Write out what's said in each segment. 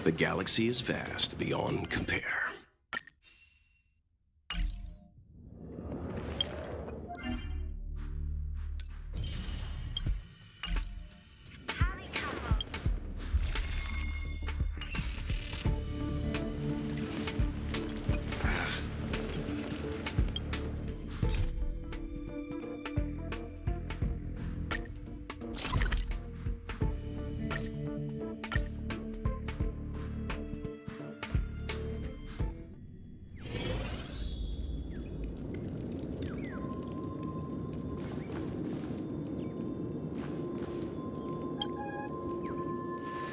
The galaxy is vast beyond compare.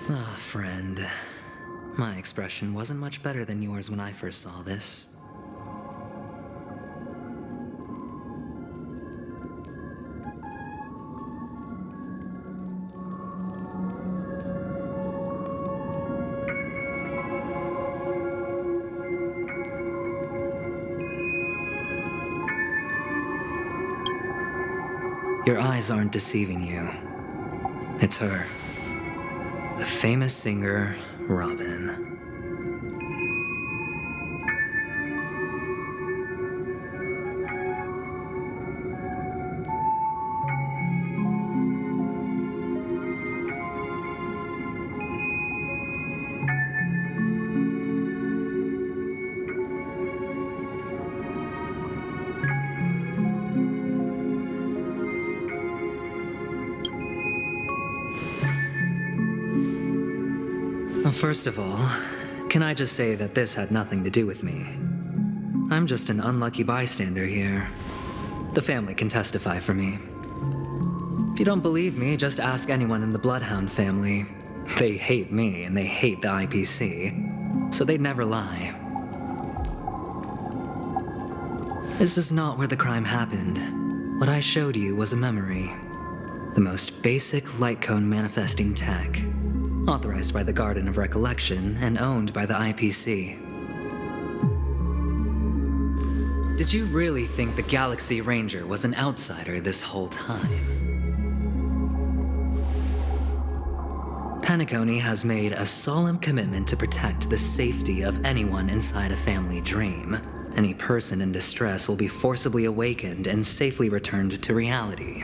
Ah, friend. My expression wasn't much better than yours when I first saw this. Your eyes aren't deceiving you. It's her. The famous singer, Robin. Well, first of all, can I just say that this had nothing to do with me? I'm just an unlucky bystander here. The family can testify for me. If you don't believe me, just ask anyone in the Bloodhound family. They hate me and they hate the IPC, so they'd never lie. This is not where the crime happened. What I showed you was a memory. The most basic light cone manifesting tech. Authorized by the Garden of Recollection and owned by the IPC. Did you really think the Galaxy Ranger was an outsider this whole time? Penacony has made a solemn commitment to protect the safety of anyone inside a family dream. Any person in distress will be forcibly awakened and safely returned to reality.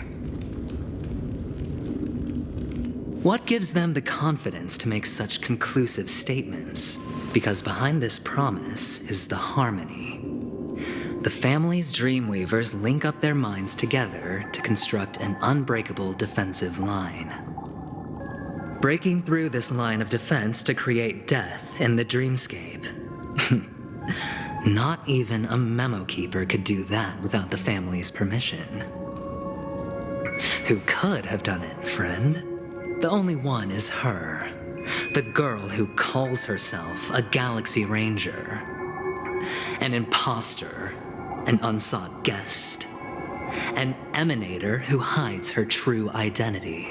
What gives them the confidence to make such conclusive statements? Because behind this promise is the harmony. The family's Dreamweavers link up their minds together to construct an unbreakable defensive line. Breaking through this line of defense to create death in the dreamscape. Not even a memo keeper could do that without the family's permission. Who could have done it, friend? The only one is her, the girl who calls herself a Galaxy Ranger. An imposter, an unsought guest, an emanator who hides her true identity.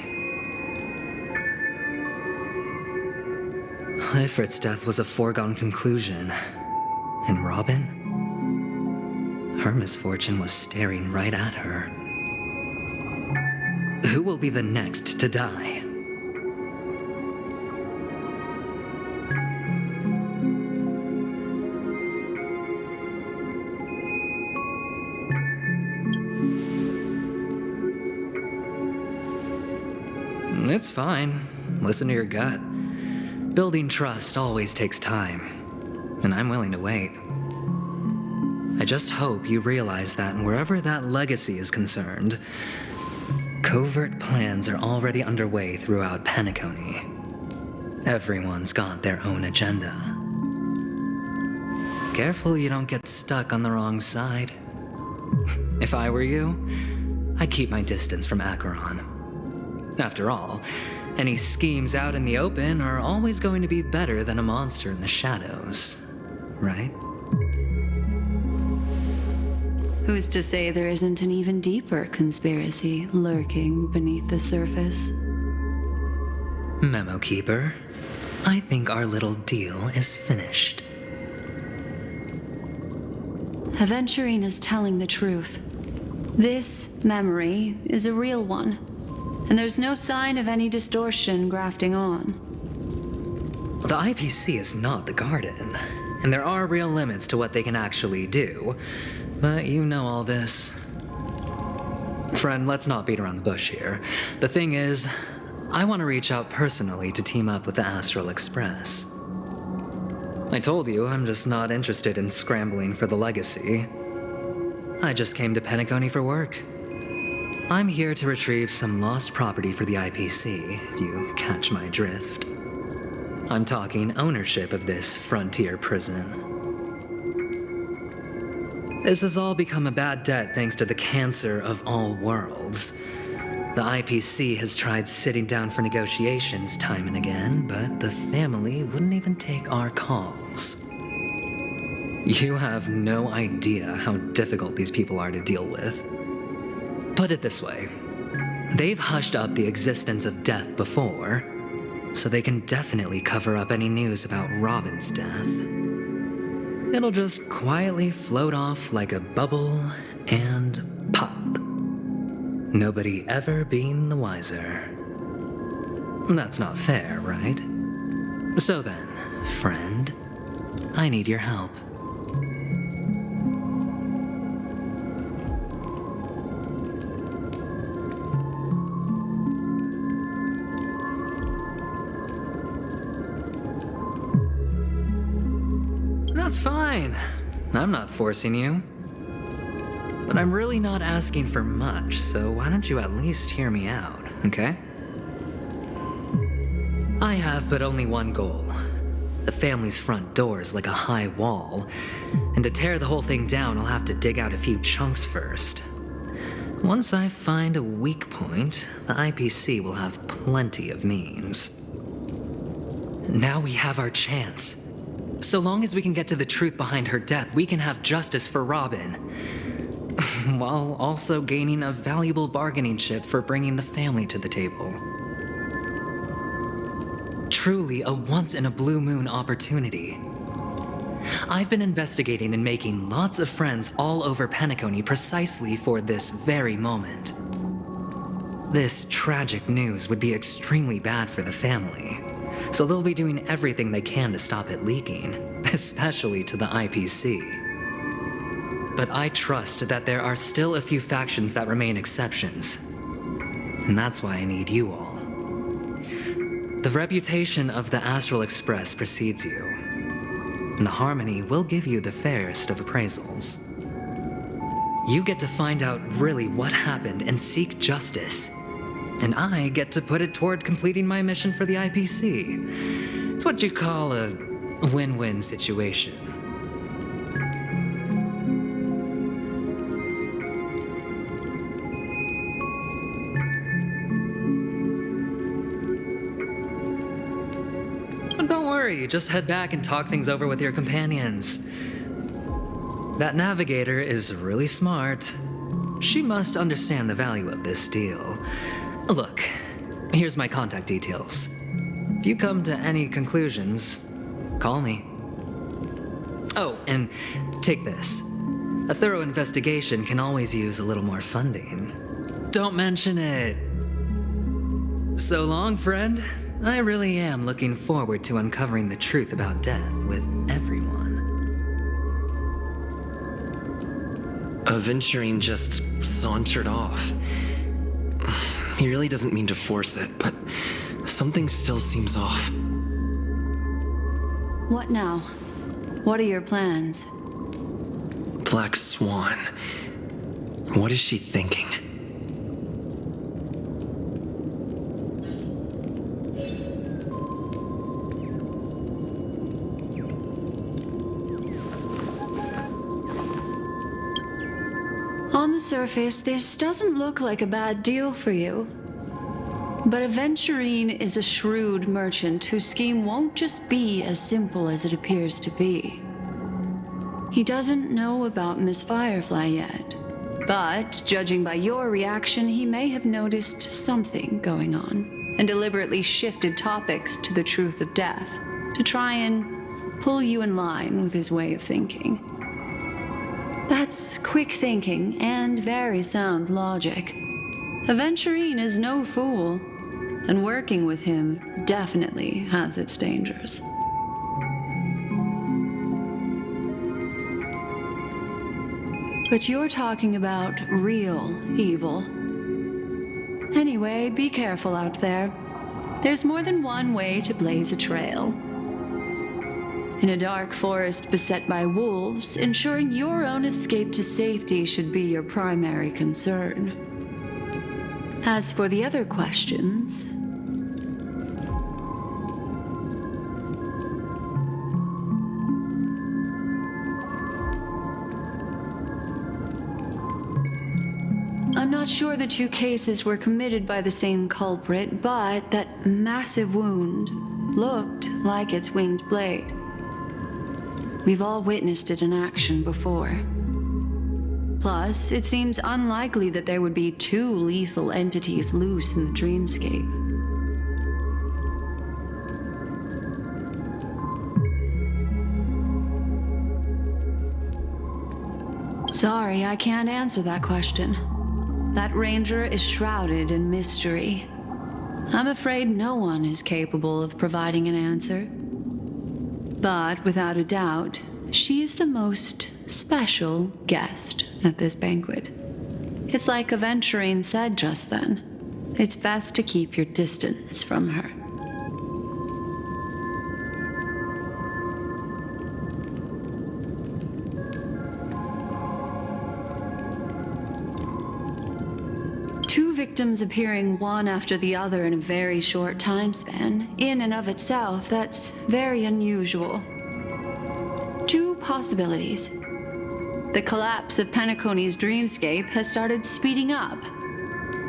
Ifrit's death was a foregone conclusion. And Robin? Her misfortune was staring right at her. Who will be the next to die? It's fine. Listen to your gut. Building trust always takes time, and I'm willing to wait. I just hope you realize that wherever that legacy is concerned, covert plans are already underway throughout Penacony. Everyone's got their own agenda. Careful you don't get stuck on the wrong side. If I were you, I'd keep my distance from Acheron. After all, any schemes out in the open are always going to be better than a monster in the shadows, right? Who's to say there isn't an even deeper conspiracy lurking beneath the surface? Memo Keeper, I think our little deal is finished. Aventurine is telling the truth. This memory is a real one, and there's no sign of any distortion grafting on. The IPC is not the Garden, and there are real limits to what they can actually do, but you know all this. Friend, let's not beat around the bush here. The thing is, I want to reach out personally to team up with the Astral Express. I told you I'm just not interested in scrambling for the legacy. I just came to Penacony for work. I'm here to retrieve some lost property for the IPC, if you catch my drift. I'm talking ownership of this frontier prison. This has all become a bad debt thanks to the cancer of all worlds. The IPC has tried sitting down for negotiations time and again, but the family wouldn't even take our calls. You have no idea how difficult these people are to deal with. Put it this way, they've hushed up the existence of death before, so they can definitely cover up any news about Robin's death. It'll just quietly float off like a bubble and pop. Nobody ever being the wiser. That's not fair, right? So then, friend, I need your help. That's fine. I'm not forcing you. But I'm really not asking for much, so why don't you at least hear me out, okay? I have but only one goal. The family's front door is like a high wall, and to tear the whole thing down, I'll have to dig out a few chunks first. Once I find a weak point, the IPC will have plenty of means. Now we have our chance. So long as we can get to the truth behind her death, we can have justice for Robin, while also gaining a valuable bargaining chip for bringing the family to the table. Truly a once-in-a-blue-moon opportunity. I've been investigating and making lots of friends all over Penacony precisely for this very moment. This tragic news would be extremely bad for the family, so they'll be doing everything they can to stop it leaking, especially to the IPC. But I trust that there are still a few factions that remain exceptions, and that's why I need you all. The reputation of the Astral Express precedes you, and the Harmony will give you the fairest of appraisals. You get to find out really what happened and seek justice, and I get to put it toward completing my mission for the IPC. It's what you call a win-win situation. Don't worry, just head back and talk things over with your companions. That navigator is really smart. She must understand the value of this deal. Look, here's my contact details. If you come to any conclusions, call me. Oh, and take this. A thorough investigation can always use a little more funding. Don't mention it. So long, friend. I really am looking forward to uncovering the truth about death with everyone. Aventurine just sauntered off. He really doesn't mean to force it, but something still seems off. What now? What are your plans? Black Swan. What is she thinking? On the surface, this doesn't look like a bad deal for you. But Aventurine is a shrewd merchant whose scheme won't just be as simple as it appears to be. He doesn't know about Miss Firefly yet, but judging by your reaction, he may have noticed something going on and deliberately shifted topics to the truth of death to try and pull you in line with his way of thinking. That's quick thinking and very sound logic. Aventurine is no fool, and working with him definitely has its dangers. But you're talking about real evil. Anyway, be careful out there. There's more than one way to blaze a trail. In a dark forest beset by wolves, ensuring your own escape to safety should be your primary concern. As for the other questions, I'm not sure the two cases were committed by the same culprit, but that massive wound looked like its winged blade. We've all witnessed it in action before. Plus, it seems unlikely that there would be two lethal entities loose in the dreamscape. Sorry, I can't answer that question. That ranger is shrouded in mystery. I'm afraid no one is capable of providing an answer. But without a doubt, she is the most special guest at this banquet. It's like Aventurine said just then. It's best to keep your distance from her. Two victims appearing one after the other in a very short time span, in and of itself, that's very unusual. Two possibilities. The collapse of Penacony's dreamscape has started speeding up,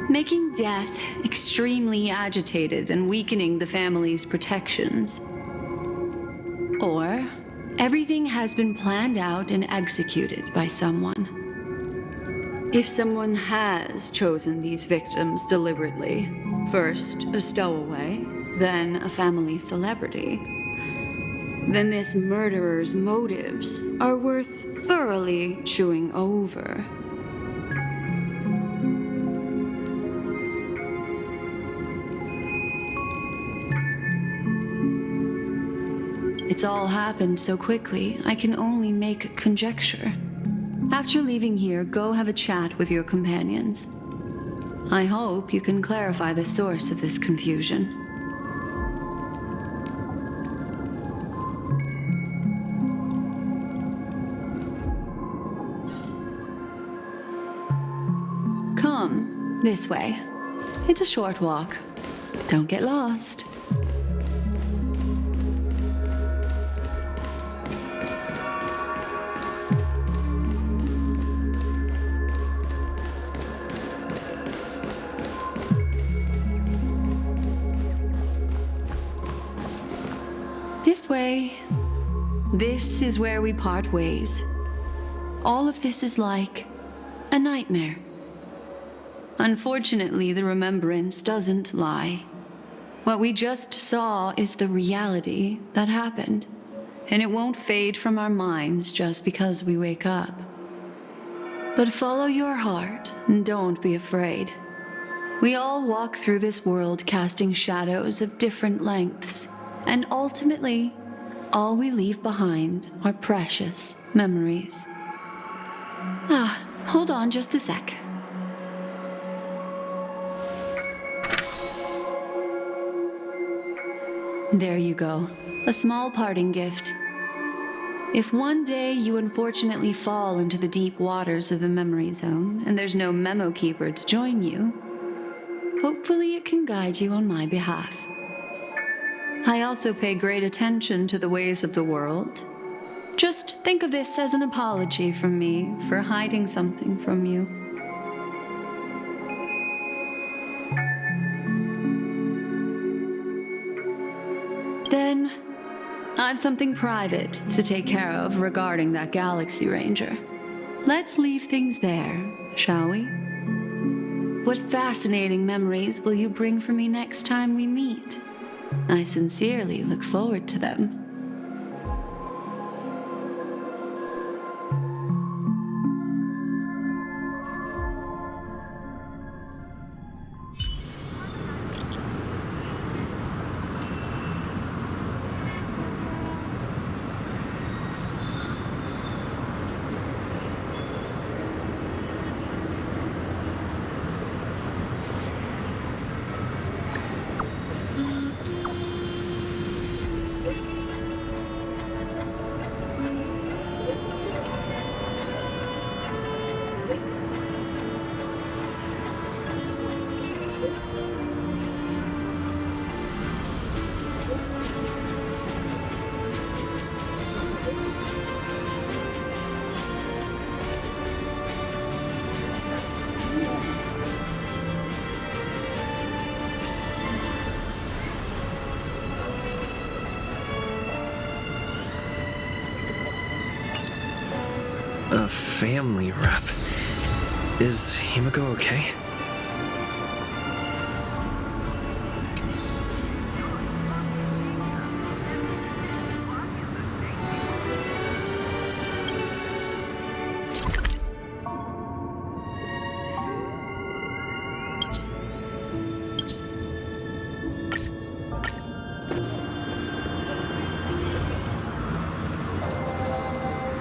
making death extremely agitated and weakening the family's protections. Or everything has been planned out and executed by someone. If someone has chosen these victims deliberately, first a stowaway, then a family celebrity, then this murderer's motives are worth thoroughly chewing over. It's all happened so quickly, I can only make conjecture. After leaving here, go have a chat with your companions. I hope you can clarify the source of this confusion. Come, this way. It's a short walk. Don't get lost. This way. This is where we part ways. All of this is like a nightmare. Unfortunately, the remembrance doesn't lie. What we just saw is the reality that happened, and it won't fade from our minds just because we wake up. But follow your heart and don't be afraid. We all walk through this world casting shadows of different lengths, and ultimately, all we leave behind are precious memories. Hold on just a sec. There you go, a small parting gift. If one day you unfortunately fall into the deep waters of the memory zone and there's no memo keeper to join you, hopefully it can guide you on my behalf. I also pay great attention to the ways of the world. Just think of this as an apology from me for hiding something from you. Then, I've something private to take care of regarding that Galaxy Ranger. Let's leave things there, shall we? What fascinating memories will you bring for me next time we meet? I sincerely look forward to them. A family rep. Is Himiko okay?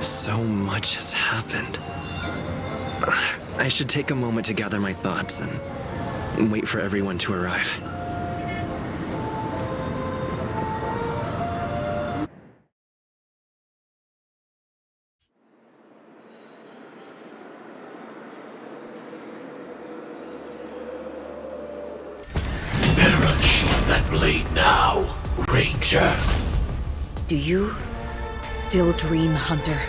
So much has happened. I should take a moment to gather my thoughts and wait for everyone to arrive. Better unsheath that blade now, Ranger. Do you still dream, Hunter?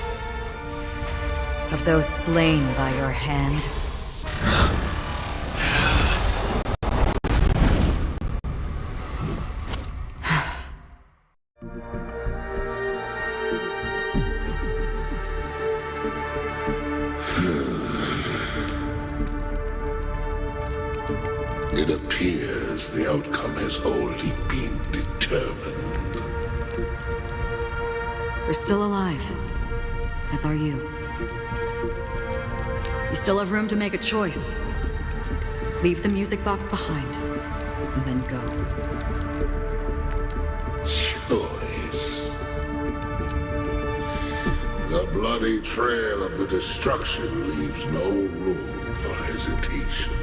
Of those slain by your hand? It appears the outcome has already been determined. You're still alive, as are you. You still have room to make a choice. Leave the music box behind, and then go. Choice. The bloody trail of the destruction leaves no room for hesitation.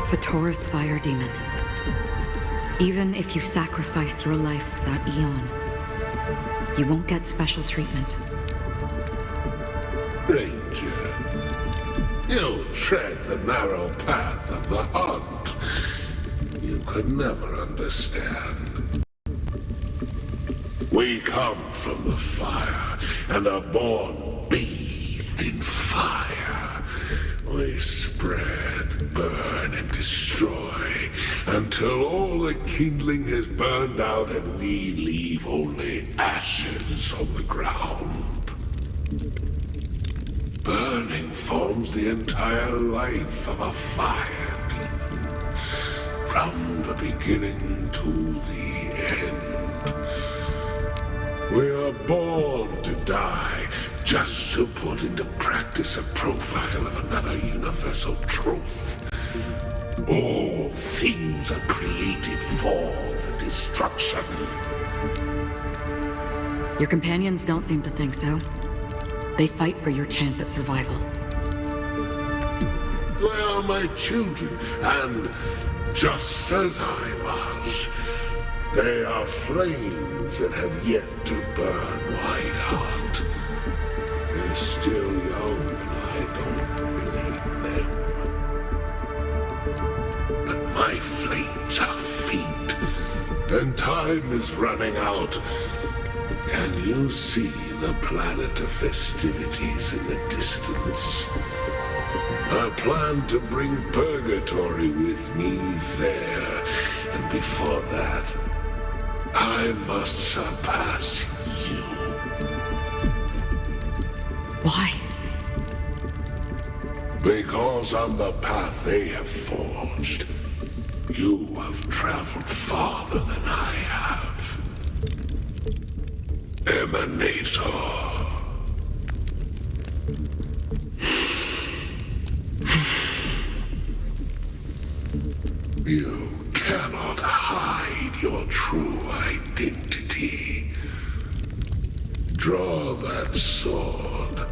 Vatora's fire demon. Even if you sacrifice your life without Eon, you won't get special treatment. Ranger, you tread the narrow path of the hunt. You could never understand. We come from the fire, and are born bathed in fire. We spread, burn, and destroy, until all the kindling has burned out and we leave only ashes on the ground. Burning forms the entire life of a fire demon, from the beginning to the end. We are born to die, just to put into practice a profile of another universal truth. All things are created for the destruction. Your companions don't seem to think so. They fight for your chance at survival. They are my children, and just as I was, they are flames that have yet to burn white hot. They're still young, and I don't blame them. But my flames are faint, and time is running out. Can you see the planet of festivities in the distance? I plan to bring Purgatory with me there, and before that, I must surpass you. Why? Because on the path they have forged, you have traveled farther than I have. Emanator. You cannot hide your true identity. Draw that sword,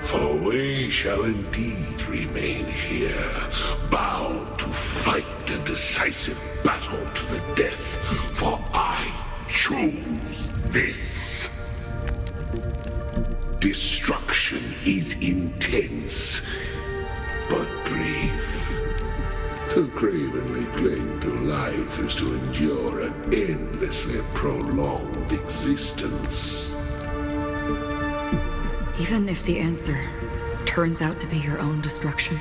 for we shall indeed remain here, bound to fight a decisive battle to the death, for I choose this. Destruction is intense, but brief. To cravenly cling to life is to endure an endlessly prolonged existence. Even if the answer turns out to be your own destruction.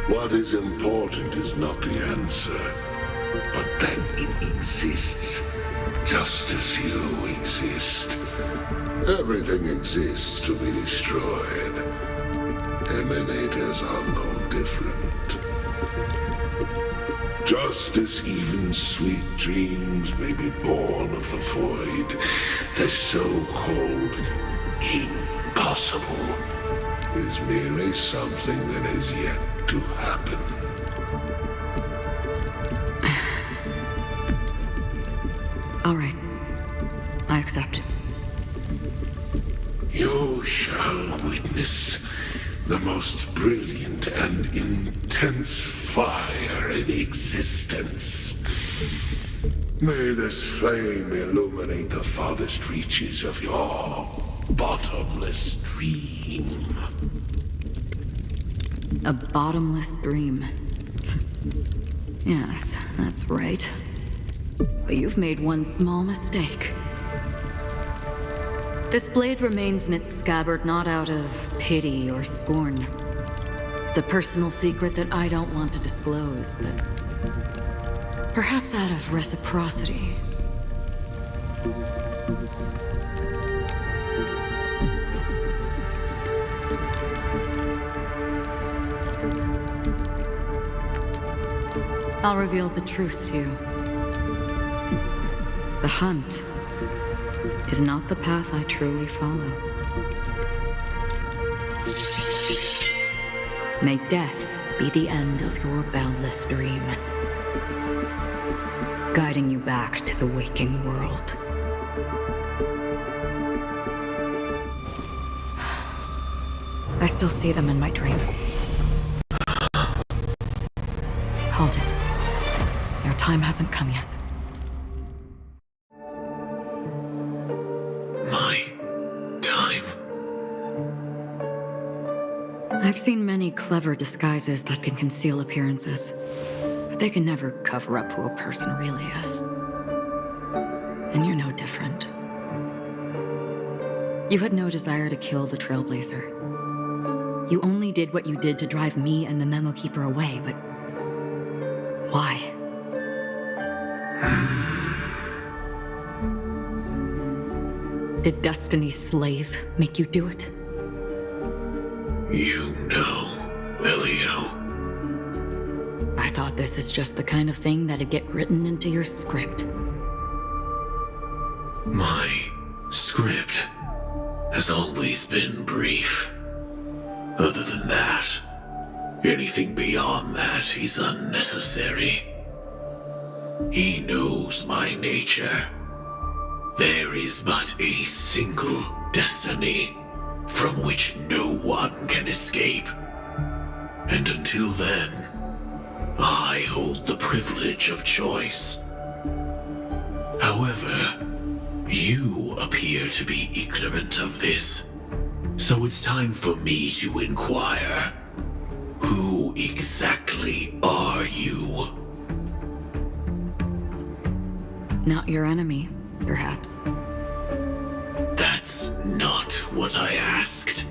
What is important is not the answer, but that it exists. just as you exist. Everything exists to be destroyed. Emanators are no different. Just as even sweet dreams may be born of the void, the so-called impossible is merely something that has yet to happen. All right. I accept. You shall witness the most brilliant and intense fire in existence. May this flame illuminate the farthest reaches of your bottomless dream. A bottomless dream. Yes, that's right. But you've made one small mistake. This blade remains in its scabbard not out of pity or scorn. It's a personal secret that I don't want to disclose, but perhaps out of reciprocity. I'll reveal the truth to you. The hunt is not the path I truly follow. May death be the end of your boundless dream, guiding you back to the waking world. I still see them in my dreams. Hold it. Your time hasn't come yet. I've seen many clever disguises that can conceal appearances, but they can never cover up who a person really is. And you're no different. You had no desire to kill the Trailblazer. You only did what you did to drive me and the Memo Keeper away, but why? Did Destiny's slave make you do it? You know, Elio. I thought this is just the kind of thing that'd get written into your script. My script has always been brief. Other than that, anything beyond that is unnecessary. He knows my nature. There is but a single destiny from which no one can escape. And until then, I hold the privilege of choice. However, you appear to be ignorant of this, so it's time for me to inquire. Who exactly are you? Not your enemy, perhaps. That's not what I asked.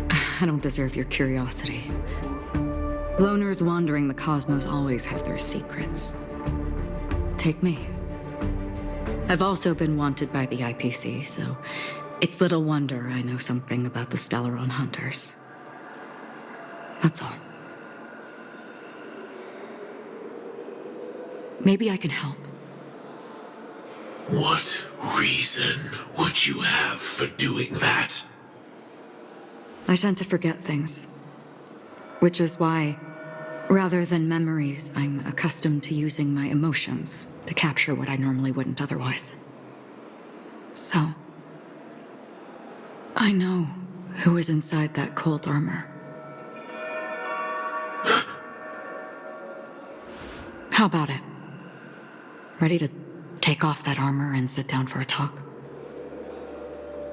I don't deserve your curiosity. Loners wandering the cosmos always have their secrets. Take me. I've also been wanted by the IPC, so it's little wonder I know something about the Stellaron hunters. That's all. Maybe I can help. What reason would you have for doing that? I tend to forget things. Which is why, rather than memories, I'm accustomed to using my emotions to capture what I normally wouldn't otherwise. So, I know who is inside that cold armor. How about it? Ready to take off that armor and sit down for a talk?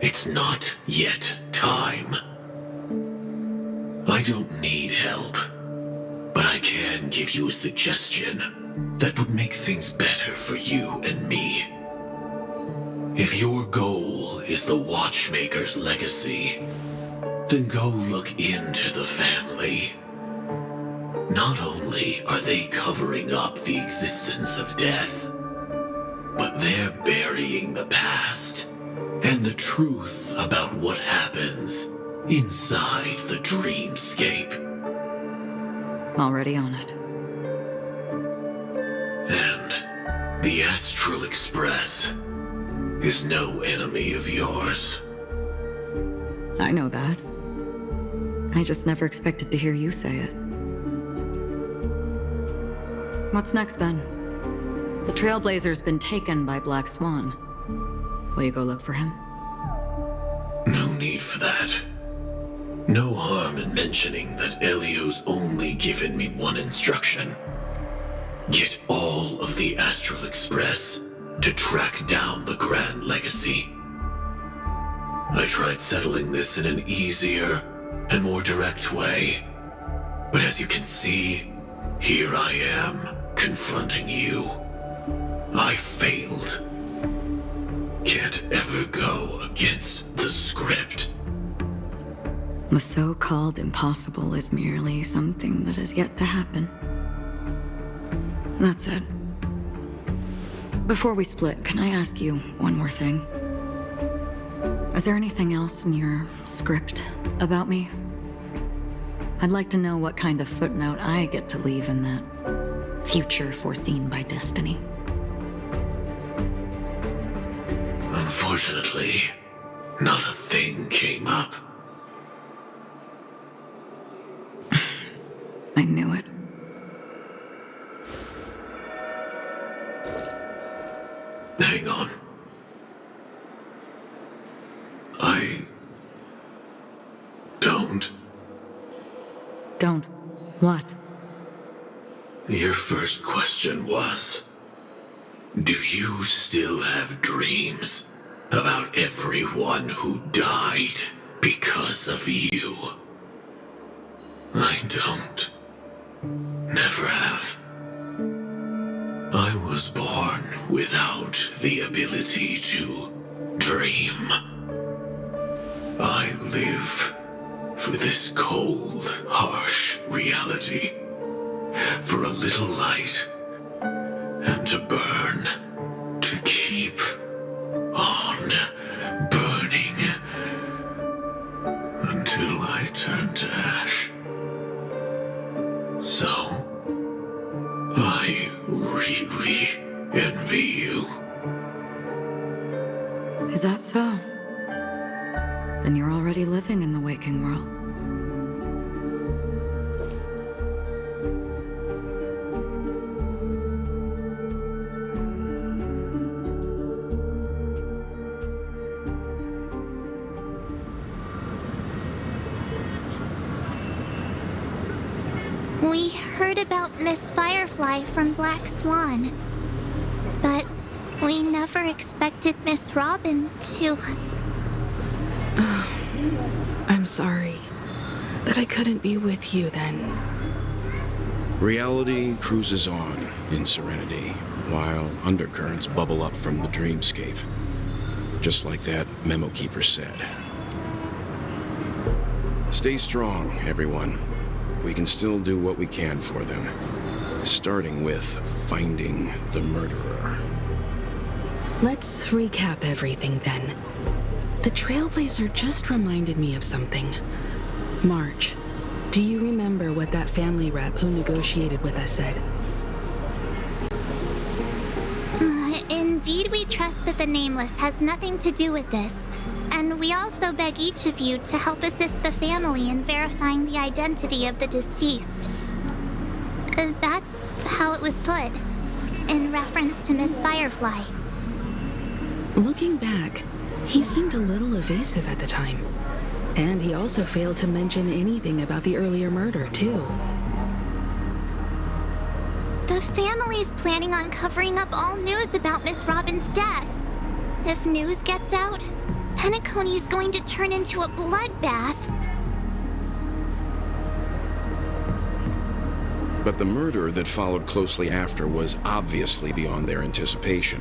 It's not yet time. I don't need help, but I can give you a suggestion that would make things better for you and me. If your goal is the Watchmaker's legacy, then go look into the family. Not only are they covering up the existence of death, but they're burying the past and the truth about what happens inside the dreamscape. Already on it. And the Astral Express is no enemy of yours. I know that. I just never expected to hear you say it. What's next then? The Trailblazer's been taken by Black Swan. Will you go look for him? No need for that. No harm in mentioning that Elio's only given me one instruction. Get all of the Astral Express to track down the Grand Legacy. I tried settling this in an easier and more direct way, but as you can see, here I am, confronting you. I failed. Can't ever go against the script. The so-called impossible is merely something that has yet to happen. That's it. Before we split, can I ask you one more thing? Is there anything else in your script about me? I'd like to know what kind of footnote I get to leave in that future foreseen by destiny. Unfortunately, not a thing came up. I knew it. Hang on. I don't. Don't. What? Your first question was, do you still have dreams about everyone who died because of you? I don't. Never have. I was born without the ability to dream. I live for this cold, harsh reality, for a little light, and to burn, to keep on burning, until I turn to ash. So, I really envy you. Is that so? Then you're already living in the waking world. We heard about Miss Firefly from Black Swan, but we never expected Miss Robin to... I'm sorry that I couldn't be with you then. Reality cruises on in serenity, while undercurrents bubble up from the dreamscape. Just like that memo keeper said. Stay strong, everyone. We can still do what we can for them. Starting with finding the murderer. Let's recap everything then. The Trailblazer just reminded me of something. March, do you remember what that family rep who negotiated with us said? Indeed, we trust that the Nameless has nothing to do with this. And we also beg each of you to help assist the family in verifying the identity of the deceased. That's how it was put, in reference to Miss Firefly. Looking back, he seemed a little evasive at the time. And he also failed to mention anything about the earlier murder, too. The family's planning on covering up all news about Miss Robin's death. If news gets out, Penacony's going to turn into a bloodbath. But the murder that followed closely after was obviously beyond their anticipation.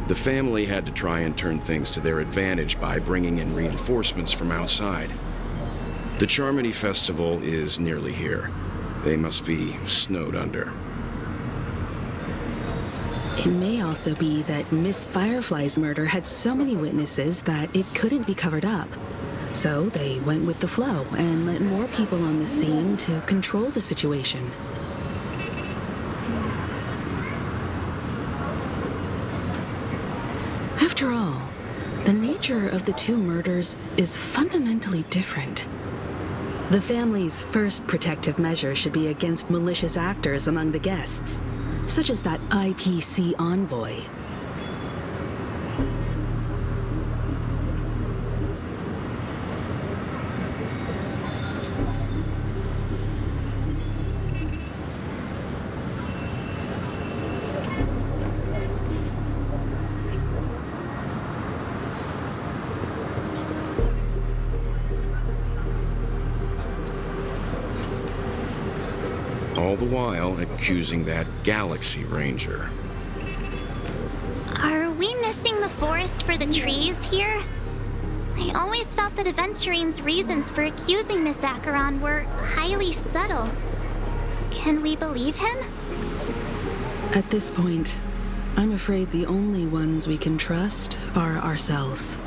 The family had to try and turn things to their advantage by bringing in reinforcements from outside. The Charmony Festival is nearly here. They must be snowed under. It may also be that Miss Firefly's murder had so many witnesses that it couldn't be covered up. So they went with the flow and let more people on the scene to control the situation. After all, the nature of the two murders is fundamentally different. The family's first protective measure should be against malicious actors among the guests, such as that IPC envoy. All the while accusing that Galaxy Ranger. Are we missing the forest for the trees here? I always felt that Aventurine's reasons for accusing Miss Acheron were highly subtle. Can we believe him? At this point, I'm afraid the only ones we can trust are ourselves.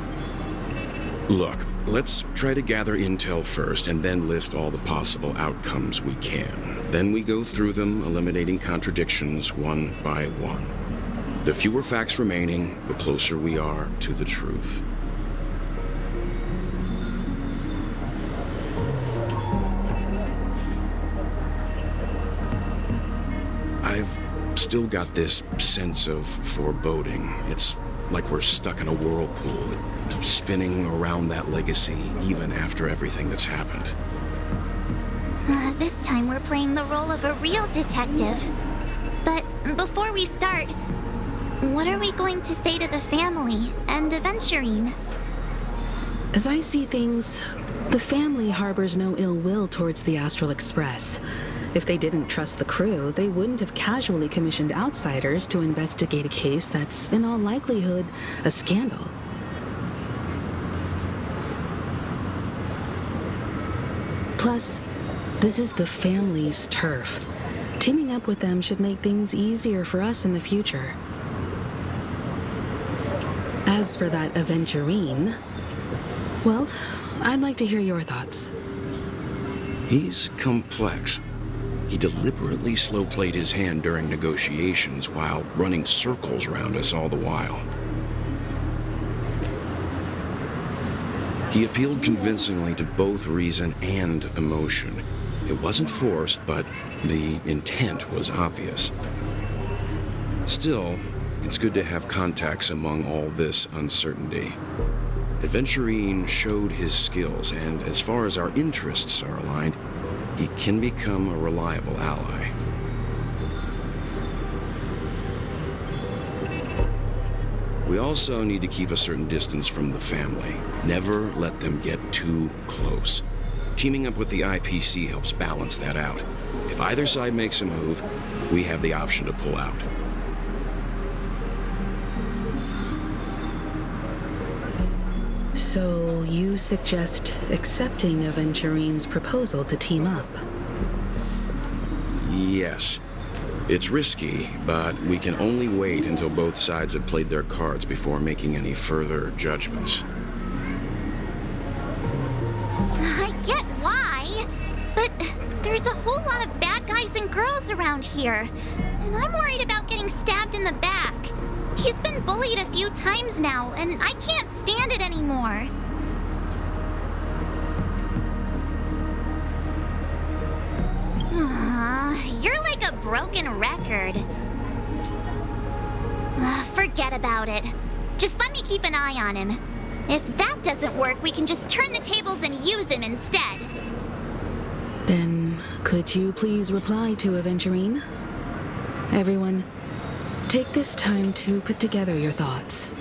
Look, let's try to gather intel first and then list all the possible outcomes we can. Then we go through them, eliminating contradictions one by one. The fewer facts remaining, the closer we are to the truth. I've still got this sense of foreboding. It's like we're stuck in a whirlpool, spinning around that legacy even after everything that's happened. This time we're playing the role of a real detective. But before we start, what are we going to say to the family and Aventurine? As I see things, the family harbors no ill will towards the Astral Express. If they didn't trust the crew, they wouldn't have casually commissioned outsiders to investigate a case that's, in all likelihood, a scandal. Plus, this is the family's turf. Teaming up with them should make things easier for us in the future. As for that Aventurine, well, I'd like to hear your thoughts. He's complex. He deliberately slow-played his hand during negotiations while running circles around us all the while. He appealed convincingly to both reason and emotion. It wasn't forced, but the intent was obvious. Still, it's good to have contacts among all this uncertainty. Aventurine showed his skills, and as far as our interests are aligned, he can become a reliable ally. We also need to keep a certain distance from the family. Never let them get too close. Teaming up with the IPC helps balance that out. If either side makes a move, we have the option to pull out. So you suggest accepting Aventurine's proposal to team up? Yes. It's risky, but we can only wait until both sides have played their cards before making any further judgments. I get why, but there's a whole lot of bad guys and girls around here, and I'm worried about getting stabbed in the back. He's been bullied a few times now, and I can't stand it anymore. You're like a broken record. Forget about it. Just let me keep an eye on him. If that doesn't work, we can just turn the tables and use him instead. Then, could you please reply to Aventurine? Everyone, take this time to put together your thoughts.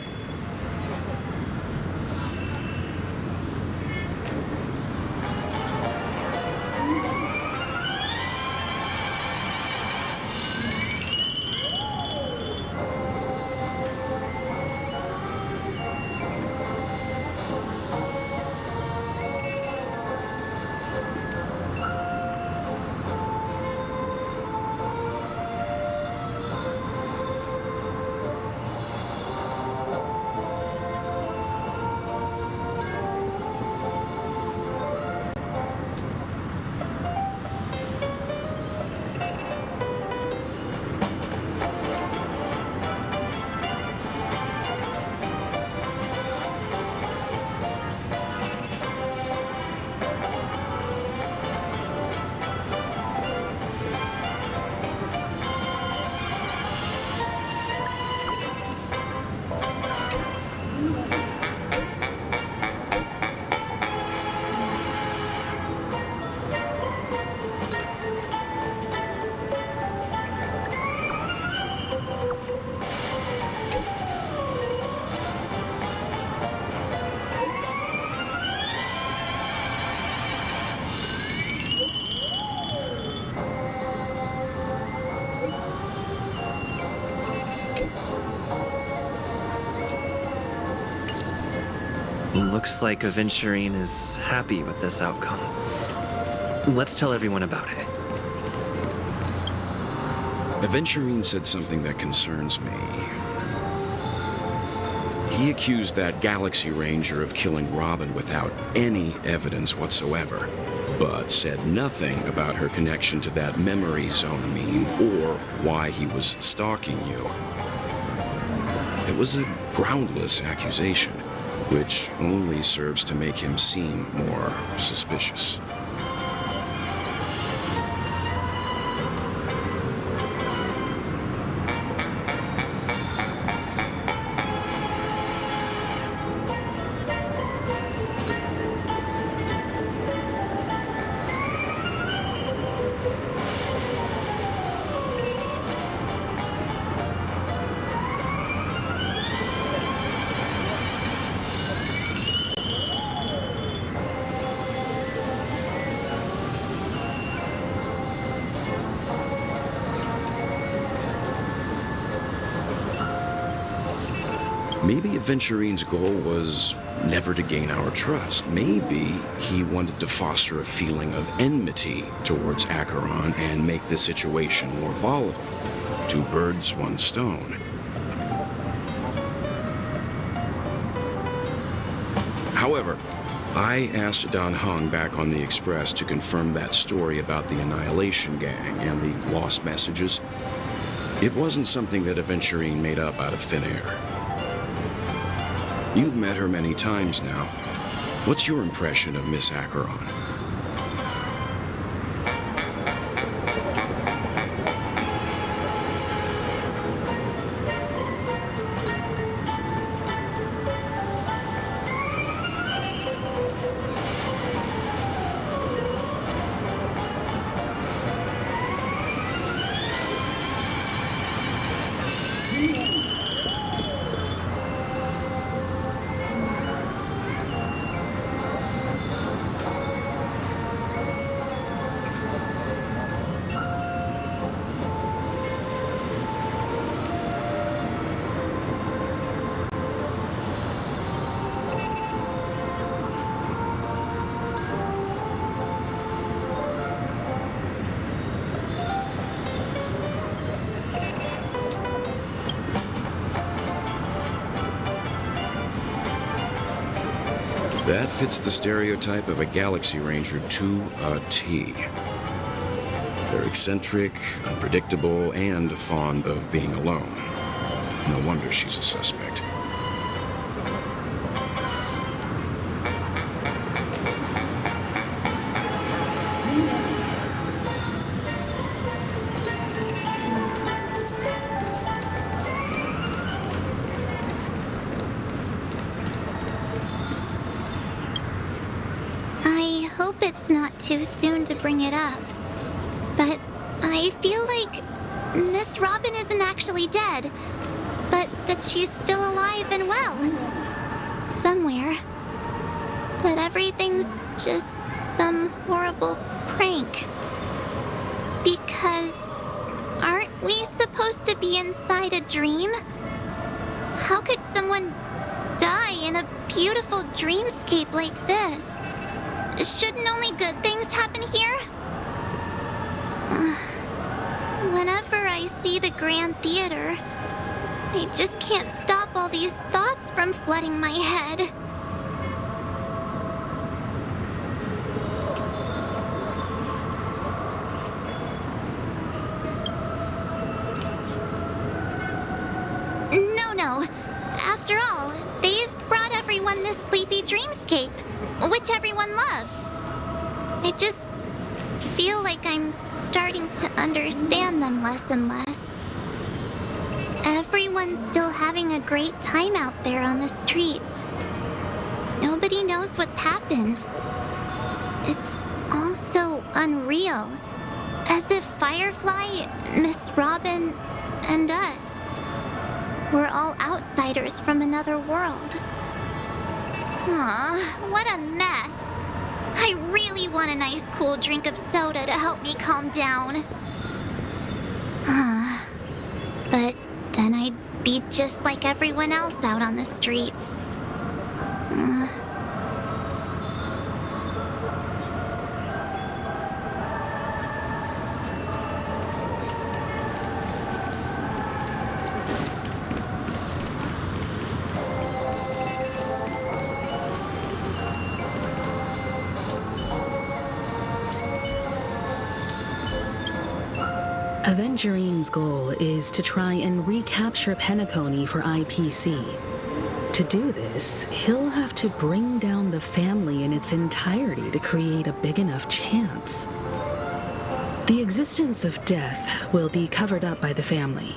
Looks like Aventurine is happy with this outcome. Let's tell everyone about it. Aventurine said something that concerns me. He accused that Galaxy Ranger of killing Robin without any evidence whatsoever, but said nothing about her connection to that memory zone meme or why he was stalking you. It was a groundless accusation, which only serves to make him seem more suspicious. Maybe Aventurine's goal was never to gain our trust. Maybe he wanted to foster a feeling of enmity towards Acheron and make the situation more volatile. Two birds, one stone. However, I asked Don Hung back on the Express to confirm that story about the Annihilation Gang and the lost messages. It wasn't something that Aventurine made up out of thin air. You've met her many times now. What's your impression of Miss Acheron? That fits the stereotype of a Galaxy Ranger to a T. They're eccentric, unpredictable, and fond of being alone. No wonder she's a suspect. It's not too soon to bring it up, but I feel like Miss Robin isn't actually dead, but that she's still alive and well. Somewhere. That everything's just some horrible prank. Because aren't we supposed to be inside a dream? How could someone die in a beautiful dreamscape like this? Shouldn't only good things happen here? Whenever I see the Grand Theater, I just can't stop all these thoughts from flooding my head. No. After all, they've brought everyone this sleepy dreamscape, which everyone loves. I just feel like I'm starting to understand them less and less. Everyone's still having a great time out there on the streets. Nobody knows what's happened. It's all so unreal. As if Firefly, Miss Robin, and us were all outsiders from another world. Aw, what a mess. I really want a nice cool drink of soda to help me calm down. But then I'd be just like everyone else out on the streets. Avengerine's goal is to try and recapture Penacony for IPC. To do this, he'll have to bring down the family in its entirety to create a big enough chance. The existence of death will be covered up by the family.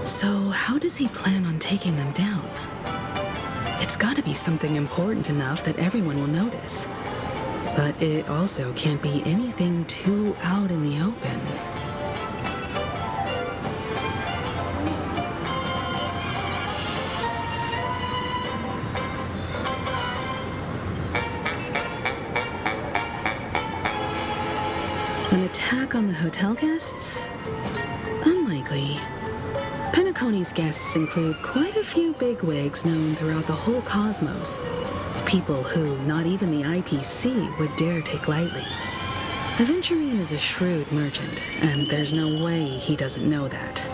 So how does he plan on taking them down? It's gotta be something important enough that everyone will notice. But it also can't be anything too out in the open. An attack on the hotel guests? Unlikely. Penacony's guests include quite a few bigwigs known throughout the whole cosmos. People who not even the IPC would dare take lightly. Aventurine is a shrewd merchant, and there's no way he doesn't know that.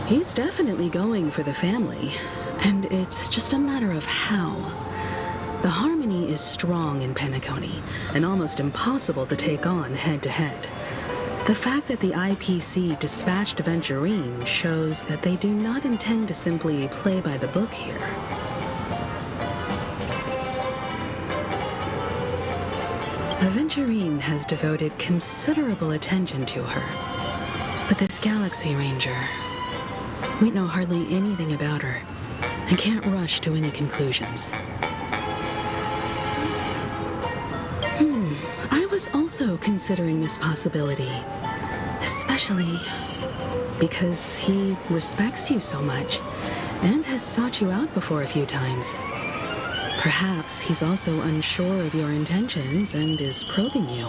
He's definitely going for the family, and it's just a matter of how. The harmony is strong in Penacony, and almost impossible to take on head-to-head. The fact that the IPC dispatched Aventurine shows that they do not intend to simply play by the book here. Aventurine has devoted considerable attention to her, but this Galaxy Ranger... we know hardly anything about her, and can't rush to any conclusions. I was also considering this possibility, especially because he respects you so much, and has sought you out before a few times. Perhaps he's also unsure of your intentions and is probing you.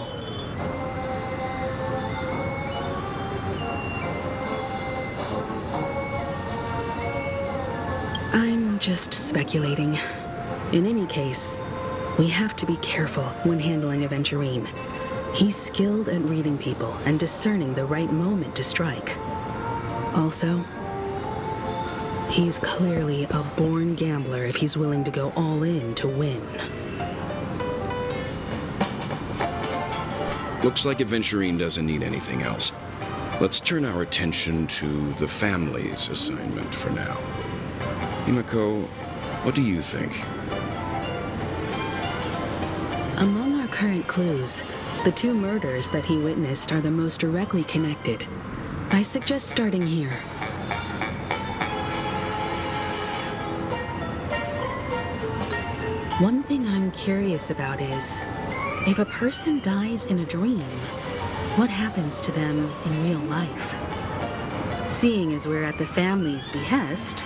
I'm just speculating. In any case, we have to be careful when handling Aventurine. He's skilled at reading people and discerning the right moment to strike. Also, he's clearly a born gambler if he's willing to go all in to win. Looks like Aventurine doesn't need anything else. Let's turn our attention to the family's assignment for now. Himiko, what do you think? Among our current clues, the two murders that he witnessed are the most directly connected. I suggest starting here. One thing I'm curious about is, if a person dies in a dream, what happens to them in real life? Seeing as we're at the family's behest,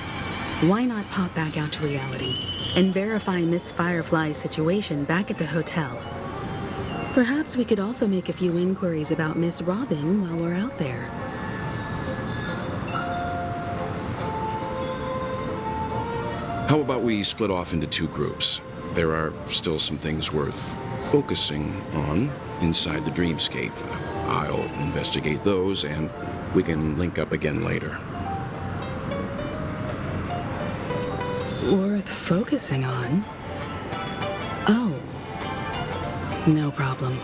why not pop back out to reality and verify Miss Firefly's situation back at the hotel? Perhaps we could also make a few inquiries about Miss Robin while we're out there. How about we split off into two groups? There are still some things worth focusing on inside the dreamscape. I'll investigate those, and we can link up again later. Worth focusing on? Oh. No problem.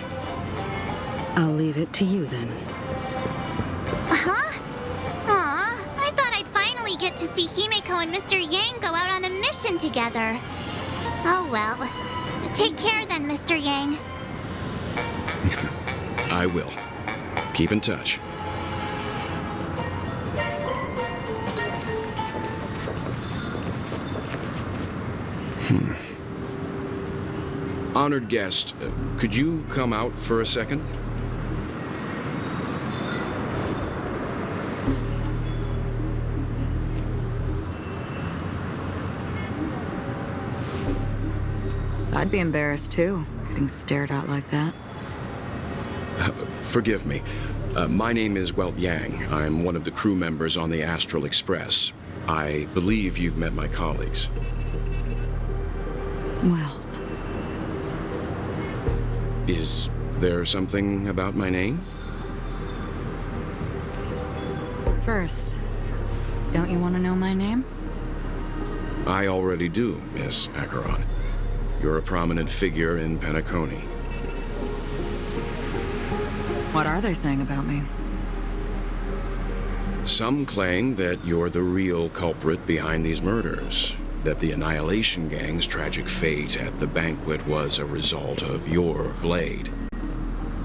I'll leave it to you then. Huh? Aw, I thought I'd finally get to see Himiko and Mr. Yang go out on a mission together. Oh well. Take care then, Mr. Yang. I will. Keep in touch. Honored guest, could you come out for a second? I'd be embarrassed too, getting stared at like that. Forgive me. My name is Welt Yang. I'm one of the crew members on the Astral Express. I believe you've met my colleagues. Welt. Is there something about my name? First, don't you want to know my name? I already do, Miss Acheron. You're a prominent figure in Penacony. What are they saying about me? Some claim that you're the real culprit behind these murders, that the Annihilation Gang's tragic fate at the banquet was a result of your blade,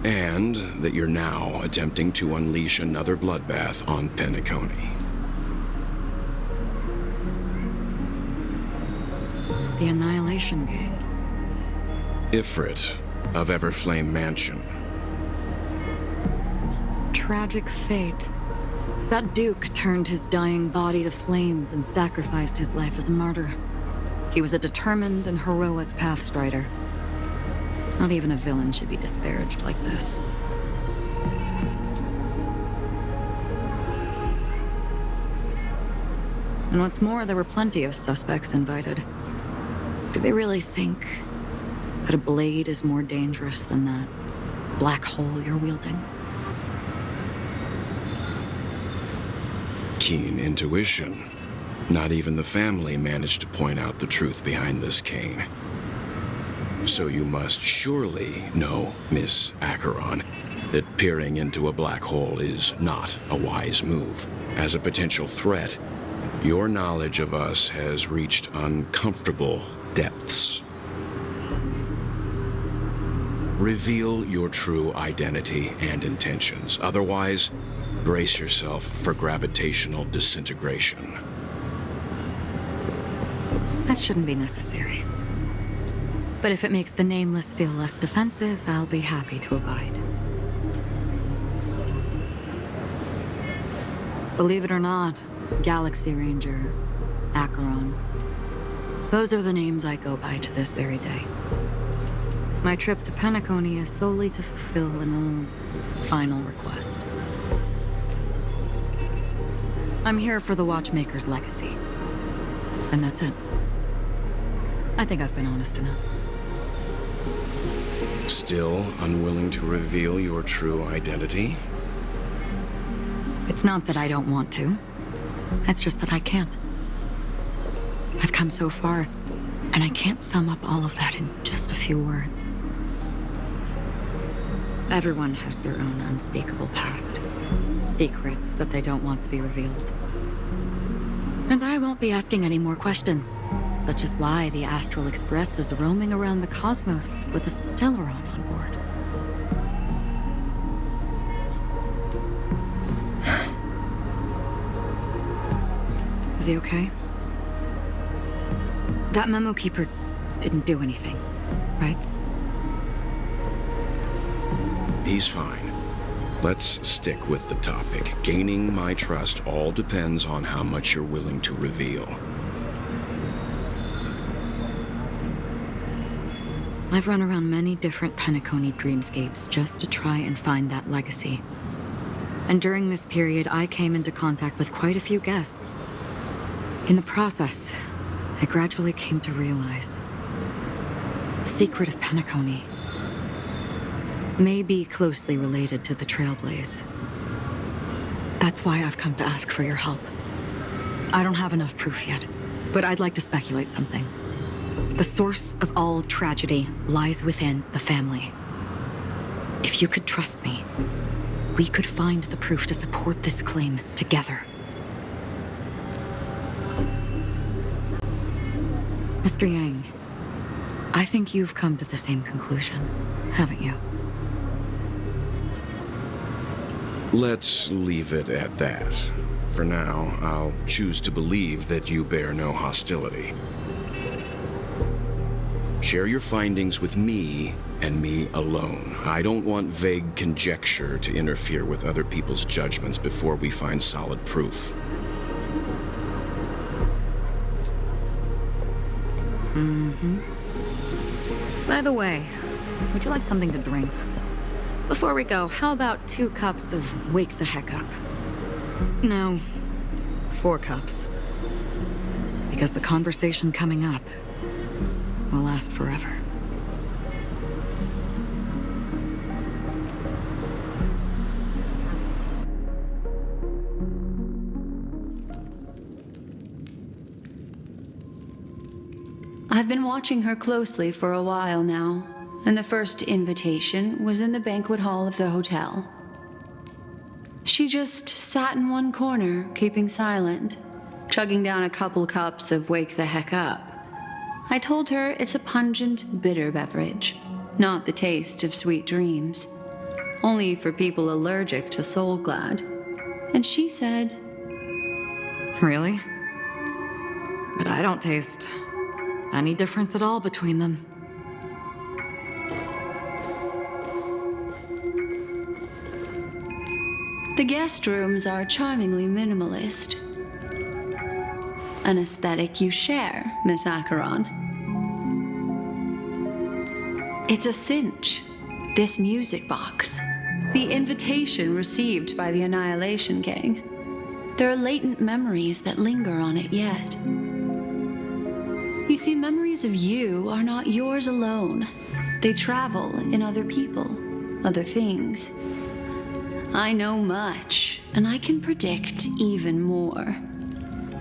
and that you're now attempting to unleash another bloodbath on Penacony. The Annihilation Gang? Ifrit of Everflame Mansion. Tragic fate. That Duke turned his dying body to flames and sacrificed his life as a martyr. He was a determined and heroic pathstrider. Not even a villain should be disparaged like this. And what's more, there were plenty of suspects invited. Do they really think that a blade is more dangerous than that black hole you're wielding? Keen intuition. Not even the family managed to point out the truth behind this cane. So you must surely know, Miss Acheron, that peering into a black hole is not a wise move. As a potential threat, your knowledge of us has reached uncomfortable depths. Reveal your true identity and intentions. Otherwise, brace yourself for gravitational disintegration. That shouldn't be necessary. But if it makes the Nameless feel less defensive, I'll be happy to abide. Believe it or not, Galaxy Ranger, Acheron. Those are the names I go by to this very day. My trip to Penacony is solely to fulfill an old, final request. I'm here for the Watchmaker's legacy. And that's it. I think I've been honest enough. Still unwilling to reveal your true identity? It's not that I don't want to. It's just that I can't. I've come so far, and I can't sum up all of that in just a few words. Everyone has their own unspeakable past. Secrets that they don't want to be revealed. And I won't be asking any more questions, such as why the Astral Express is roaming around the cosmos with a Stellaron on board. Is he okay? That memo keeper didn't do anything, right? He's fine. Let's stick with the topic. Gaining my trust all depends on how much you're willing to reveal. I've run around many different Penacony dreamscapes just to try and find that legacy. And during this period, I came into contact with quite a few guests. In the process, I gradually came to realize the secret of Penacony may be closely related to the Trailblaze. That's why I've come to ask for your help. I don't have enough proof yet, but I'd like to speculate something. The source of all tragedy lies within the family. If you could trust me, we could find the proof to support this claim together. Mr. Yang, I think you've come to the same conclusion, haven't you? Let's leave it at that. For now, I'll choose to believe that you bear no hostility. Share your findings with me and me alone. I don't want vague conjecture to interfere with other people's judgments before we find solid proof. By the way, would you like something to drink? Before we go, how about 2 cups of Wake the Heck Up? No, 4 cups. Because the conversation coming up will last forever. I've been watching her closely for a while now, and the first invitation was in the banquet hall of the hotel. She just sat in one corner, keeping silent, chugging down a couple cups of Wake the Heck Up. I told her it's a pungent, bitter beverage, not the taste of sweet dreams, only for people allergic to Soul Glad. And she said, Really? But I don't taste any difference at all between them. the guest rooms are charmingly minimalist. An aesthetic you share, Miss Acheron. It's a cinch. This music box. The invitation received by the Annihilation Gang. There are latent memories that linger on it yet. You see, memories of you are not yours alone. They travel in other people, other things. I know much, and I can predict even more.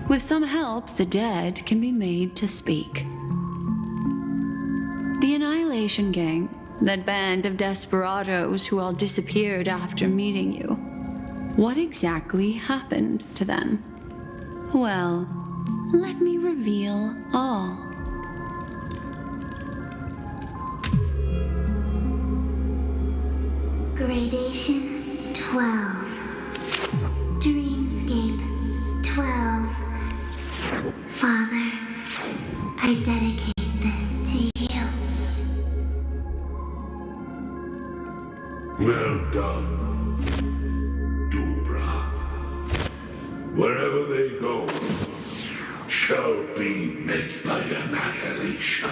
With some help, the dead can be made to speak. The Annihilation Gang, that band of desperados who all disappeared after meeting you. What exactly happened to them? Well, let me reveal all. Gradation 12. Dreamscape 12. Father, I dedicate this to you. Well done, Dubra. Wherever they go, shall be met by annihilation.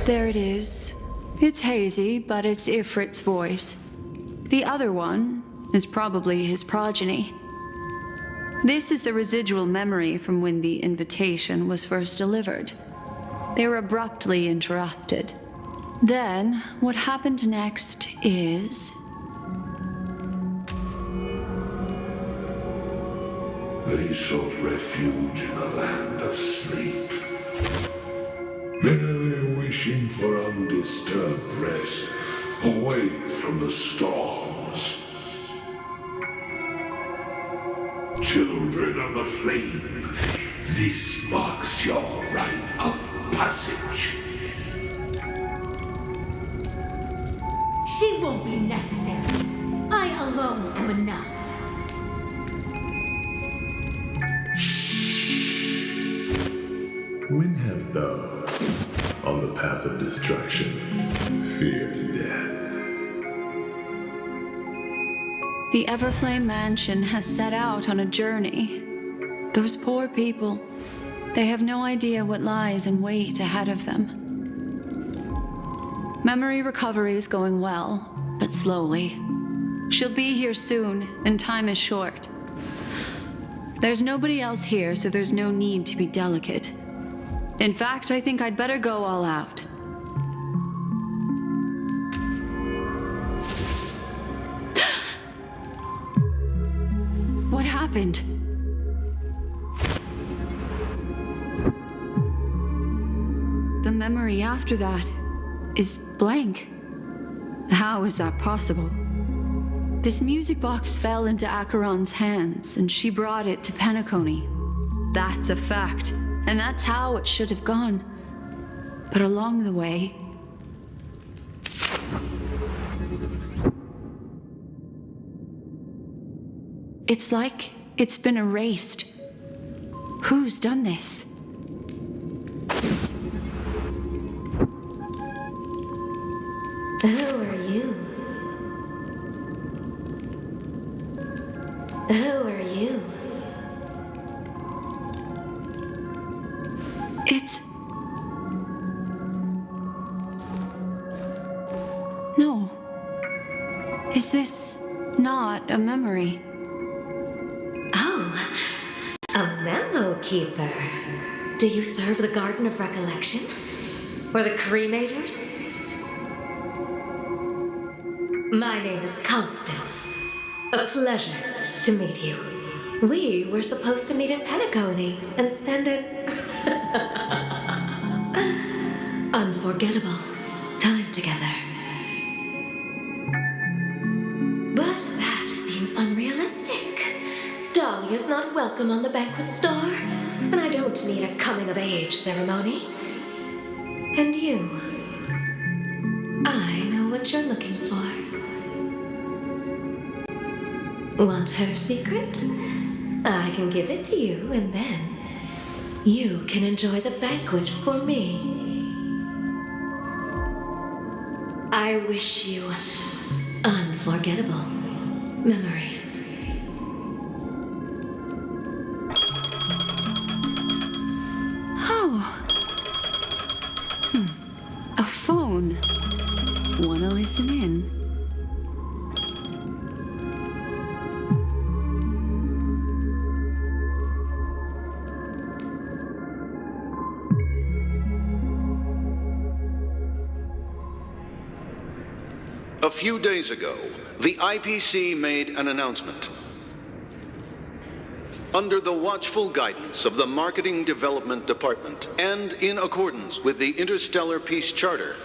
There it is. It's hazy, but it's Ifrit's voice. The other one is probably his progeny. This is the residual memory from when the invitation was first delivered. They were abruptly interrupted. Then, what happened next is... They sought refuge in a land of sleep, merely wishing for undisturbed rest, away from the storms. Children of the flame, this marks your rite of passage. She won't be necessary. I alone am enough. When have those on the path of destruction feared death? The Everflame Mansion has set out on a journey. Those poor people, they have no idea what lies in wait ahead of them. Memory recovery is going well, but slowly. She'll be here soon, and time is short. There's nobody else here, so there's no need to be delicate. In fact, I think I'd better go all out. What happened? The memory after that is blank. How is that possible? This music box fell into Acheron's hands, and she brought it to Penacony. That's a fact, and that's how it should have gone. But along the way... it's like it's been erased. Who's done this? Who are you? Who are you? It's... No. Is this not a memory? Oh, a memo keeper. Do you serve the Garden of Recollection? Or the Cremators? My name is Constance. A pleasure to meet you. We were supposed to meet in Penacony and spend an unforgettable time together. But that seems unrealistic. Dolly is not welcome on the banquet store, and I don't need a coming-of-age ceremony. And you, I know what you're looking for. Want her secret? I can give it to you, and then you can enjoy the banquet for me. I wish you unforgettable memories. Oh. A phone. Wanna listen in? A few days ago, the IPC made an announcement. Under the watchful guidance of the Marketing Development Department, and in accordance with the Interstellar Peace Charter,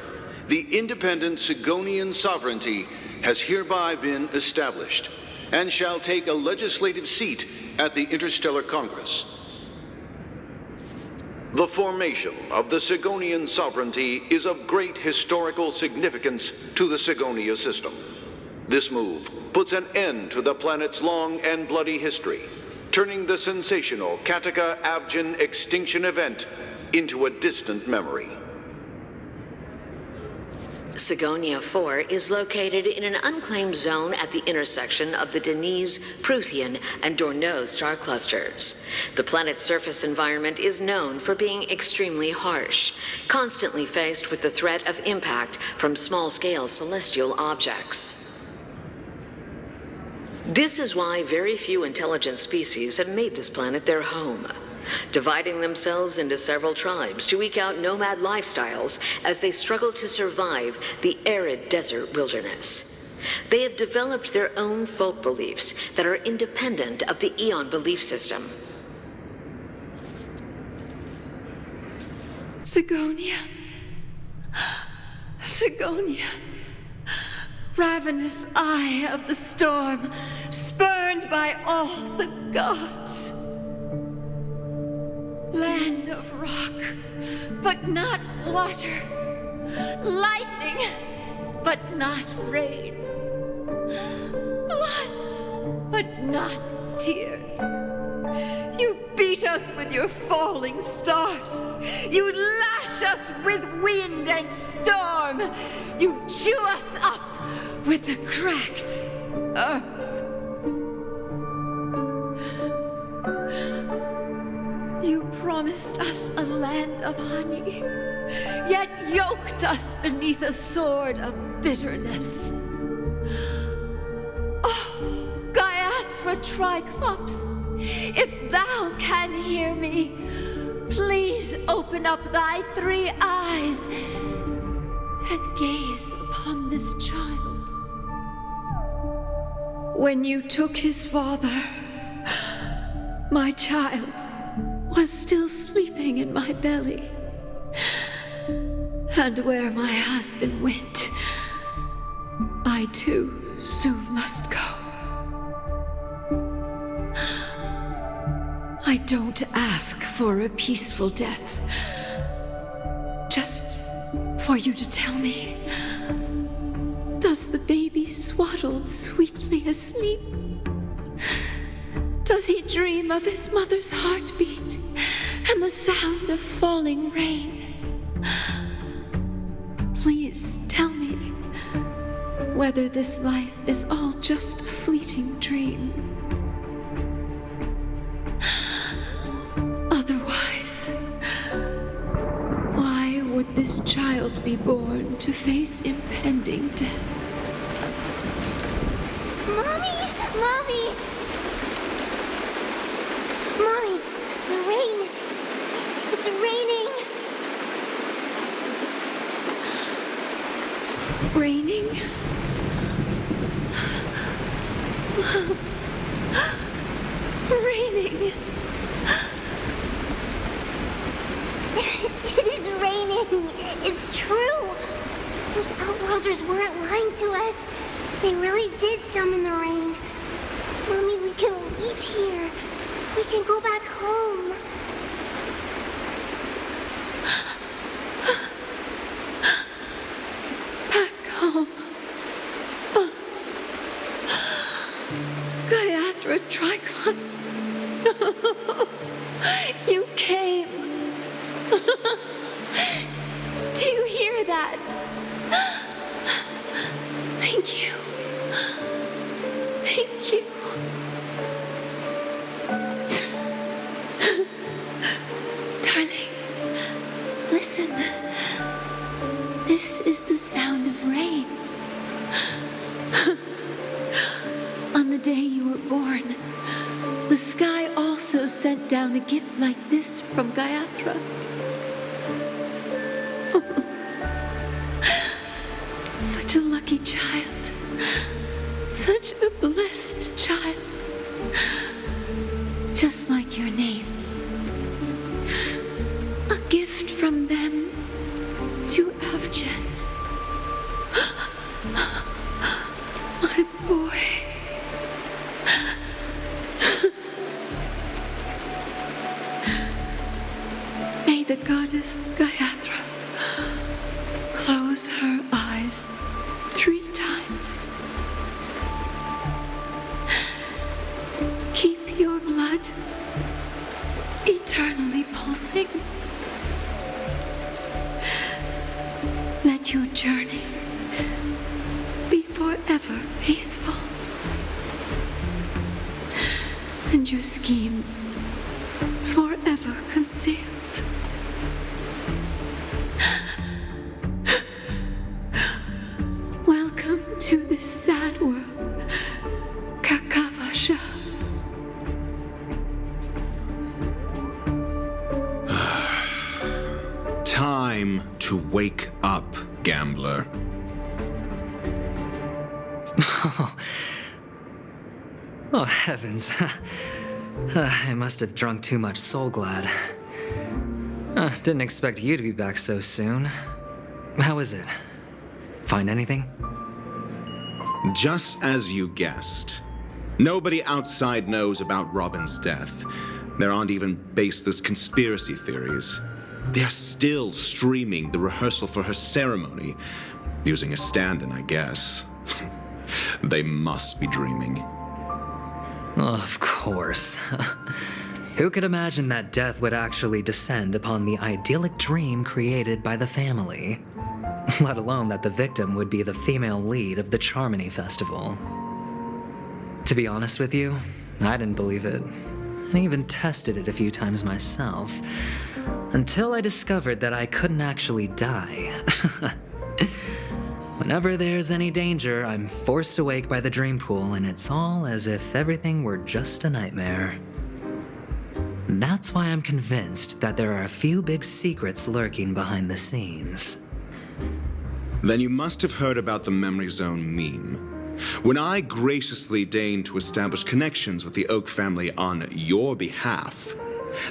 the independent Sigonian sovereignty has hereby been established, and shall take a legislative seat at the Interstellar Congress. The formation of the Sigonian sovereignty is of great historical significance to the Sigonia system. This move puts an end to the planet's long and bloody history, turning the sensational Kataka-Avgin extinction event into a distant memory. Sigonia 4 is located in an unclaimed zone at the intersection of the Denise, Prothean, and Dorneau star clusters. The planet's surface environment is known for being extremely harsh, constantly faced with the threat of impact from small-scale celestial objects. This is why very few intelligent species have made this planet their home, dividing themselves into several tribes to eke out nomad lifestyles as they struggle to survive the arid desert wilderness. They have developed their own folk beliefs that are independent of the Eon belief system. Sigonia. Sigonia. Ravenous eye of the storm, spurned by all the gods. Land of rock, but not water. Lightning, but not rain. Blood, but not tears. You beat us with your falling stars. You lash us with wind and storm. You chew us up with the cracked earth. You promised us a land of honey, yet yoked us beneath a sword of bitterness. Oh, Gaiathra Triclops, if thou can hear me, please open up thy 3 eyes and gaze upon this child. When you took his father, my child was still sleeping in my belly. And where my husband went, I too soon must go. I don't ask for a peaceful death, just for you to tell me, does the baby swaddled sweetly asleep? Does he dream of his mother's heartbeat and the sound of falling rain? Please tell me whether this life is all just a fleeting dream. Otherwise, this child be born to face impending death? Mommy! Mommy! Mommy, the rain! It's raining! Raining? Raining! It is raining! It's true! Those Outworlders weren't lying to us. They really did summon the rain. Mommy, we can leave here. We can go back home. Back home. Gaiathra Triclops. You came. Do you hear that? Thank you. Thank you. Darling, listen. This is the sound of rain. On the day you were born, the sky also sent down a gift like this from Gaiathra. Such a lucky child. Such a blessed child. Just like your name. A gift from them to Avgen. My boy. May the goddess Gaiathra close her eyes 3 times. Keep your blood eternally pulsing. Let your journey be forever peaceful. And your schemes forever concealed. Welcome to this sad world, Kakavasha. Time to wake up, gambler. Oh, heavens. I must have drunk too much Soul Glad. Didn't expect you to be back so soon. How is it? Find anything? Just as you guessed. Nobody outside knows about Robin's death. There aren't even baseless conspiracy theories. They're still streaming the rehearsal for her ceremony, using a stand-in, I guess. They must be dreaming. Of course. Who could imagine that death would actually descend upon the idyllic dream created by the family? Let alone that the victim would be the female lead of the Charmony Festival. To be honest with you, I didn't believe it. I even tested it a few times myself, until I discovered that I couldn't actually die. Whenever there's any danger, I'm forced awake by the dream pool, and it's all as if everything were just a nightmare. That's why I'm convinced that there are a few big secrets lurking behind the scenes. Then you must have heard about the Memory Zone meme. When I graciously deigned to establish connections with the Oak family on your behalf,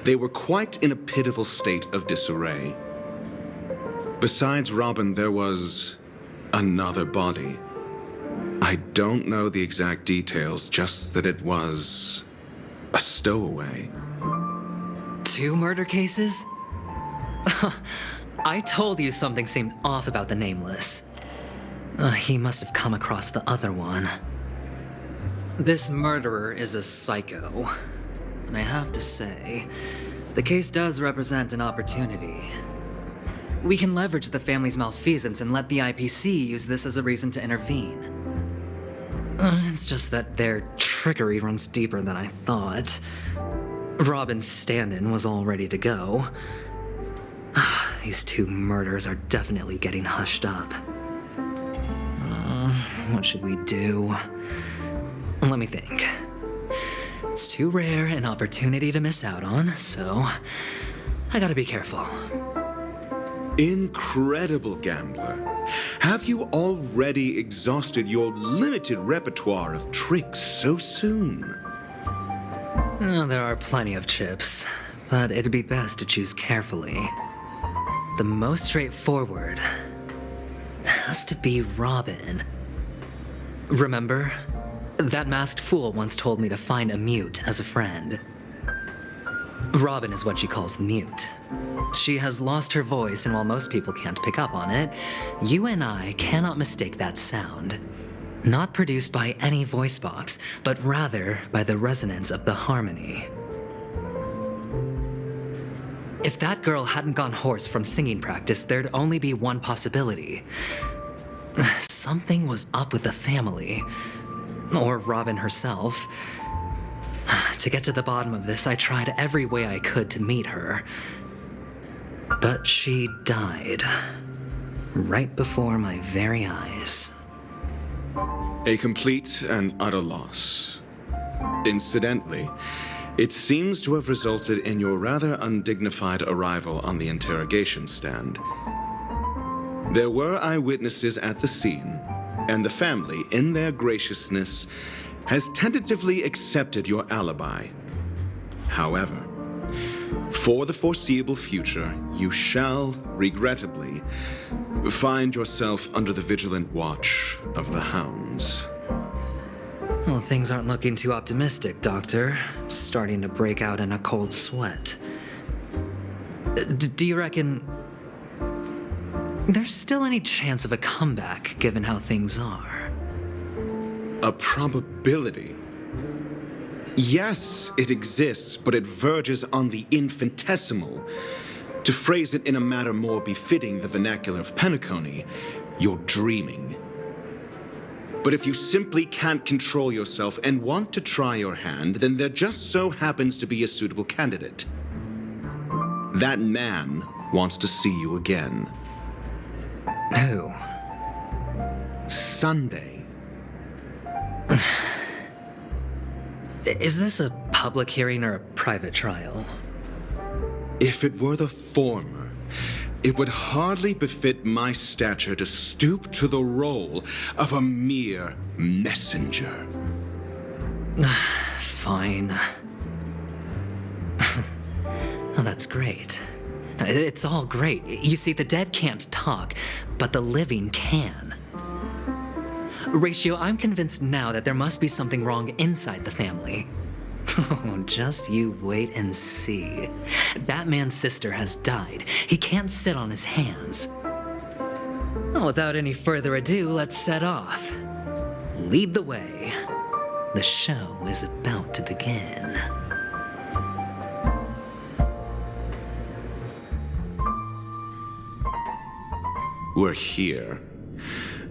they were quite in a pitiful state of disarray. Besides Robin, there was another body. I don't know the exact details, just that it was a stowaway. 2 murder cases? I told you something seemed off about the Nameless. He must have come across the other one. This murderer is a psycho. And I have to say, the case does represent an opportunity. We can leverage the family's malfeasance and let the IPC use this as a reason to intervene. It's just that their trickery runs deeper than I thought. Robin's stand-in was all ready to go. These two murders are definitely getting hushed up. What should we do? Let me think. It's too rare an opportunity to miss out on, so I gotta be careful. Incredible gambler. Have you already exhausted your limited repertoire of tricks so soon? There are plenty of chips, but it'd be best to choose carefully. The most straightforward has to be Robin. Remember? That masked fool once told me to find a mute as a friend. Robin is what she calls the mute. She has lost her voice, and while most people can't pick up on it, you and I cannot mistake that sound. Not produced by any voice box, but rather by the resonance of the harmony. If that girl hadn't gone hoarse from singing practice, there'd only be one possibility. Something was up with the family. Or Robin herself. To get to the bottom of this, I tried every way I could to meet her. But she died. Right before my very eyes. A complete and utter loss. Incidentally, it seems to have resulted in your rather undignified arrival on the interrogation stand. There were eyewitnesses at the scene, and the family, in their graciousness, has tentatively accepted your alibi. However, for the foreseeable future, you shall, regrettably, find yourself under the vigilant watch of the hounds. Well, things aren't looking too optimistic, Doctor. I'm starting to break out in a cold sweat. Do you reckon there's still any chance of a comeback, given how things are? A probability? Yes, it exists, but it verges on the infinitesimal. To phrase it in a manner more befitting the vernacular of penacony, you're dreaming. But if you simply can't control yourself and want to try your hand, then there just so happens to be a suitable candidate. That man wants to see you again. Who? Sunday. Is this a public hearing or a private trial? If it were the former, it would hardly befit my stature to stoop to the role of a mere messenger. Fine. Oh, that's great. It's all great. You see, the dead can't talk, but the living can. Ratio, I'm convinced now that there must be something wrong inside the family. Oh, just you wait and see. That man's sister has died. He can't sit on his hands. Well, without any further ado, let's set off. Lead the way. The show is about to begin. We're here.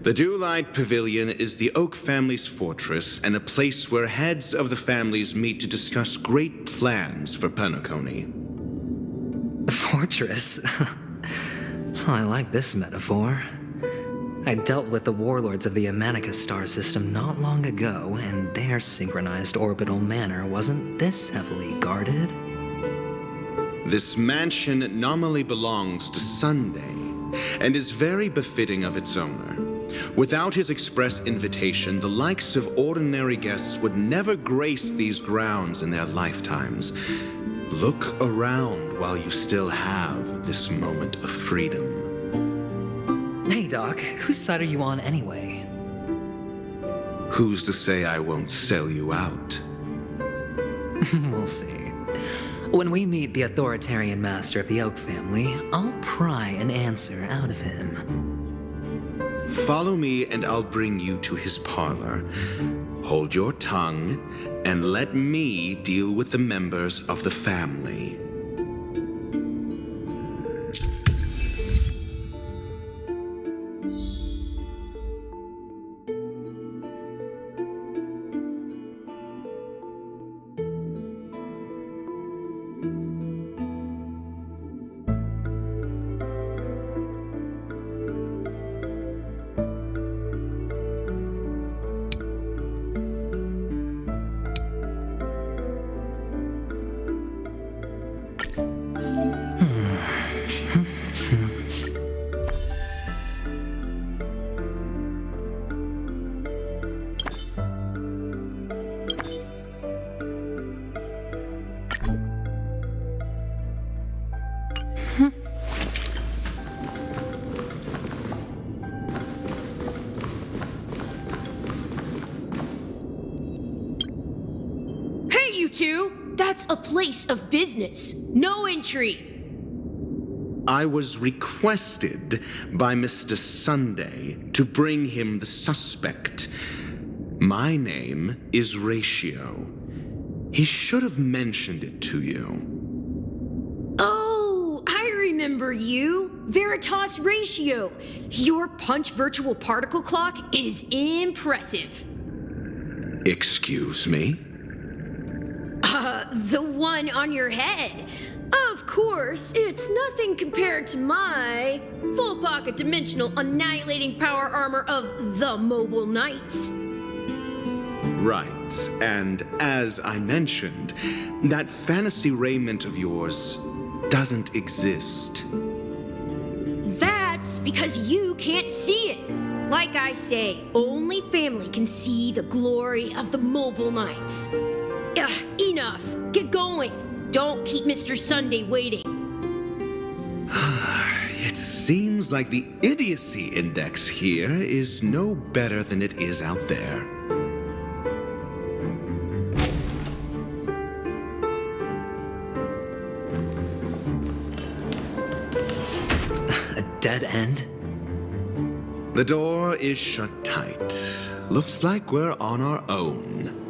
The Dewlight Pavilion is the Oak family's fortress and a place where heads of the families meet to discuss great plans for penacony. Fortress? I like this metaphor. I dealt with the warlords of the Amanicus star system not long ago, and their synchronized orbital manor wasn't this heavily guarded. This mansion nominally belongs to Sunday, and is very befitting of its owner. Without his express invitation, the likes of ordinary guests would never grace these grounds in their lifetimes. Look around while you still have this moment of freedom. Hey, Doc, whose side are you on anyway? Who's to say I won't sell you out? We'll see. When we meet the authoritarian master of the Oak family, I'll pry an answer out of him. Follow me and I'll bring you to his parlor. Hold your tongue and let me deal with the members of the family. you two! That's a place of business. No entry. I was requested by Mr. Sunday to bring him the suspect. My name is Ratio. He should have mentioned it to you. Oh, I remember you. Veritas Ratio. Your punch virtual particle clock is impressive. Excuse me? The one on your head. Of course, it's nothing compared to my full pocket dimensional annihilating power armor of the Mobile Knights. Right, and as I mentioned, that fantasy raiment of yours doesn't exist. That's because you can't see it. Like I say, only family can see the glory of the Mobile Knights. Enough. Get going. Don't keep Mr. Sunday waiting. It seems like the idiocy index here is no better than it is out there. A dead end? The door is shut tight. Looks like we're on our own.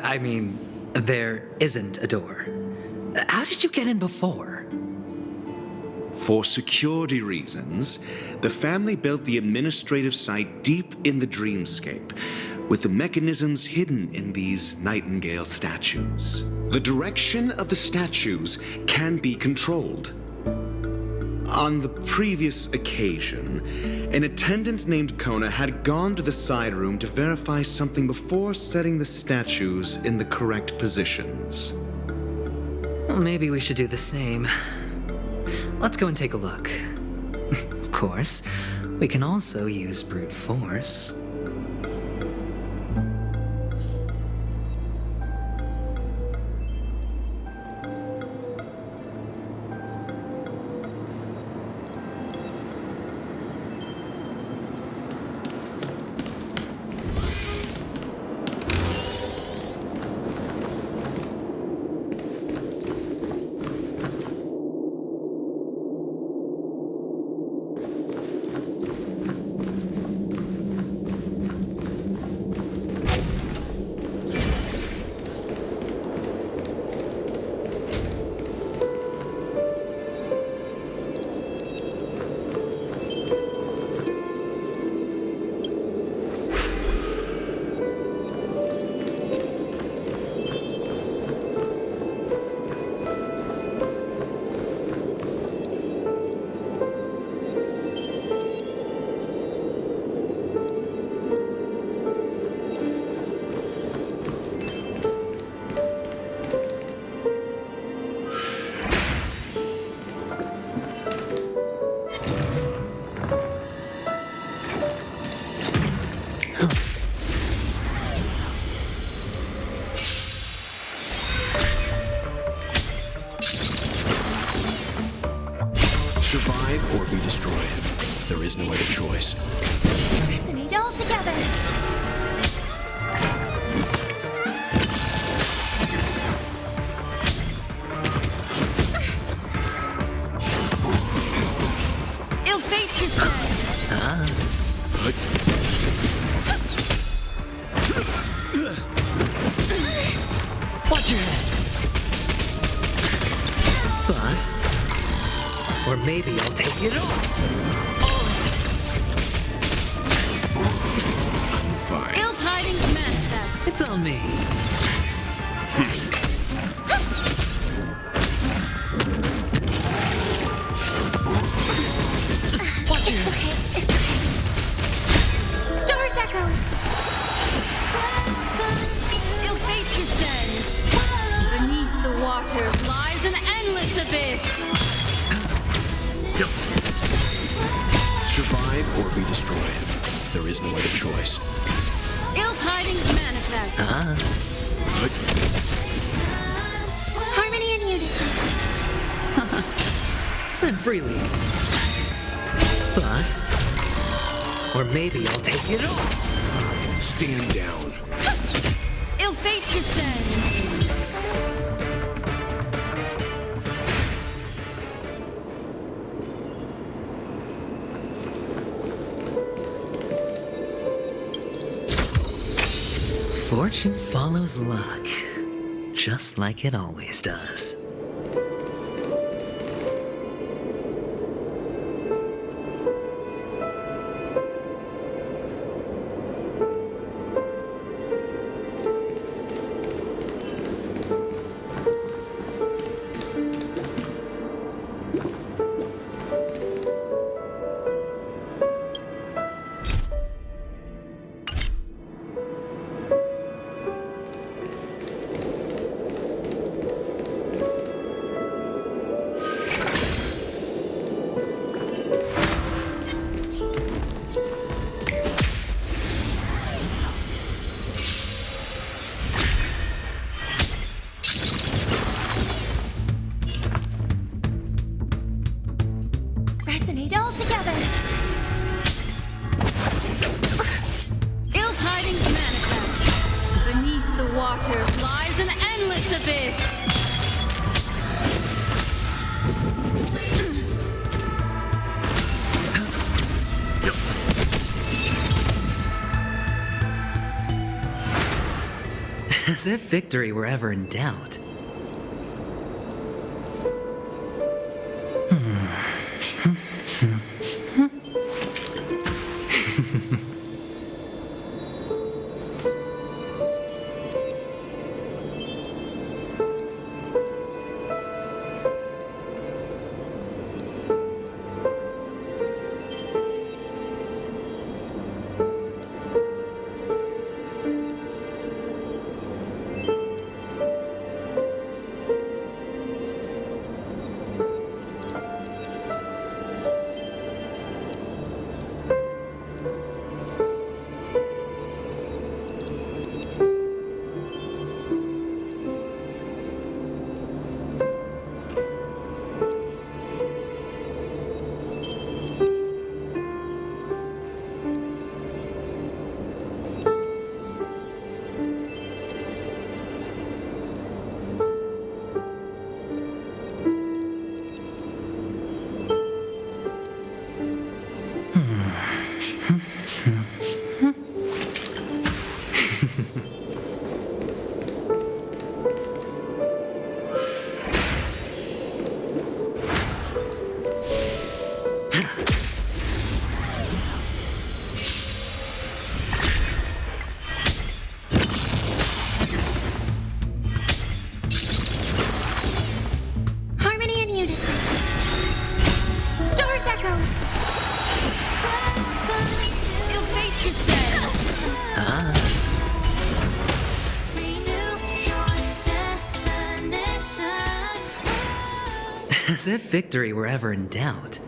I mean, there isn't a door. How did you get in before? For security reasons, the family built the administrative site deep in the dreamscape, with the mechanisms hidden in these nightingale statues. The direction of the statues can be controlled. On the previous occasion, an attendant named Kona had gone to the side room to verify something before setting the statues in the correct positions. Well, maybe we should do the same. Let's go and take a look. Of course, we can also use brute force. Survive or be destroyed. There is no other choice. Resonate all together. Ill fate is dead. Watch your head. Bust. Or maybe I'll take it all. I'm fine. Ill tidings manifest. It's on me. Watch your head. Stars echo. Ill fate descends. Beneath the waters lies an endless abyss. Survive or be destroyed. There is no other choice. Ill tidings manifest. Harmony and unity. Spend freely. Bust. Or maybe I'll take it all. Stand down. Ill Ill fate descends! Fortune follows luck, just like it always does. Resonate all together. Ill tidings manifest. Beneath the waters lies an endless abyss. As if victory were ever in doubt. Harmony and unison. Stars echo. Ill fate descends. As if victory were ever in doubt.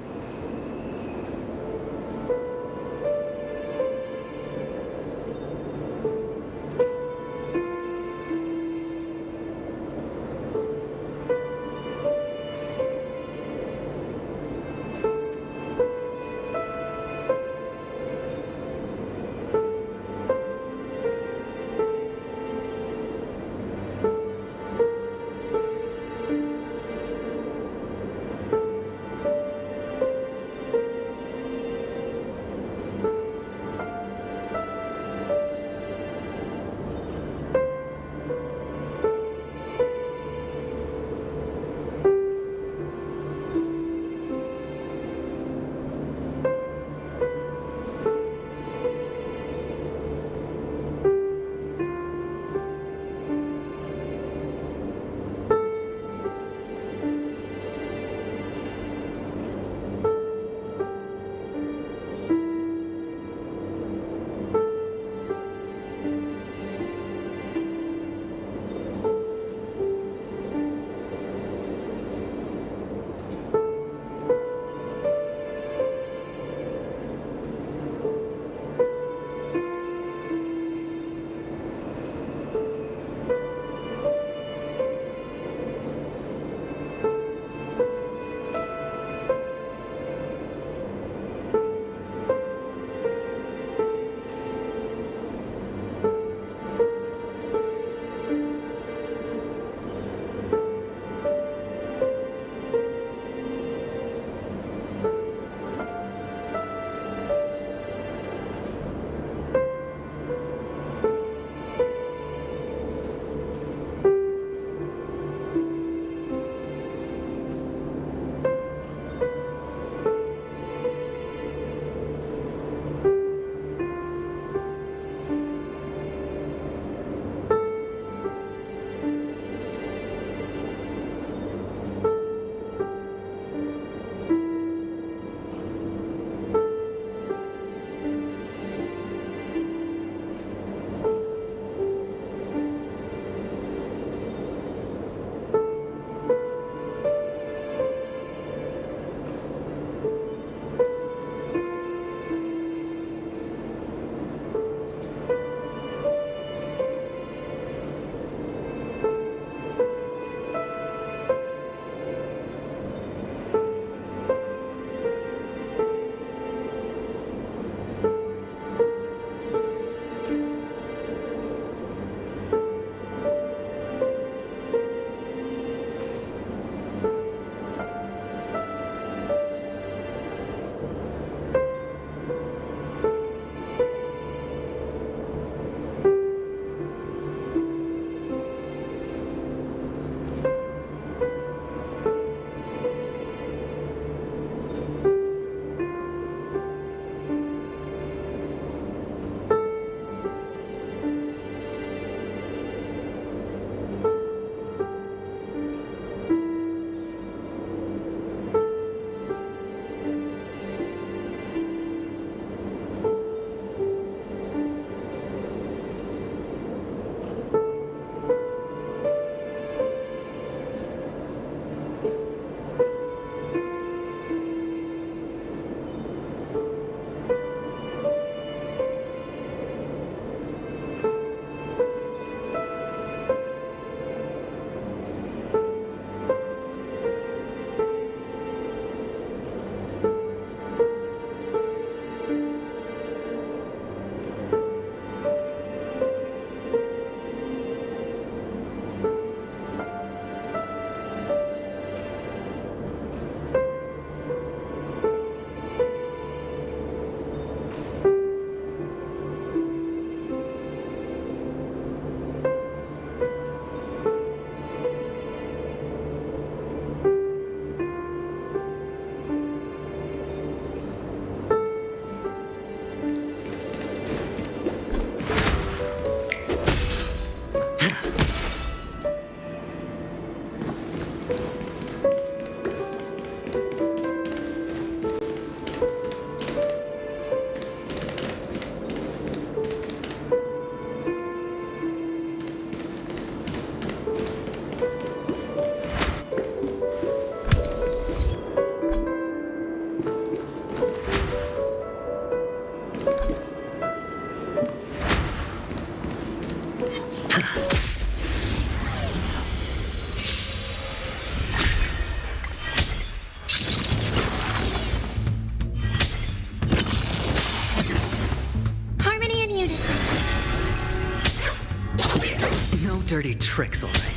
tricks, all right.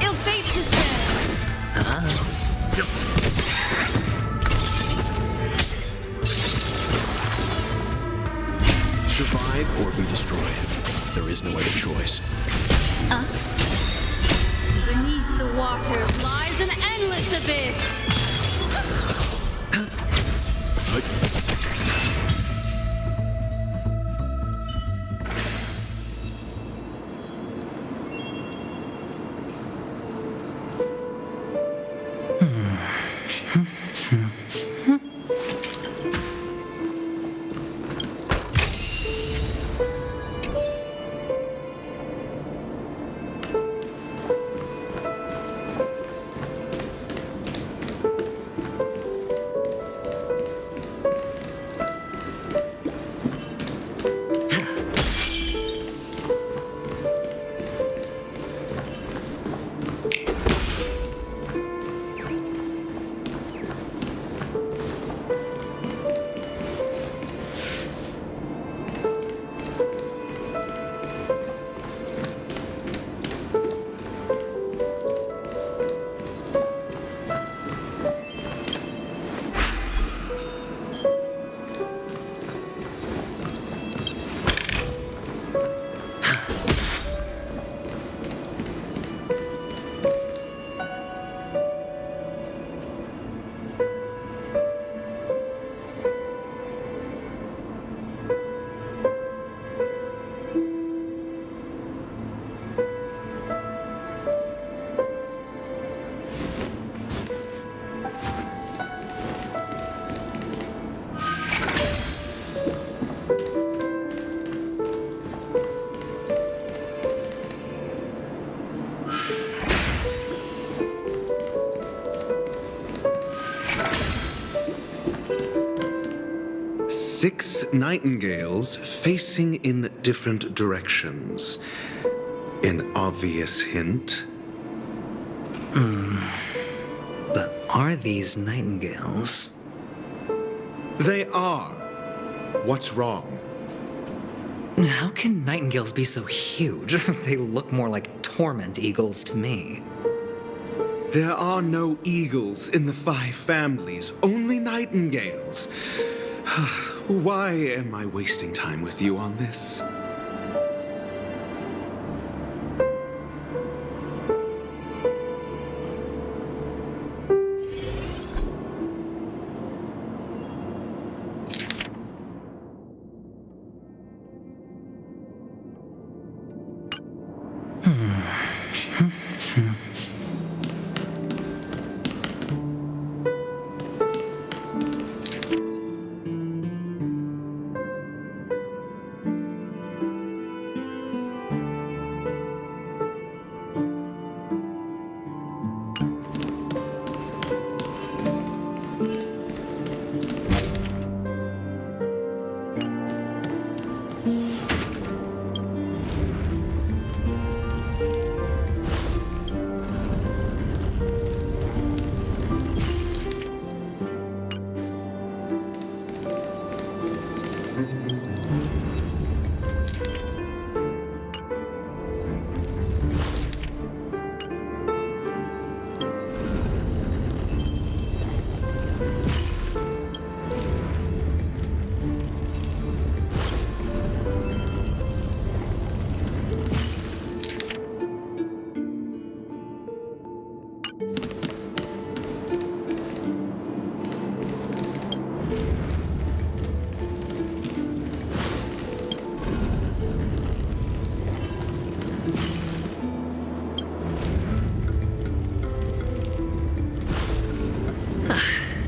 Ill fate to say. Survive or be destroyed. There is no other choice. Beneath the water lies an endless abyss. Six nightingales facing in different directions. An obvious hint. But are these nightingales? They are. What's wrong? How can nightingales be so huge? They look more like torment eagles to me. There are no eagles in the 5 families, only nightingales. Why am I wasting time with you on this?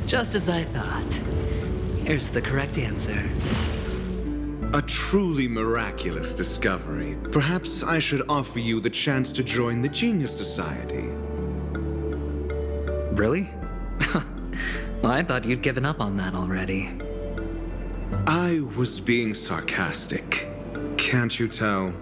Just as I thought. Here's the correct answer. A truly miraculous discovery. Perhaps I should offer you the chance to join the Genius Society. Really? Well, I thought you'd given up on that already. I was being sarcastic. Can't you tell?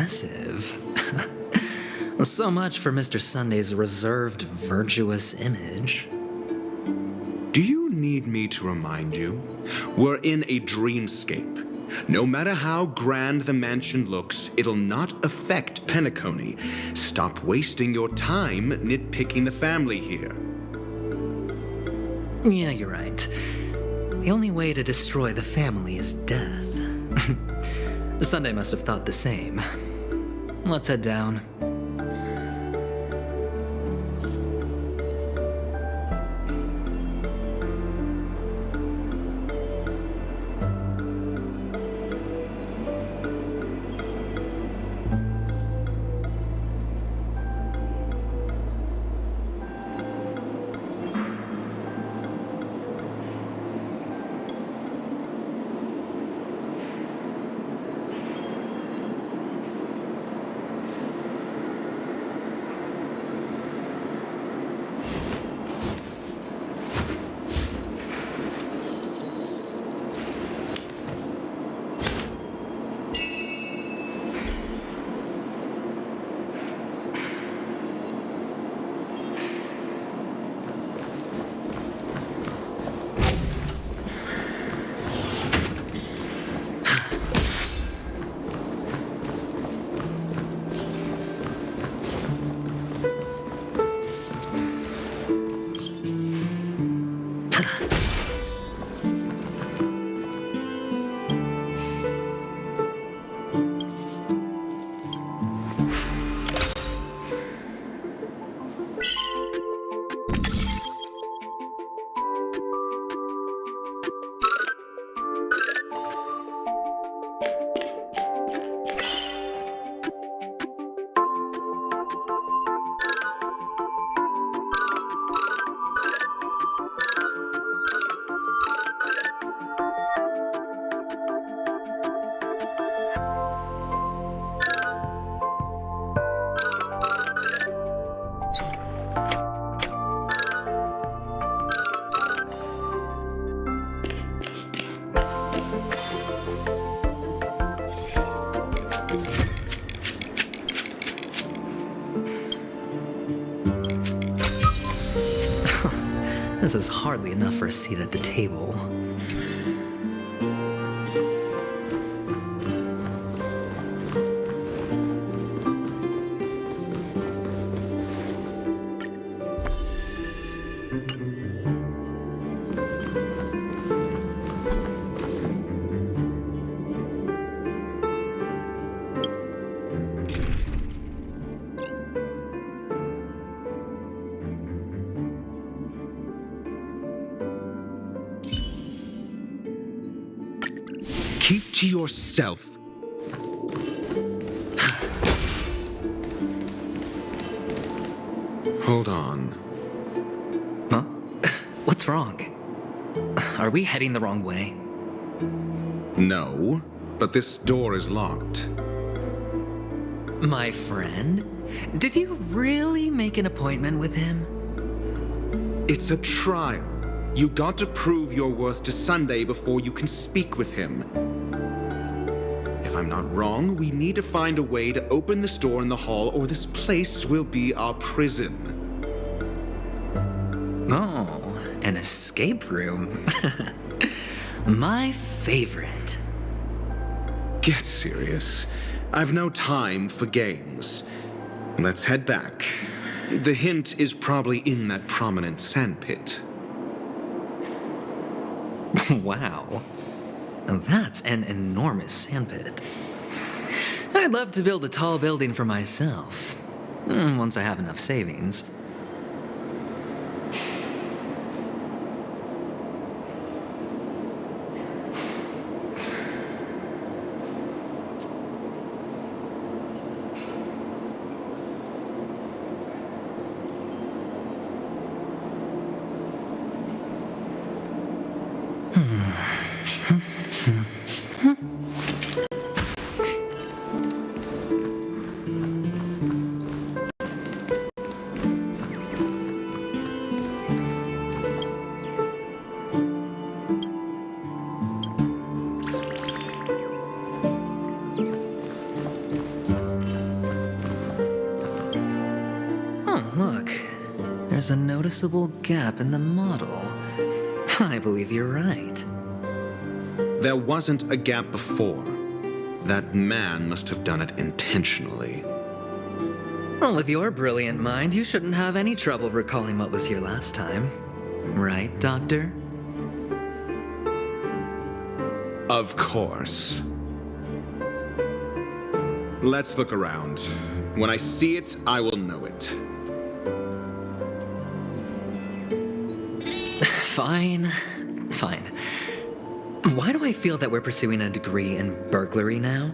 impressive. So much for Mr. Sunday's reserved, virtuous image. Do you need me to remind you? We're in a dreamscape. No matter how grand the mansion looks, it'll not affect Penacony. Stop wasting your time nitpicking the family here. Yeah, you're right. The only way to destroy the family is death. Sunday must have thought the same. Let's head down. This is hardly enough for a seat at the table. Keep to yourself. Hold on. Huh? What's wrong? Are we heading the wrong way? No, but this door is locked. My friend? Did you really make an appointment with him? It's a trial. You got to prove your worth to Sunday before you can speak with him. If I'm not wrong, we need to find a way to open this door in the hall, or this place will be our prison. Oh, an escape room. My favorite. Get serious. I've no time for games. Let's head back. The hint is probably in that prominent sandpit. Wow. That's an enormous sandpit. I'd love to build a tall building for myself, once I have enough savings. there's a noticeable gap in the model. I believe you're right. There wasn't a gap before. That man must have done it intentionally. Well, with your brilliant mind, you shouldn't have any trouble recalling what was here last time. Right, Doctor? Of course. Let's look around. When I see it, I will know it. Fine. Fine. Why do I feel that we're pursuing a degree in burglary now?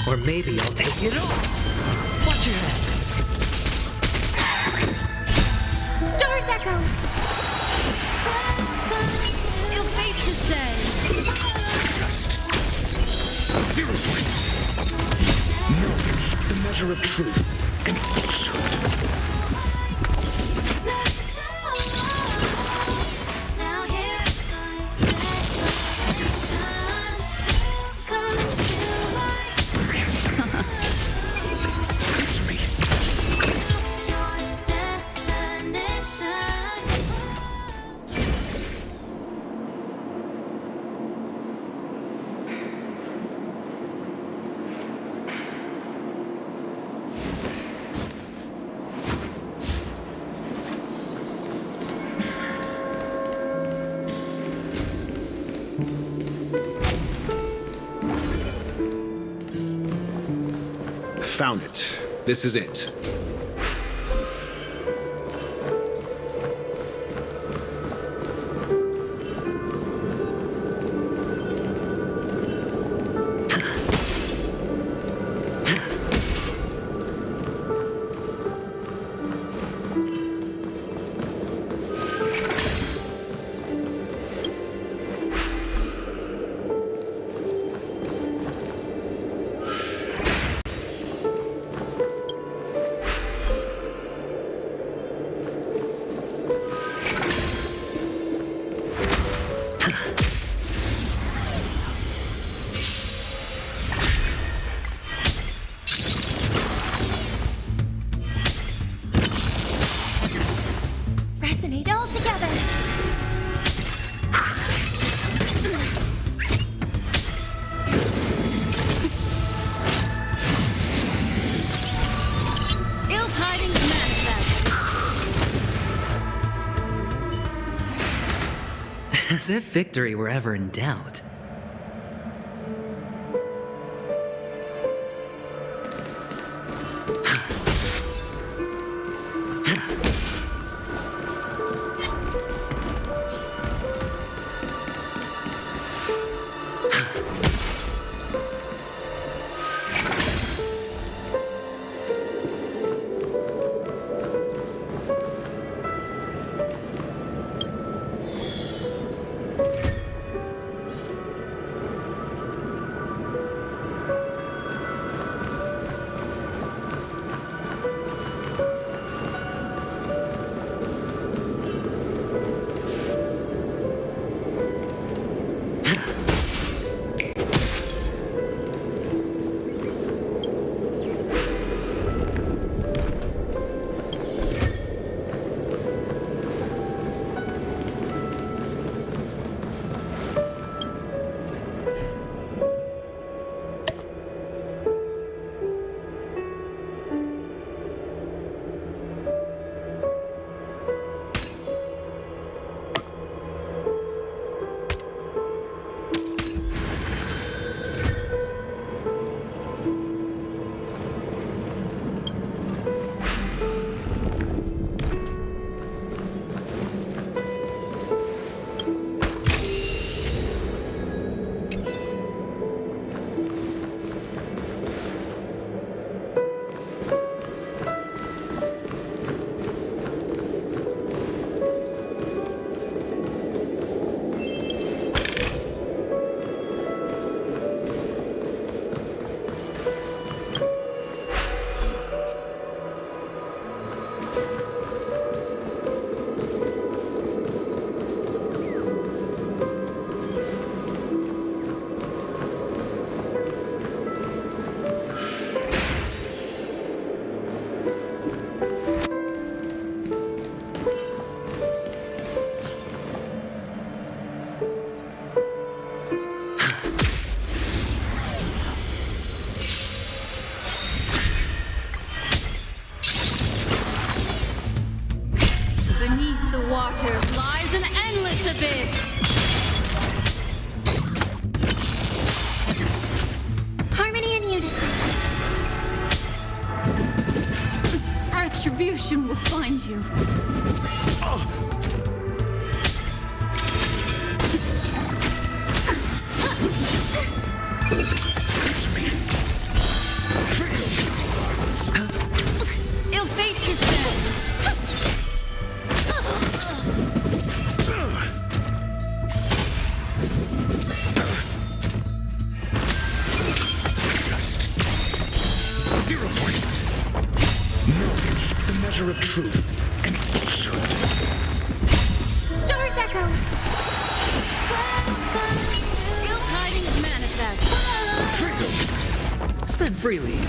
Or maybe I'll take it all. Watch your head. Stars echo. Feel safe to say. Test. 0 points. Knowledge, the measure of truth and falsehood. Found it. This is it. Resonate all together. Ill tidings manifest. As if victory were ever in doubt. destruction will find you. Ill fate descends. Of truth and falsehood. Stars echo. Ill tidings manifest. Spend freely.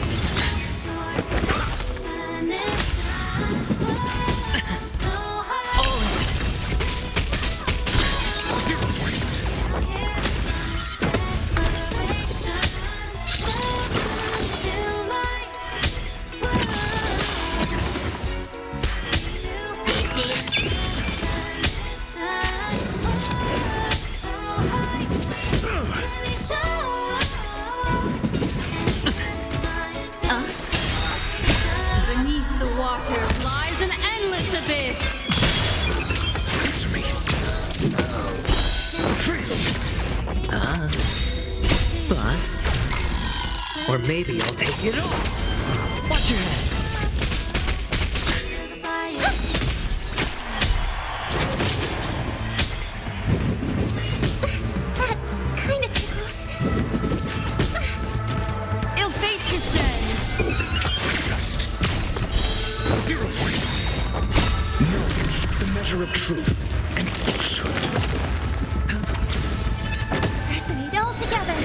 Beneath the water lies an endless abyss. Bust. Or maybe I'll take it all. Watch your head. That kind of tickles. Ill fate descends. Just 0 points. Knowledge, the measure of truth and falsehood. Resonate all together.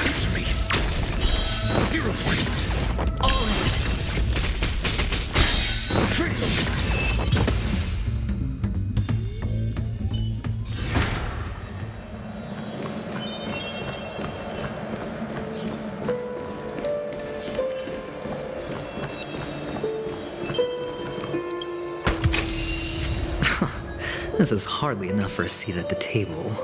Answer me. 0 points. This is hardly enough for a seat at the table.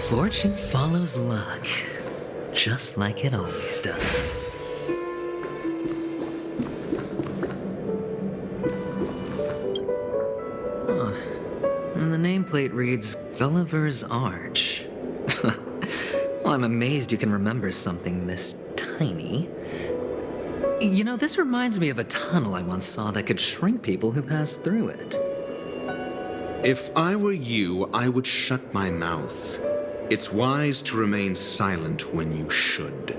Fortune follows luck, just like it always does. Huh. And the nameplate reads Gulliver's Arch. Well, I'm amazed you can remember something this tiny. You know, this reminds me of a tunnel I once saw that could shrink people who passed through it. If I were you, I would shut my mouth. It's wise to remain silent when you should.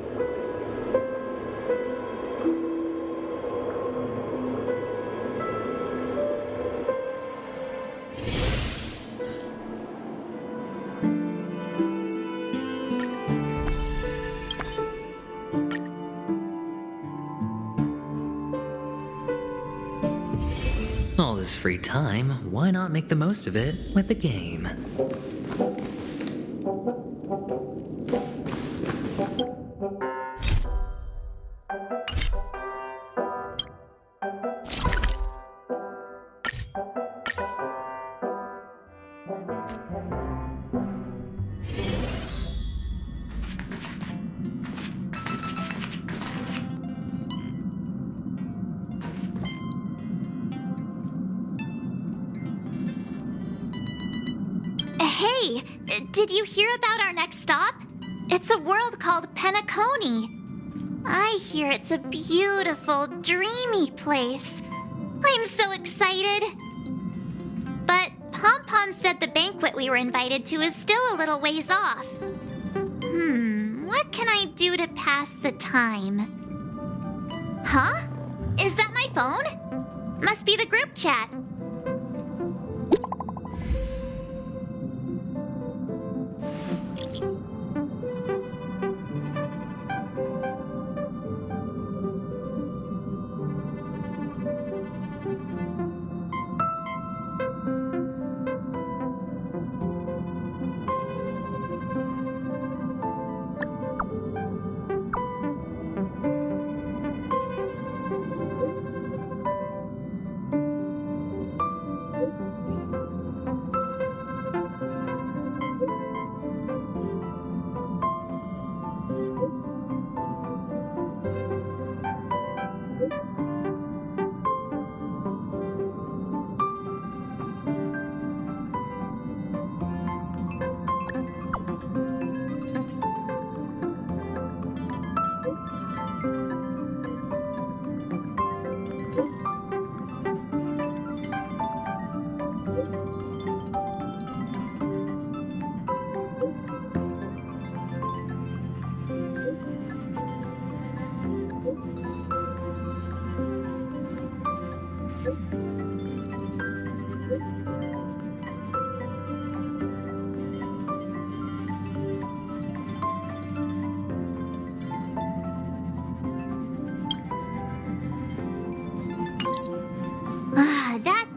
All this free time, why not make the most of it with a game? Hey, did you hear about our next stop? It's a world called Penacony. I hear it's a beautiful, dreamy place. I'm so excited. But Pom Pom said the banquet we were invited to is still a little ways off. What can I do to pass the time? Huh? Is that my phone? Must be the group chat.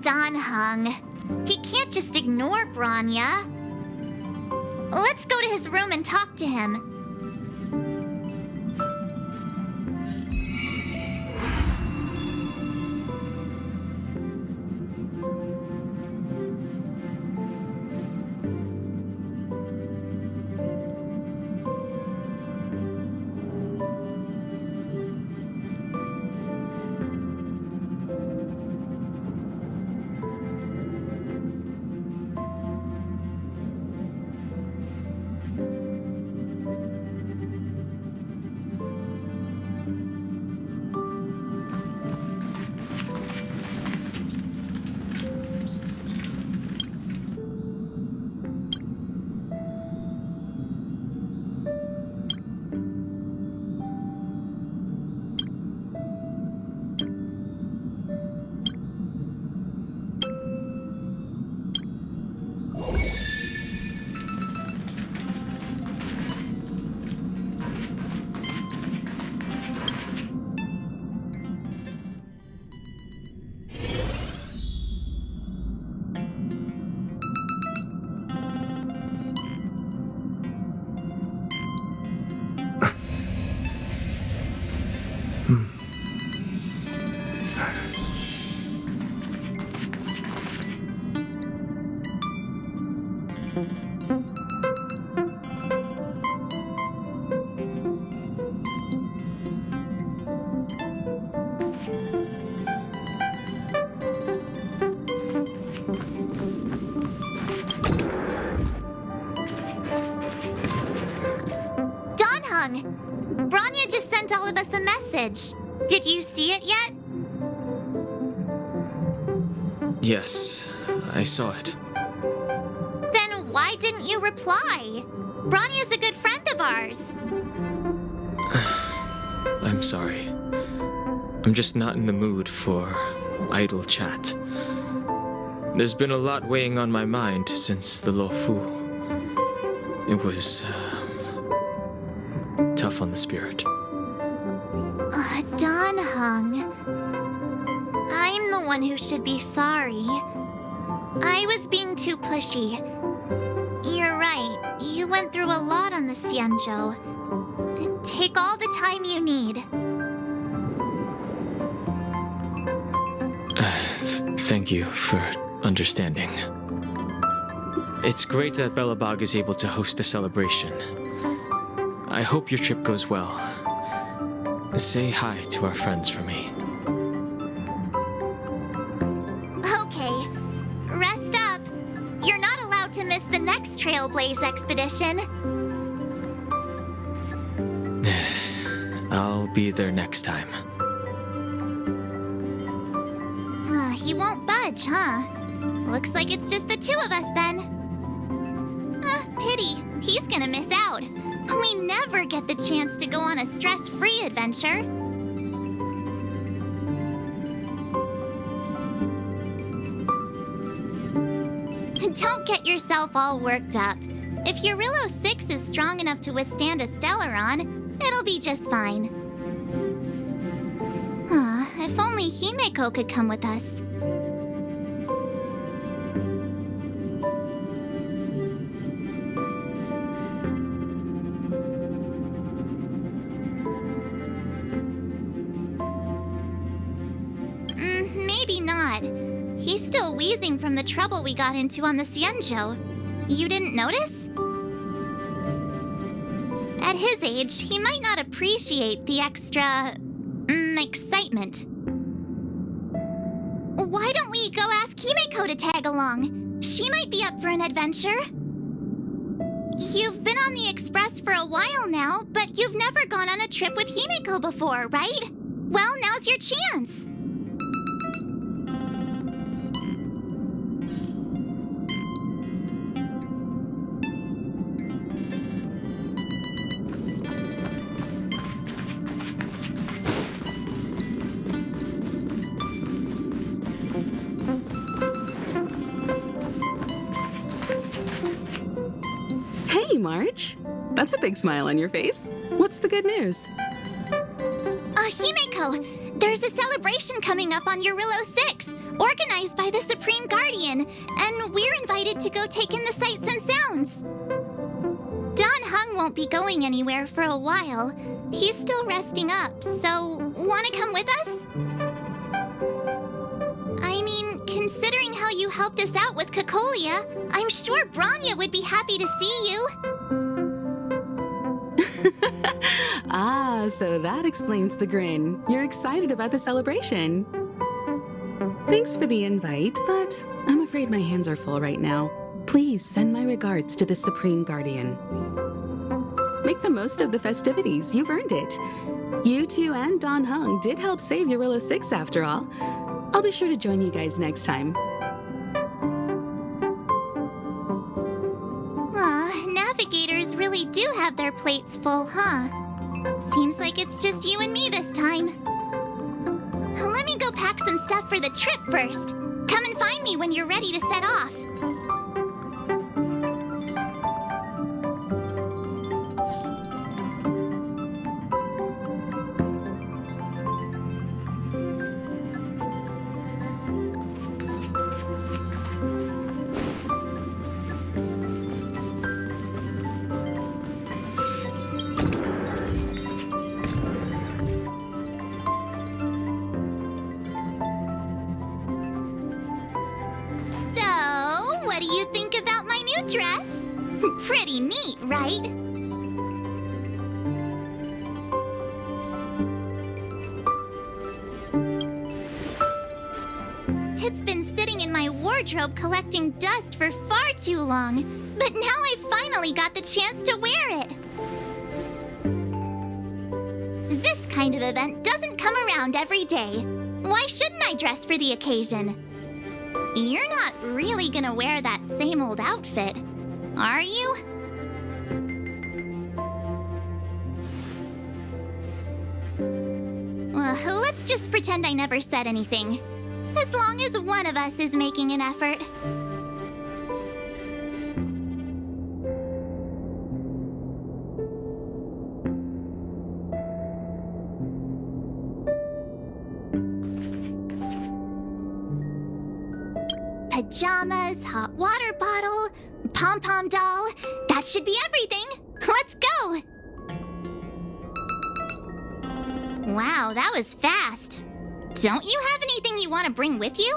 Don hung. He can't just ignore Branya. Let's go to his room and talk to him. Branya just sent all of us a message. Did you see it yet? Yes, I saw it. Then why didn't you reply? Branya's a good friend of ours. I'm sorry. I'm just not in the mood for idle chat. There's been a lot weighing on my mind since the Lofu. It was tough on the spirit. Don Hung. I'm the one who should be sorry. I was being too pushy. You're right. You went through a lot on the Xianzhou. Take all the time you need. Thank you for understanding. It's great that Belobog is able to host a celebration. I hope your trip goes well. Say hi to our friends for me. Okay. Rest up. You're not allowed to miss the next Trailblaze expedition. I'll be there next time. He won't budge, huh? Looks like it's just the two of us then. Pity. He's gonna miss out. We never get the chance to go on a stress-free adventure. Don't get yourself all worked up. If Eurillo 6 is strong enough to withstand a Stellaron, it'll be just fine. If only Himeko could come with us. Maybe not. He's still wheezing from the trouble we got into on the Xianzhou. You didn't notice? At his age, he might not appreciate the extra... excitement. Why don't we go ask Himeko to tag along? She might be up for an adventure. You've been on the Express for a while now, but you've never gone on a trip with Himeko before, right? Well, now's your chance. Hey, March. That's a big smile on your face. What's the good news? Himeko, there's a celebration coming up on Eurillo 6, organized by the Supreme Guardian, and we're invited to go take in the sights and sounds. Don Hung won't be going anywhere for a while. He's still resting up, so wanna come with us? I mean, considering how you helped us out with Cocolia, I'm sure Branya would be happy to see you. So that explains the grin. You're excited about the celebration. Thanks for the invite, but I'm afraid my hands are full right now. Please send my regards to the Supreme Guardian. Make the most of the festivities. You've earned it. You two and Don Hung did help save Eurillo 6 after all. I'll be sure to join you guys next time. Navigators really do have their plates full, huh? Seems like it's just you and me this time. Let me go pack some stuff for the trip first. Come and find me when you're ready to set off. dress. Pretty neat, right? It's been sitting in my wardrobe collecting dust for far too long, but now I finally got the chance to wear it. This kind of event doesn't come around every day. Why shouldn't I dress for the occasion? You're not really gonna wear that same old outfit, are you? Let's just pretend I never said anything. As long as one of us is making an effort. Pajamas, hot water bottle, pom-pom doll. That should be everything. Let's go! Wow, that was fast. Don't you have anything you want to bring with you?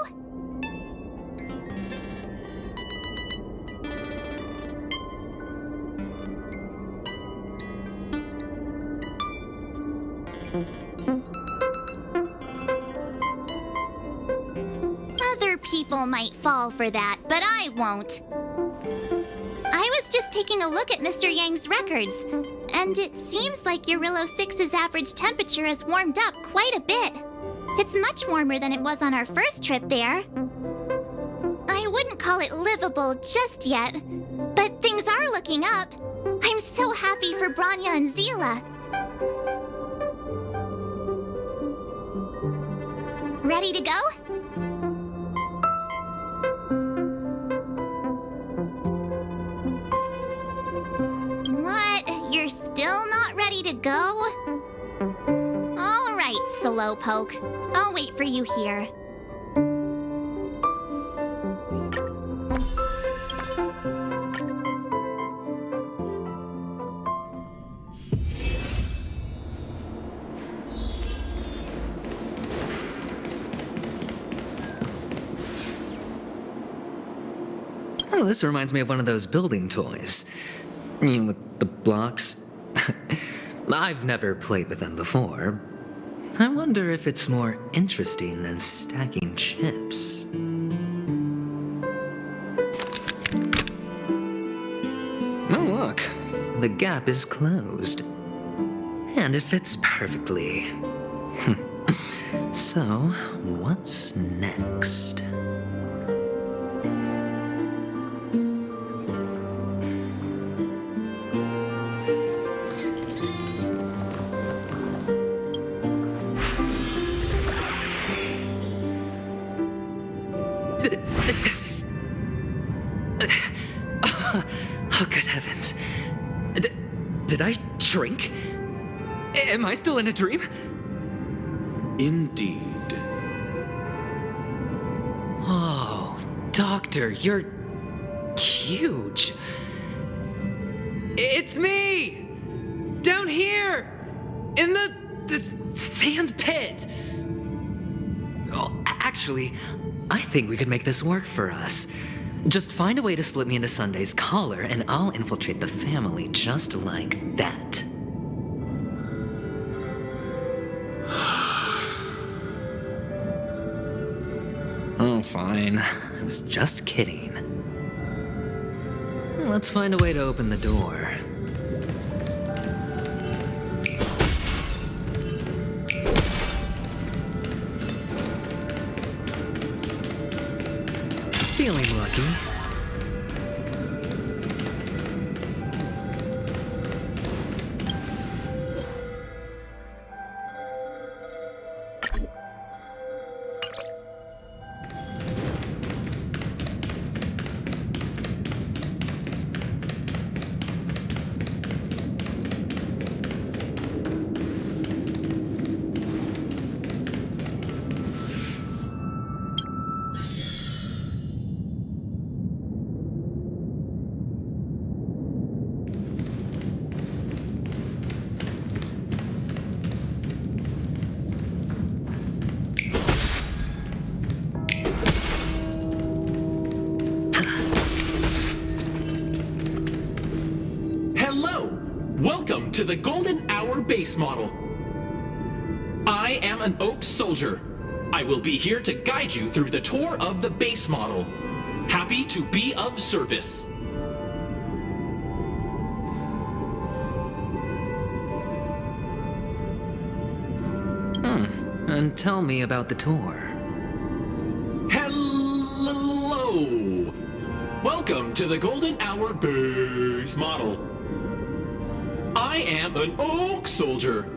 Other people might fall for that, but I won't. I was just taking a look at Mr. Yang's records, and it seems like Eurillo 6's average temperature has warmed up quite a bit. It's much warmer than it was on our first trip there. I wouldn't call it livable just yet, but things are looking up. I'm so happy for Branya and Zila. Ready to go? What? You're still not ready to go? All right, Slowpoke. I'll wait for you here. Oh, this reminds me of one of those building toys. You know, with the blocks. I've never played with them before. I wonder if it's more interesting than stacking chips. Oh, look. The gap is closed. And it fits perfectly. So, what's next? Oh, good heavens. Did I drink? Am I still in a dream? Indeed. Oh, Doctor, you're huge. It's me! Down here! In the sand pit! Oh, actually, I think we could make this work for us. Just find a way to slip me into Sunday's collar, and I'll infiltrate the family just like that. Oh, fine. I was just kidding. Let's find a way to open the door. Feeling lucky. to the Golden Hour base model. I am an Oak soldier. I will be here to guide you through the tour of the base model. Happy to be of service. And tell me about the tour. Hello! Welcome to the Golden Hour base model. I am an Oak soldier.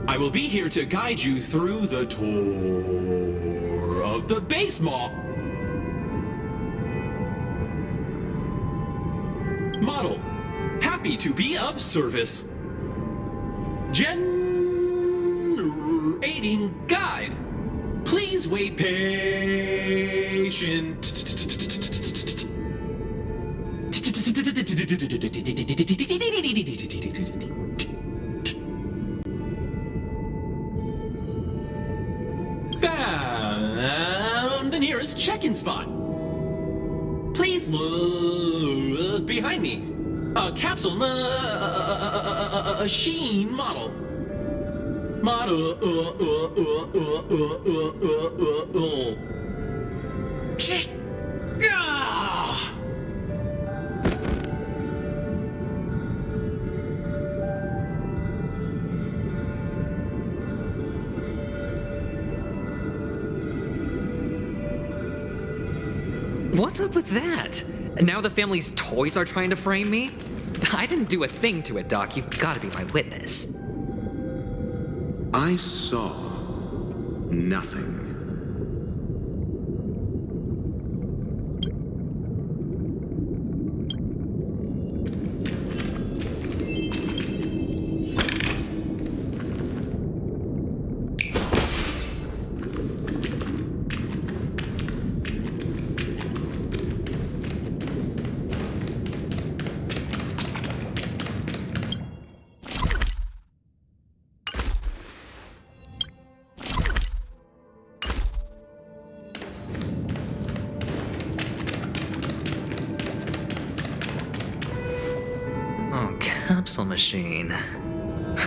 I will be here to guide you through the tour of the base model. Happy to be of service. Generating guide. Please wait patient. Found the nearest check-in spot. Please look behind me. A capsule machine model. What's up with that? Now the family's toys are trying to frame me? I didn't do a thing to it, Doc. You've got to be my witness. I saw nothing. Capsule machine.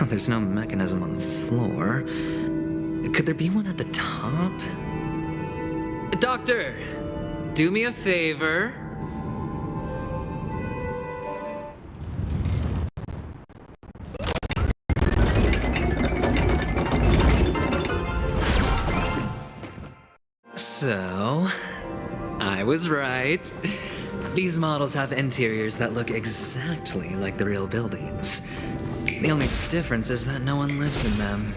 There's no mechanism on the floor. Could there be one at the top? Doctor, do me a favor. So, I was right. These models have interiors that look exactly like the real buildings. The only difference is that no one lives in them.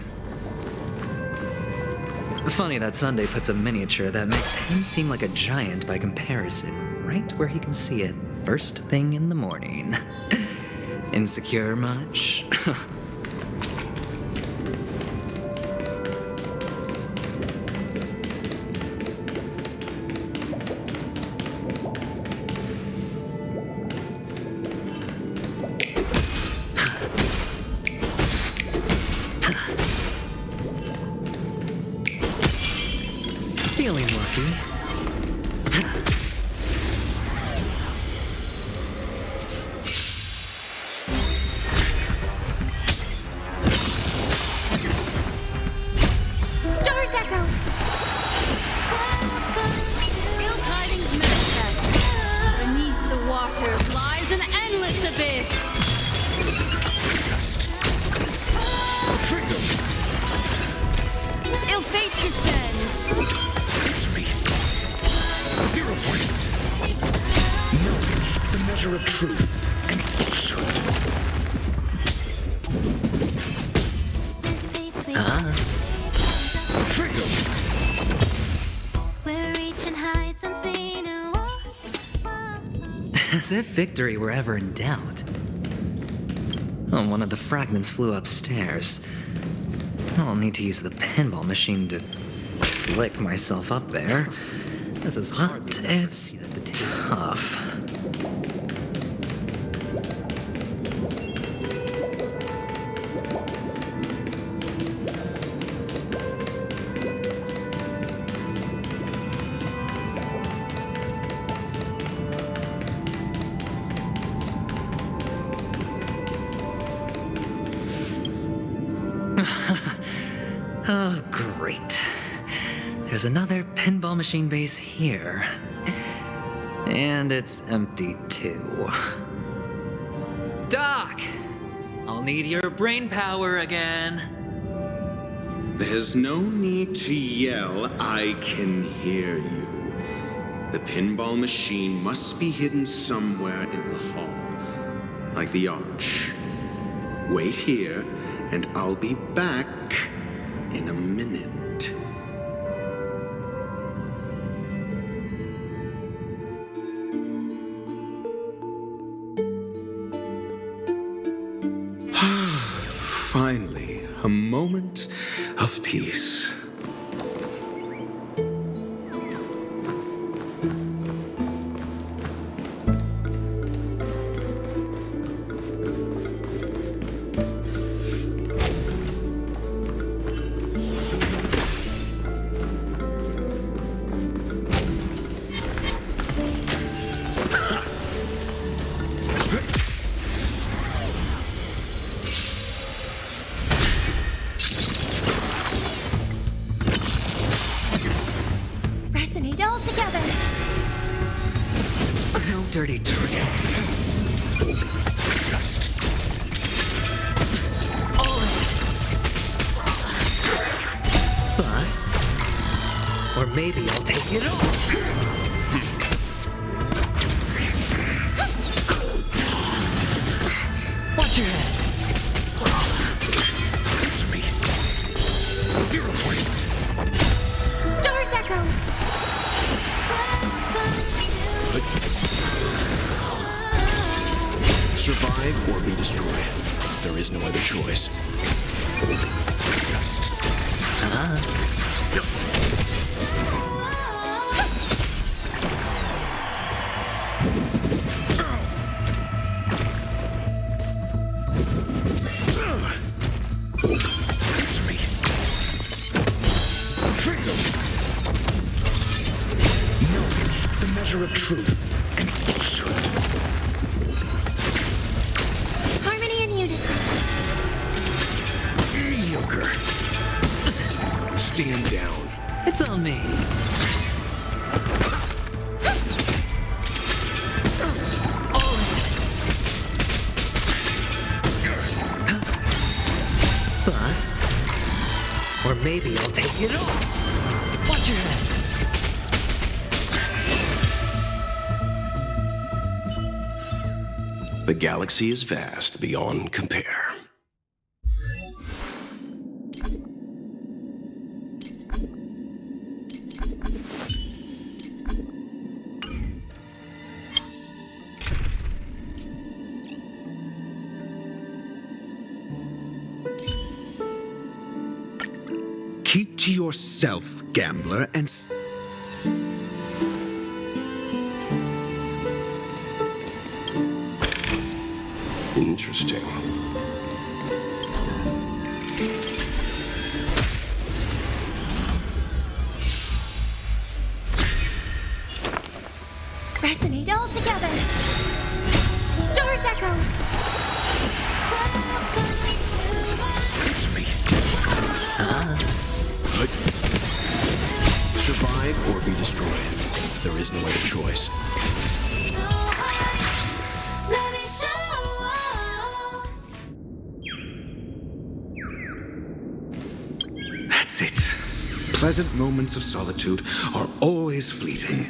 Funny that Sunday puts a miniature that makes him seem like a giant by comparison, right where he can see it first thing in the morning. Insecure much? Feeling lucky. Stars Echo! Real tidings manifest. Beneath the waters lies an endless abyss. Ill fate descends. Knowledge, the measure of truth and falsehood. Freedom! We're reaching heights unseen. As if victory were ever in doubt. Oh, one of the fragments flew upstairs. I'll need to use the pinball machine to flick myself up there. This is hot. It's tough. Oh, great. There's another pinball machine base here. And it's empty, too. Doc! I'll need your brain power again. There's no need to yell, I can hear you. The pinball machine must be hidden somewhere in the hall, like the arch. Wait here, and I'll be back in a minute. Finally, a moment of peace. Dirty trick. Just. Bust. Or maybe I'll take it all. Watch your head. Answer me. 0 points. Stars Echo! Survive or be destroyed. There is no other choice. Just. Answer me. Knowledge, the measure of truth and falsehood. Harmony and unison. Mediocre. Stand down. It's on me. Bust. Or maybe I'll take it all. Watch your head. The galaxy is vast beyond compare. Keep to yourself, gambler, and... Interesting. Resonate all together. Stars Echo! Answer me. Survive or be destroyed. There is no other choice. That's it. Pleasant moments of solitude are always fleeting.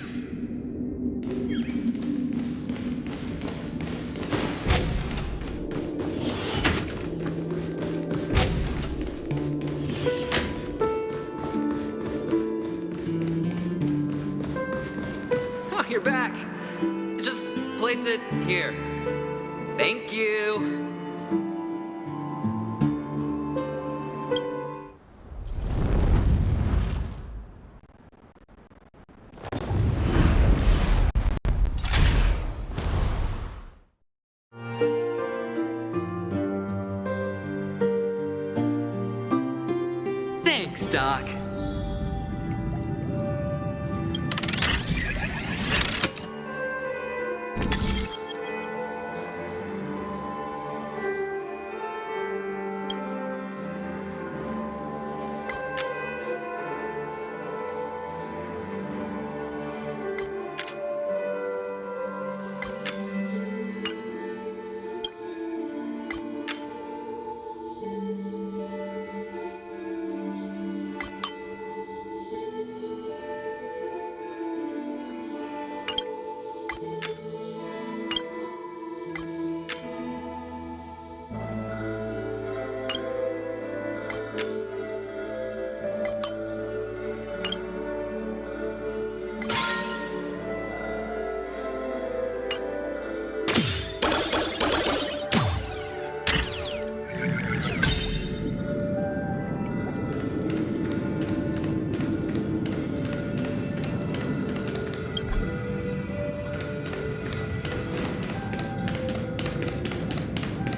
Oh, you're back. Just place it here. Thank you. Thanks, Doc.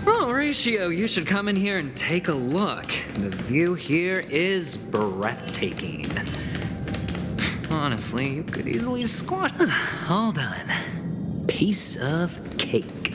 Horatio, you should come in here and take a look. The view here is breathtaking. Honestly, you could easily squat. Hold on. Piece of cake.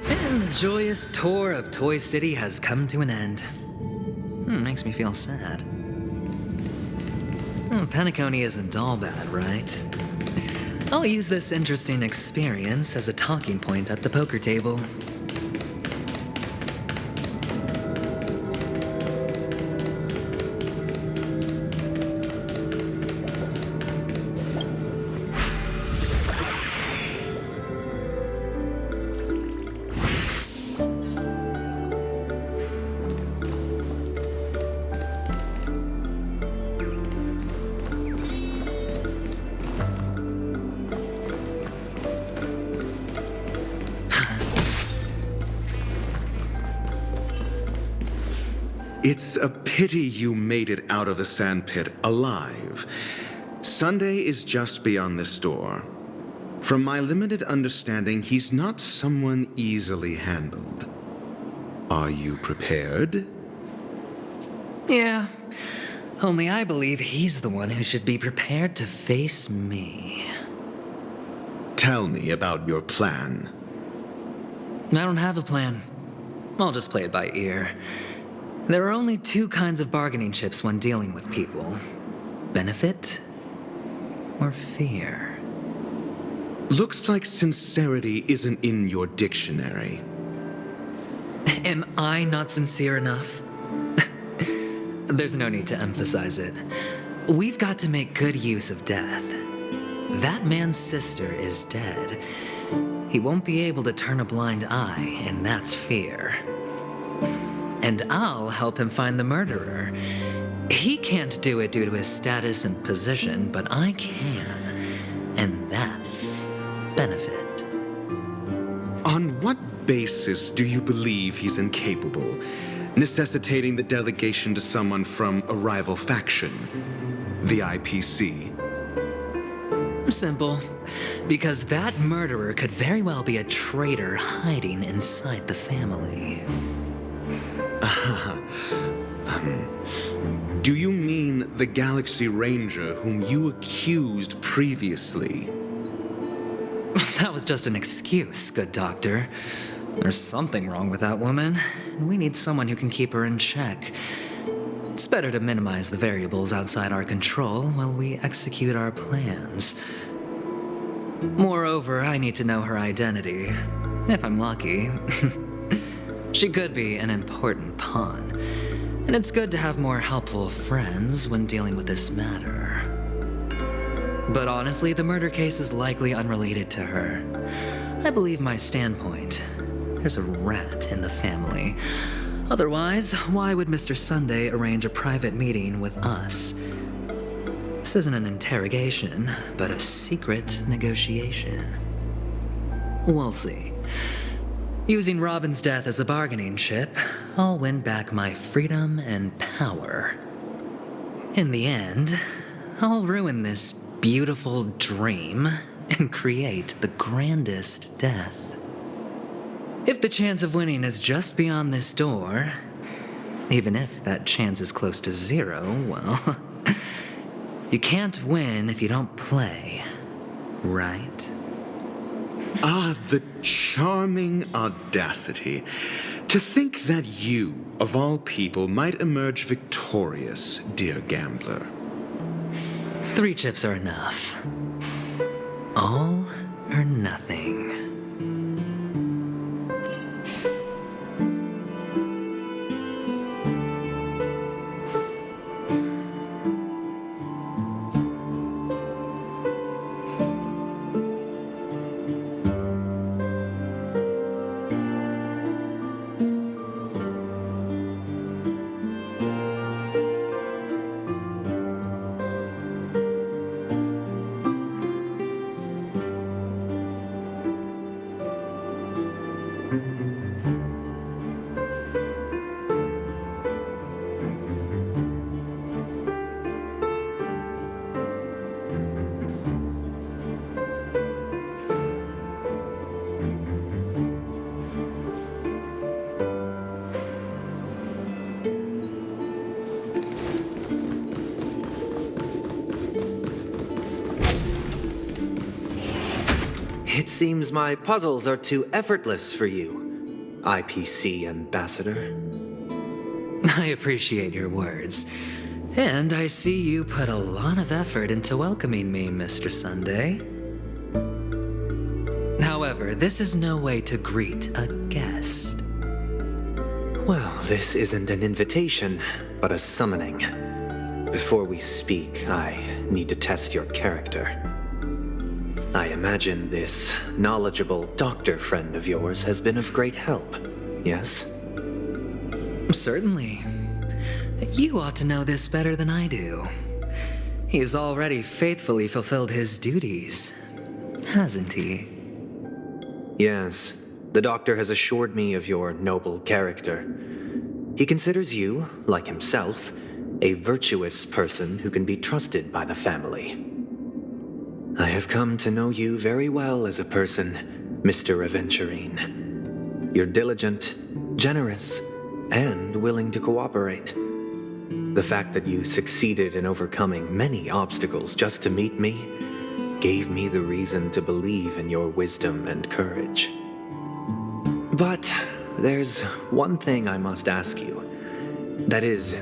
And the joyous tour of Toy City has come to an end. Makes me feel sad. Penacony isn't all bad, right? I'll use this interesting experience as a talking point at the poker table. It's a pity you made it out of the sandpit alive. Sunday is just beyond this door. From my limited understanding, he's not someone easily handled. Are you prepared? Yeah, only I believe he's the one who should be prepared to face me. Tell me about your plan. I don't have a plan. I'll just play it by ear. There are only two kinds of bargaining chips when dealing with people: benefit or fear. Looks like sincerity isn't in your dictionary. Am I not sincere enough? There's no need to emphasize it. We've got to make good use of death. That man's sister is dead. He won't be able to turn a blind eye, and that's fear. And I'll help him find the murderer. He can't do it due to his status and position, but I can. And that's benefit. On what basis do you believe he's incapable, necessitating the delegation to someone from a rival faction, the IPC? Simple. Because that murderer could very well be a traitor hiding inside the family. Do you mean the Galaxy Ranger whom you accused previously? That was just an excuse, good doctor. There's something wrong with that woman, and we need someone who can keep her in check. It's better to minimize the variables outside our control while we execute our plans. Moreover, I need to know her identity, if I'm lucky. She could be an important pawn, and it's good to have more helpful friends when dealing with this matter. But honestly, the murder case is likely unrelated to her. I believe my standpoint. There's a rat in the family. Otherwise, why would Mr. Sunday arrange a private meeting with us? This isn't an interrogation, but a secret negotiation. We'll see. Using Robin's death as a bargaining chip, I'll win back my freedom and power. In the end, I'll ruin this beautiful dream and create the grandest death. If the chance of winning is just beyond this door, even if that chance is close to zero, well, you can't win if you don't play, right? Ah, the charming audacity. To think that you, of all people, might emerge victorious, dear gambler. 3 chips are enough. All or nothing. It seems my puzzles are too effortless for you, IPC Ambassador. I appreciate your words. And I see you put a lot of effort into welcoming me, Mr. Sunday. However, this is no way to greet a guest. Well, this isn't an invitation, but a summoning. Before we speak, I need to test your character. I imagine this knowledgeable doctor friend of yours has been of great help, yes? Certainly. You ought to know this better than I do. He's already faithfully fulfilled his duties, hasn't he? Yes, the doctor has assured me of your noble character. He considers you, like himself, a virtuous person who can be trusted by the family. I have come to know you very well as a person, Mr. Aventurine. You're diligent, generous, and willing to cooperate. The fact that you succeeded in overcoming many obstacles just to meet me gave me the reason to believe in your wisdom and courage. But there's one thing I must ask you. That is,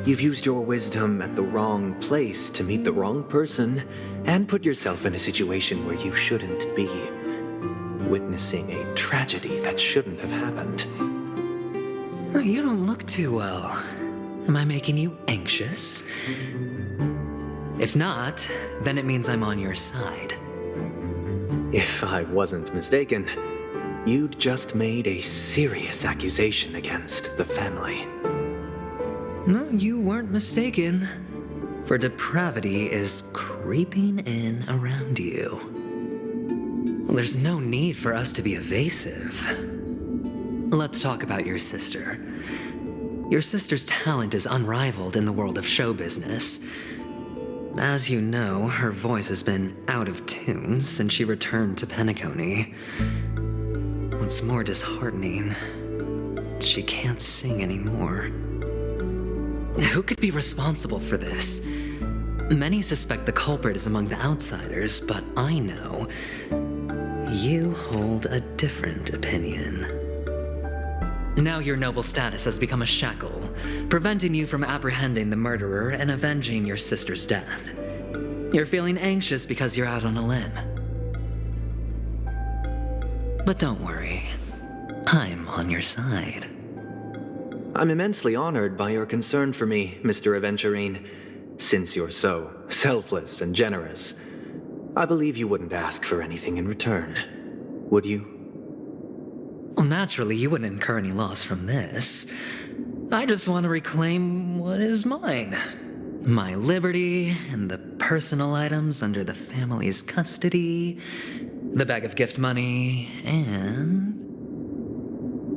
you've used your wisdom at the wrong place to meet the wrong person and put yourself in a situation where you shouldn't be, witnessing a tragedy that shouldn't have happened. You don't look too well. Am I making you anxious? If not, then it means I'm on your side. If I wasn't mistaken, you'd just made a serious accusation against the family. No, you weren't mistaken. For depravity is creeping in around you. Well, there's no need for us to be evasive. Let's talk about your sister. Your sister's talent is unrivaled in the world of show business. As you know, her voice has been out of tune since she returned to Penacony. What's more disheartening, she can't sing anymore. Who could be responsible for this? Many suspect the culprit is among the outsiders, but I know you hold a different opinion. Now your noble status has become a shackle, preventing you from apprehending the murderer and avenging your sister's death. You're feeling anxious because you're out on a limb. But don't worry, I'm on your side. I'm immensely honored by your concern for me, Mr. Aventurine. Since you're so selfless and generous, I believe you wouldn't ask for anything in return, would you? Well, naturally, you wouldn't incur any loss from this. I just want to reclaim what is mine. My liberty and the personal items under the family's custody, the bag of gift money, and...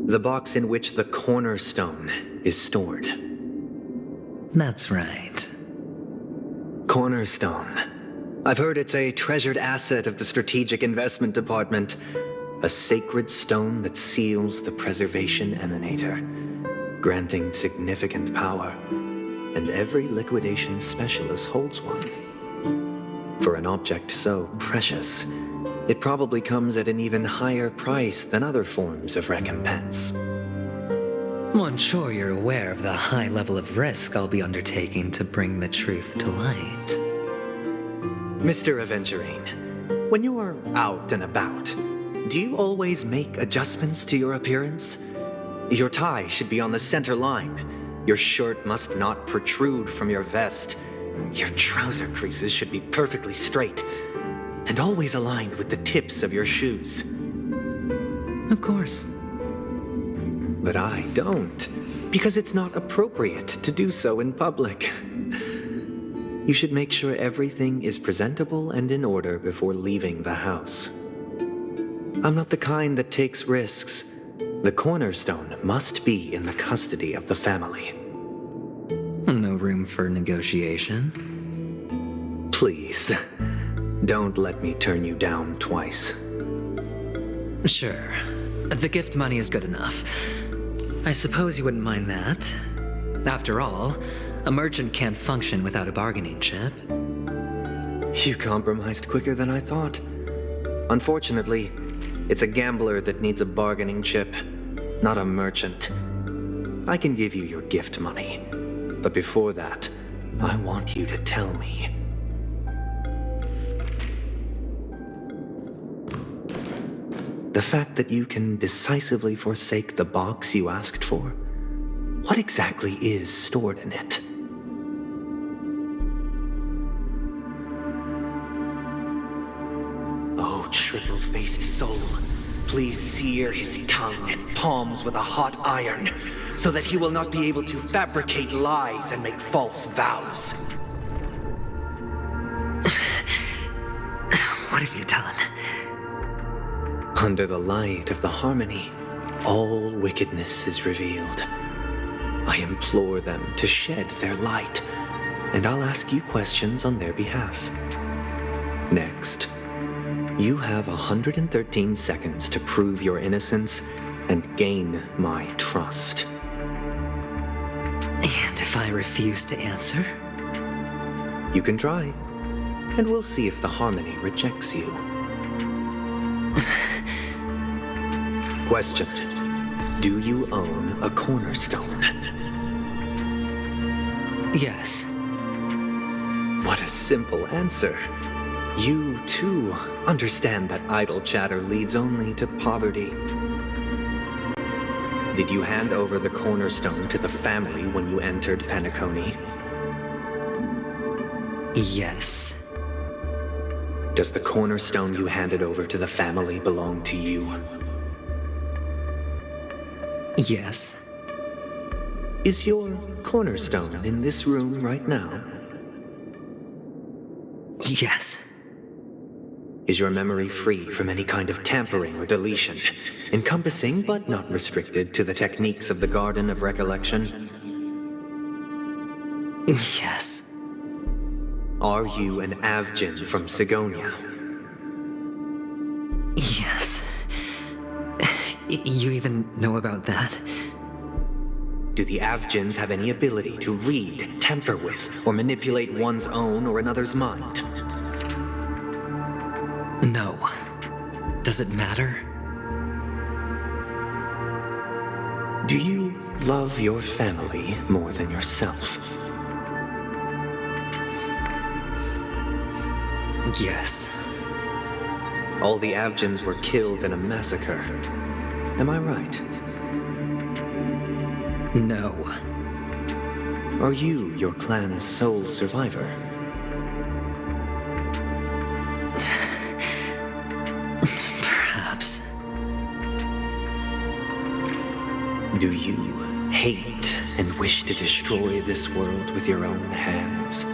the box in which the cornerstone is stored. That's right. Cornerstone. I've heard it's a treasured asset of the Strategic Investment Department. A sacred stone that seals the Preservation Emanator, granting significant power, and every liquidation specialist holds one. For an object so precious, it probably comes at an even higher price than other forms of recompense. Well, I'm sure you're aware of the high level of risk I'll be undertaking to bring the truth to light. Mr. Aventurine, when you're out and about, do you always make adjustments to your appearance? Your tie should be on the center line. Your shirt must not protrude from your vest. Your trouser creases should be perfectly straight and always aligned with the tips of your shoes. Of course. But I don't, because it's not appropriate to do so in public. You should make sure everything is presentable and in order before leaving the house. I'm not the kind that takes risks. The cornerstone must be in the custody of the family. No room for negotiation? Please, don't let me turn you down twice. Sure. The gift money is good enough. I suppose you wouldn't mind that. After all, a merchant can't function without a bargaining chip. You compromised quicker than I thought. Unfortunately, it's a gambler that needs a bargaining chip, not a merchant. I can give you your gift money, but before that, I want you to tell me. The fact that you can decisively forsake the box you asked for, what exactly is stored in it? Oh, triple-faced soul, please sear his tongue and palms with a hot iron, so that he will not be able to fabricate lies and make false vows. What have you done? Under the light of the harmony, all wickedness is revealed. I implore them to shed their light, and I'll ask you questions on their behalf. Next, you have 113 seconds to prove your innocence and gain my trust. And if I refuse to answer? You can try, and we'll see if the harmony rejects you. Question. Do you own a cornerstone? Yes. What a simple answer. You, too, understand that idle chatter leads only to poverty. Did you hand over the cornerstone to the family when you entered Penacony? Yes. Does the cornerstone you handed over to the family belong to you? Yes. Is your cornerstone in this room right now? Yes. Is your memory free from any kind of tampering or deletion, encompassing but not restricted to the techniques of the Garden of Recollection? Yes. Are you an Avgin from Sigonia? Yes. You even know about that? Do the Avgins have any ability to read, tamper with, or manipulate one's own or another's mind? No. Does it matter? Do you love your family more than yourself? Yes. All the Avgins were killed in a massacre. Am I right? No. Are you your clan's sole survivor? Perhaps. Do you hate and wish to destroy this world with your own hands?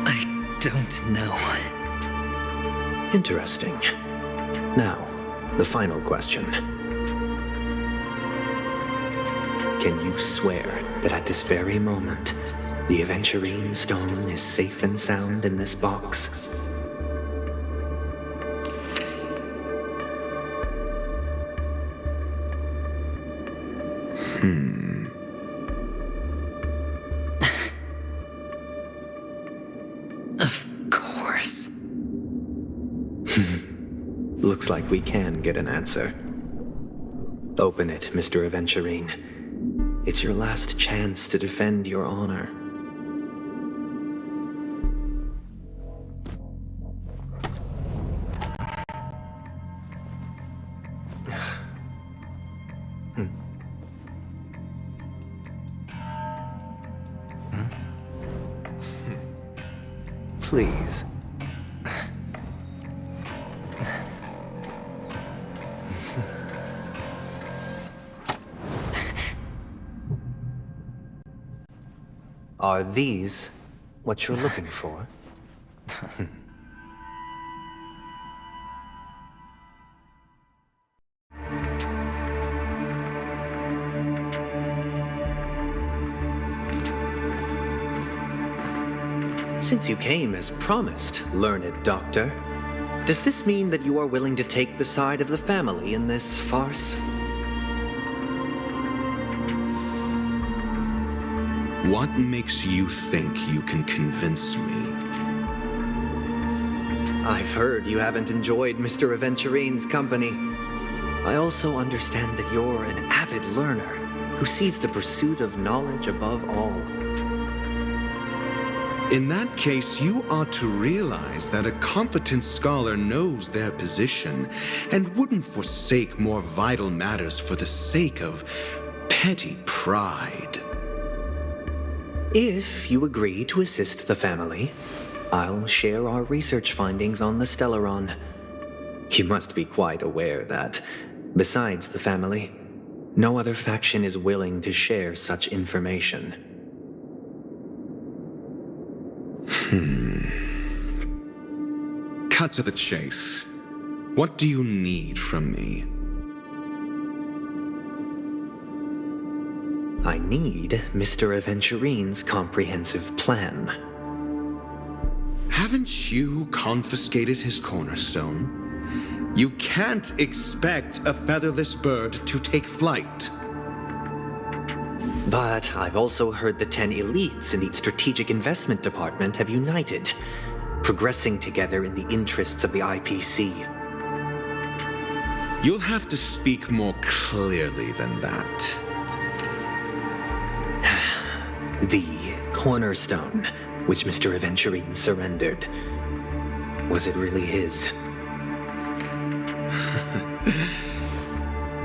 I don't know. Interesting. Now, the final question. Can you swear that at this very moment, the Aventurine Stone is safe and sound in this box? Of course. Looks like we can get an answer. Open it, Mr. Aventurine. It's your last chance to defend your honor. Please. Are these what you're looking for? Since you came as promised, learned doctor, does this mean that you are willing to take the side of the family in this farce? What makes you think you can convince me? I've heard you haven't enjoyed Mr. Aventurine's company. I also understand that you're an avid learner who sees the pursuit of knowledge above all. In that case, you ought to realize that a competent scholar knows their position and wouldn't forsake more vital matters for the sake of petty pride. If you agree to assist the family, I'll share our research findings on the Stellaron. You must be quite aware that, besides the family, no other faction is willing to share such information. Cut to the chase. What do you need from me? I need Mr. Aventurine's comprehensive plan. Haven't you confiscated his cornerstone? You can't expect a featherless bird to take flight. But I've also heard the 10 elites in the Strategic Investment Department have united, progressing together in the interests of the IPC. You'll have to speak more clearly than that. The cornerstone, which Mr. Aventurine surrendered. Was it really his?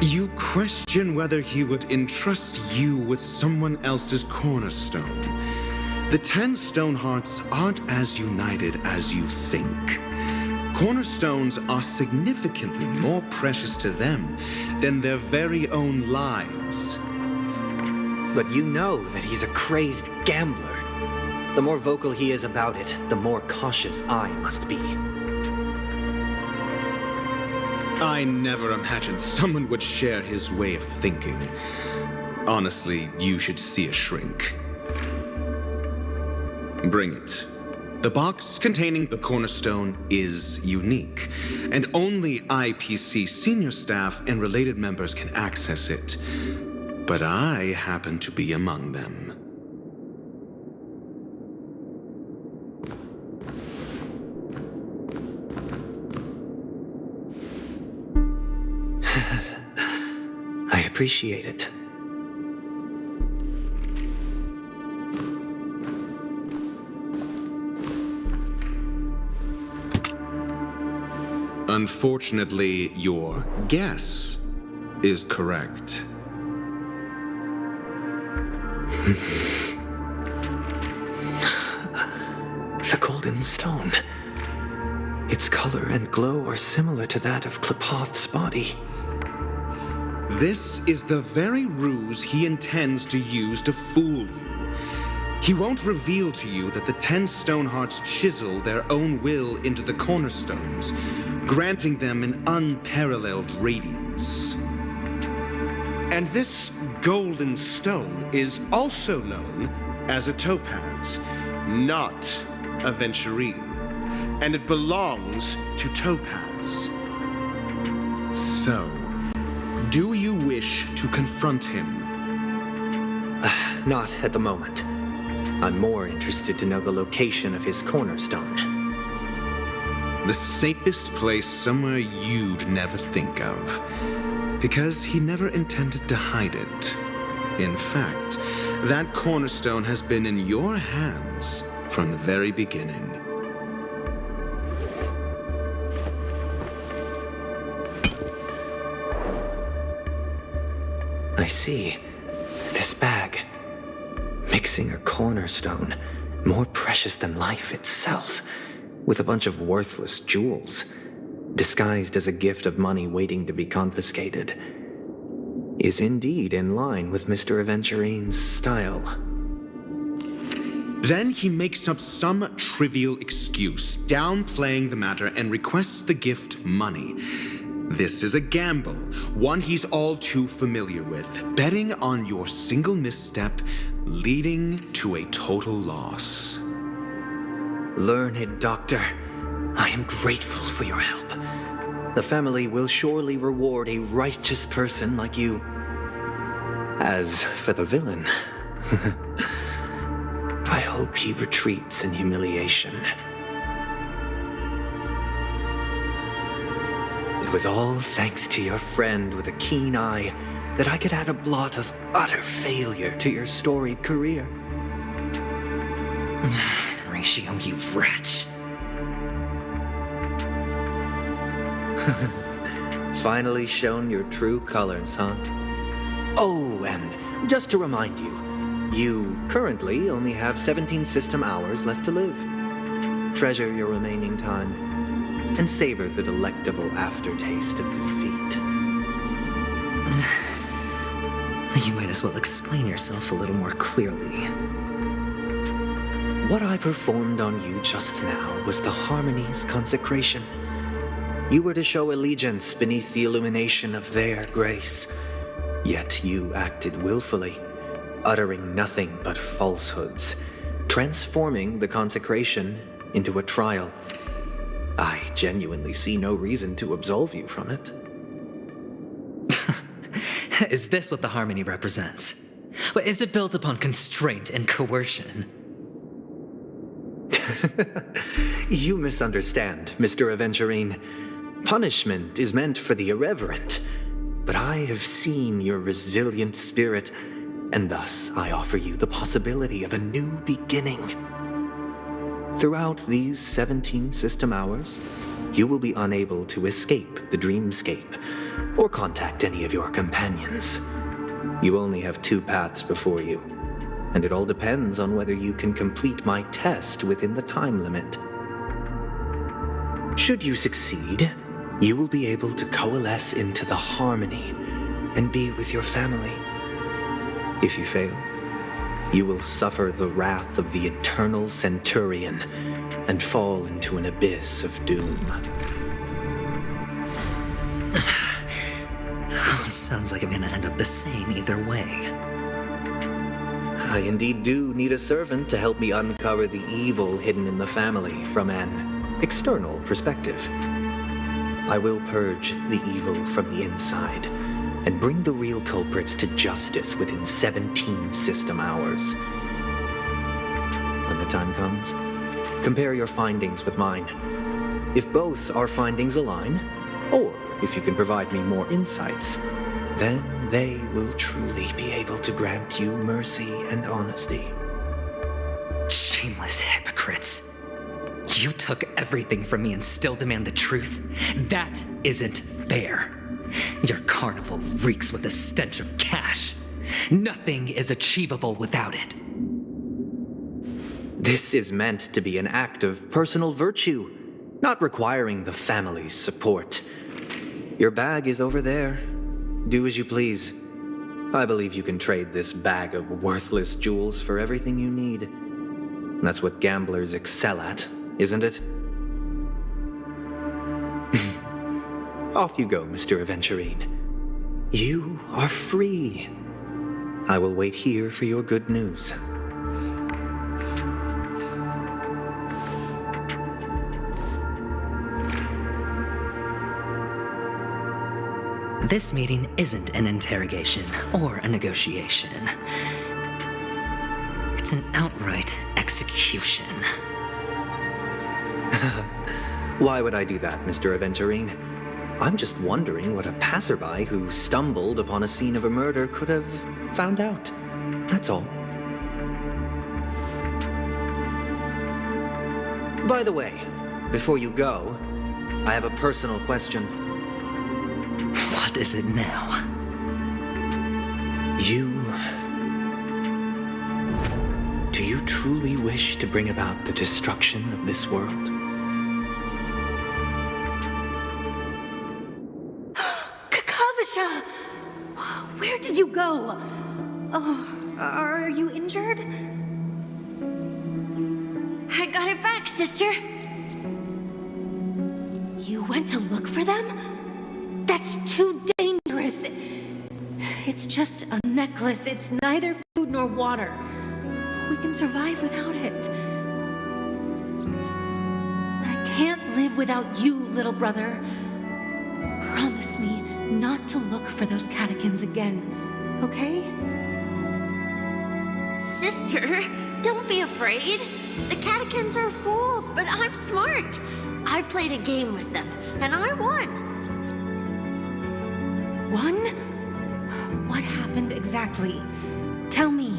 You question whether he would entrust you with someone else's cornerstone. The 10 Stonehearts aren't as united as you think. Cornerstones are significantly more precious to them than their very own lives. But you know that he's a crazed gambler. The more vocal he is about it, the more cautious I must be. I never imagined someone would share his way of thinking. Honestly, you should see a shrink. Bring it. The box containing the cornerstone is unique, and only IPC senior staff and related members can access it. But I happen to be among them. I appreciate it. Unfortunately, your guess is correct. The Golden Stone. Its color and glow are similar to that of Klepoth's body. This is the very ruse he intends to use to fool you. He won't reveal to you that the 10 Stonehearts chisel their own will into the cornerstones, granting them an unparalleled radiance. And this golden stone is also known as a topaz, not a venturine, and it belongs to Topaz. So, do you wish to confront him? Not at the moment. I'm more interested to know the location of his cornerstone. The safest place somewhere you'd never think of. Because he never intended to hide it. In fact, that cornerstone has been in your hands from the very beginning. I see. This bag. Mixing a cornerstone, more precious than life itself, with a bunch of worthless jewels, disguised as a gift of money waiting to be confiscated, is indeed in line with Mr. Aventurine's style. Then he makes up some trivial excuse, downplaying the matter, and requests the gift money. This is a gamble, one he's all too familiar with, betting on your single misstep, leading to a total loss. Learned doctor, I am grateful for your help. The family will surely reward a righteous person like you. As for the villain, I hope he retreats in humiliation. It was all thanks to your friend with a keen eye that I could add a blot of utter failure to your storied career. Ratio, you wretch. Finally shown your true colors, huh? Oh, and just to remind you, you currently only have 17 system hours left to live. Treasure your remaining time, and savor the delectable aftertaste of defeat. You might as well explain yourself a little more clearly. What I performed on you just now was the Harmony's consecration. You were to show allegiance beneath the illumination of their grace. Yet you acted willfully, uttering nothing but falsehoods, transforming the consecration into a trial. I genuinely see no reason to absolve you from it. Is this what the Harmony represents? But is it built upon constraint and coercion? You misunderstand, Mr. Aventurine. Punishment is meant for the irreverent, but I have seen your resilient spirit, and thus I offer you the possibility of a new beginning. Throughout these 17 system hours, you will be unable to escape the dreamscape or contact any of your companions. You only have 2 paths before you, and it all depends on whether you can complete my test within the time limit. Should you succeed, you will be able to coalesce into the Harmony and be with your family. If you fail, you will suffer the wrath of the eternal Centurion and fall into an abyss of doom. Sounds like I'm gonna end up the same either way. I indeed do need a servant to help me uncover the evil hidden in the family from an external perspective. I will purge the evil from the inside and bring the real culprits to justice within 17 system hours. When the time comes, compare your findings with mine. If both our findings align, or if you can provide me more insights, then they will truly be able to grant you mercy and honesty. Shameless hypocrites. You took everything from me and still demand the truth? That isn't fair. Your carnival reeks with the stench of cash. Nothing is achievable without it. This is meant to be an act of personal virtue, not requiring the family's support. Your bag is over there. Do as you please. I believe you can trade this bag of worthless jewels for everything you need. That's what gamblers excel at, isn't it? Off you go, Mr. Aventurine. You are free. I will wait here for your good news. This meeting isn't an interrogation or a negotiation. It's an outright execution. Why would I do that, Mr. Aventurine? I'm just wondering what a passerby who stumbled upon a scene of a murder could have found out. That's all. By the way, before you go, I have a personal question. What is it now? Do you truly wish to bring about the destruction of this world? Kakavasha! Where did you go? Oh, are you injured? I got it back, sister. You went to look for them? That's too dangerous. It's just a necklace. It's neither food nor water. We can survive without it. But I can't live without you, little brother. Promise me not to look for those catechins again, okay? Sister, don't be afraid. The catechins are fools, but I'm smart. I played a game with them, and I won. Won? What happened exactly? Tell me.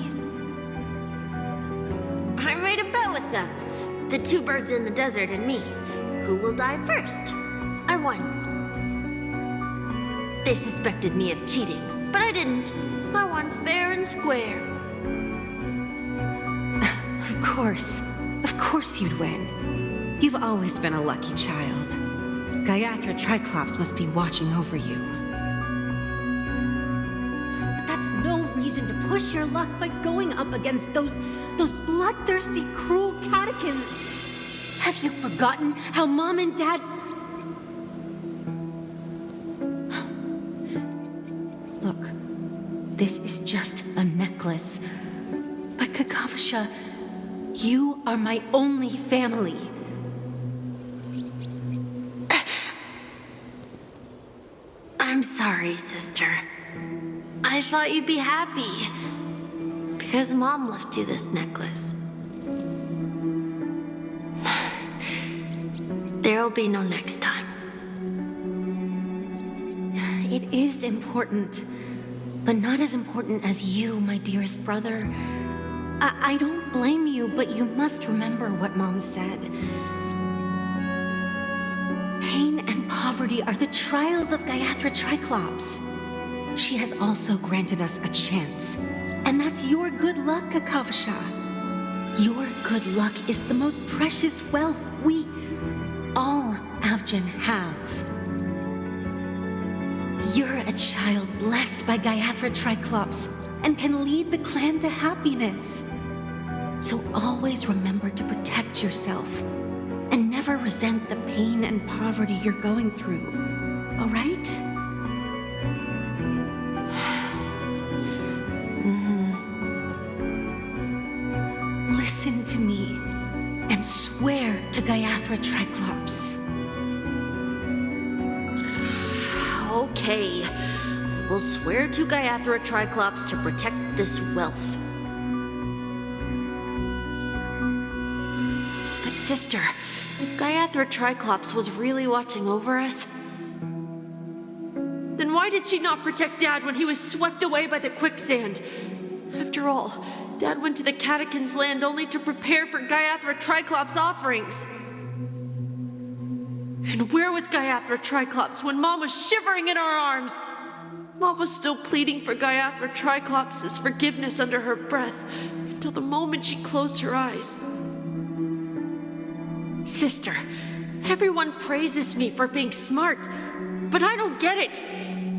I made a bet with them. The two birds in the desert and me. Who will die first? I won. They suspected me of cheating, but I didn't. I won fair and square. Of course you'd win. You've always been a lucky child. Gaiathra Triclops must be watching over you. But that's no reason to push your luck by going up against those bloodthirsty, cruel catechins. Have you forgotten how Mom and Dad... Look, this is just a necklace. But Kakavasha, you are my only family. I'm sorry, sister. I thought you'd be happy. Because Mom left you this necklace. There'll be no next time. It is important, but not as important as you, my dearest brother. I don't blame you, but you must remember what Mom said. Pain and poverty are the trials of Gaiathra Triclops. She has also granted us a chance, and that's your good luck, Kakavasha. Your good luck is the most precious wealth we, all Avgin, have. You're a child blessed by Gaiathra Triclops and can lead the clan to happiness. So always remember to protect yourself and never resent the pain and poverty you're going through, all right? Listen to me and swear to Gaiathra Triclops. Okay. We'll swear to Gaiathra Triclops to protect this wealth. But sister, if Gaiathra Triclops was really watching over us, then why did she not protect Dad when he was swept away by the quicksand? After all, Dad went to the Catechins' land only to prepare for Gaiathra Triclops' offerings. And where was Gaiathra Triclops when Mom was shivering in our arms? Mom was still pleading for Gaiathra Triclops' forgiveness under her breath until the moment she closed her eyes. Sister, Everyone praises me for being smart, but I don't get it.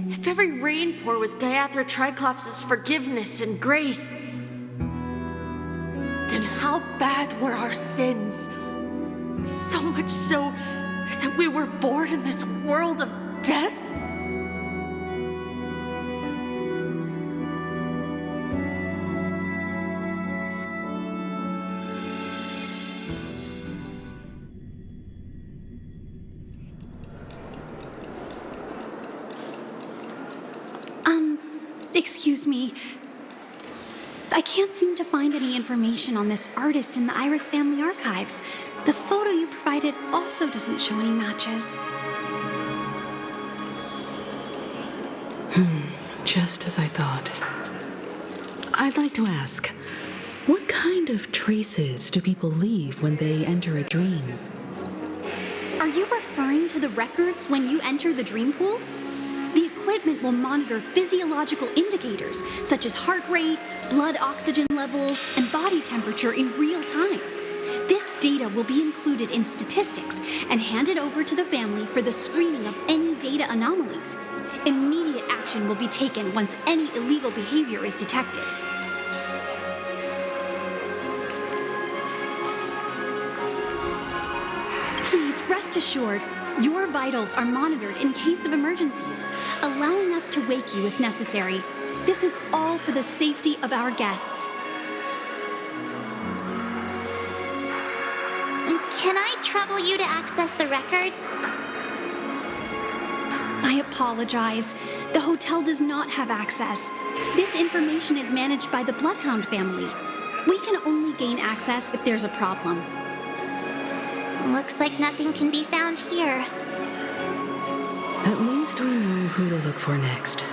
If every rainpour was Gaiathra Triclops' forgiveness and grace, then how bad were our sins? So much so that we were born in this world of death? Excuse me. I can't seem to find any information on this artist in the Iris family archives. The photo you provided also doesn't show any matches. Just as I thought. I'd like to ask, what kind of traces do people leave when they enter a dream? Are you referring to the records when you enter the dream pool? The equipment will monitor physiological indicators such as heart rate, blood oxygen levels, and body temperature in real time. This data will be included in statistics and handed over to the family for the screening of any data anomalies. Immediate action will be taken once any illegal behavior is detected. Please rest assured, your vitals are monitored in case of emergencies, allowing us to wake you if necessary. This is all for the safety of our guests. Can I trouble you to access the records? I apologize. The hotel does not have access. This information is managed by the Bloodhound family. We can only gain access if there's a problem. Looks like nothing can be found here. At least we know who to look for next.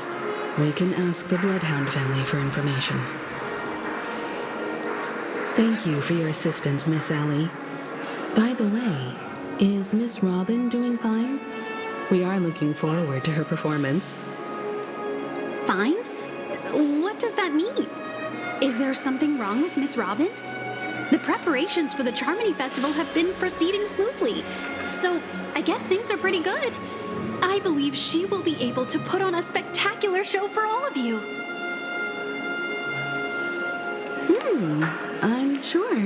We can ask the Bloodhound family for information. Thank you for your assistance, Miss Allie. By the way, is Miss Robin doing fine? We are looking forward to her performance. Fine? What does that mean? Is there something wrong with Miss Robin? The preparations for the Charmony Festival have been proceeding smoothly, so I guess things are pretty good. I believe she will be able to put on a spectacular show for all of you. I'm sure.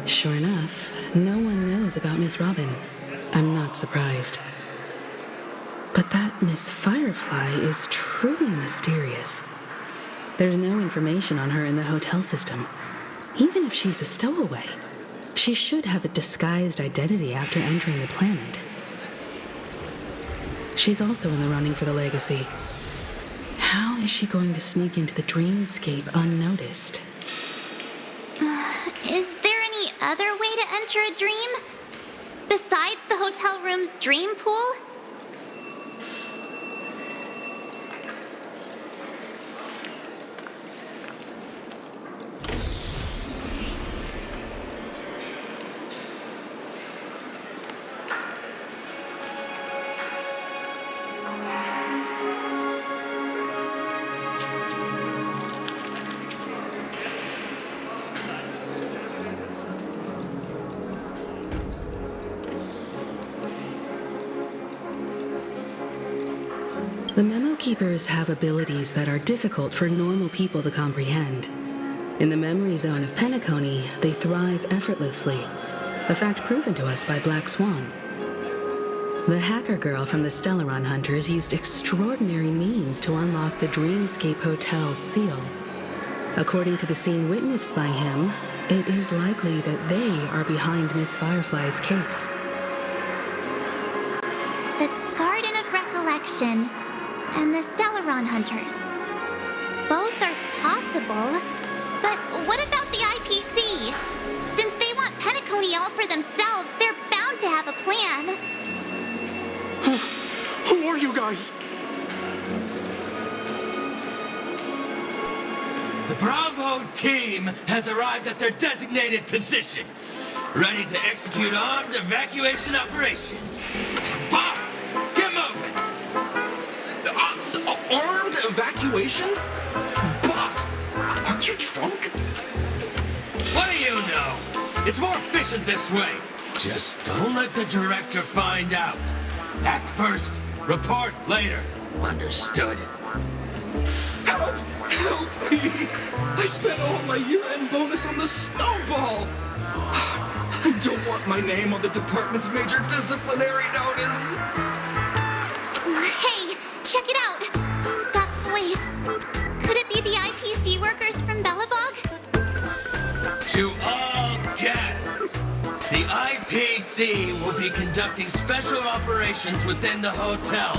Sure enough, no one knows about Miss Robin. I'm not surprised. But that Miss Firefly is truly mysterious. There's no information on her in the hotel system. Even if she's a stowaway, she should have a disguised identity after entering the planet. She's also in the running for the legacy. How is she going to sneak into the dreamscape unnoticed? Is there any other way to enter a dream? Besides the hotel room's dream pool? The Memo Keepers have abilities that are difficult for normal people to comprehend. In the memory zone of Penacony, they thrive effortlessly, a fact proven to us by Black Swan. The hacker girl from the Stellaron Hunters used extraordinary means to unlock the Dreamscape Hotel's seal. According to the scene witnessed by him, it is likely that they are behind Miss Firefly's case. The Garden of Recollection and the Stellaron Hunters. Both are possible, but what about the IPC? Since they want Penacony all for themselves, they're bound to have a plan. Who are you guys? The Bravo team has arrived at their designated position, ready to execute armed evacuation operation. Boss, get moving! Armed evacuation? Boss, are you drunk? What are you, You know, it's more efficient this way. Just don't let the director find out. Act first, report later. Understood? Help! Help me! I spent all my year-end bonus on the snowball! I don't want my name on the department's major disciplinary notice! Hey, check it out! That voice. Could it be the IPC workers from Belobog? To all guests, the IPC will be conducting special operations within the hotel.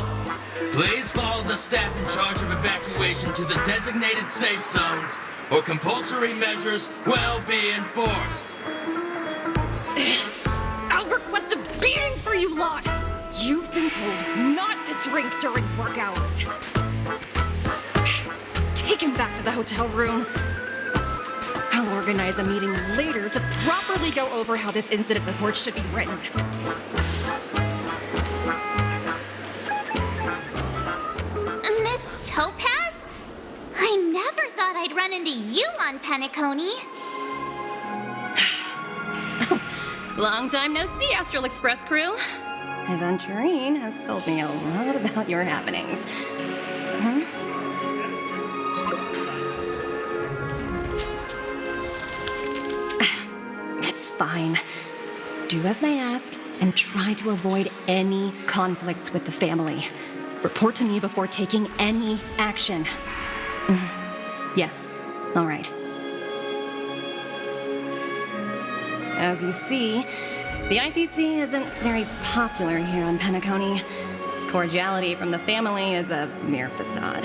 Please follow the staff in charge of evacuation to the designated safe zones, or compulsory measures will be enforced. I'll request a beating for you lot! You've been told not to drink during work hours. Take him back to the hotel room. I'll organize a meeting later to properly go over how this incident report should be written. Miss Topaz? I never thought I'd run into you on Penacony. Long time no see, Astral Express crew. Aventurine has told me a lot about your happenings. It's fine. Do as they ask and try to avoid any conflicts with the family. Report to me before taking any action. Yes, all right. As you see, the IPC isn't very popular here on Penacony. Cordiality from the family is a mere facade.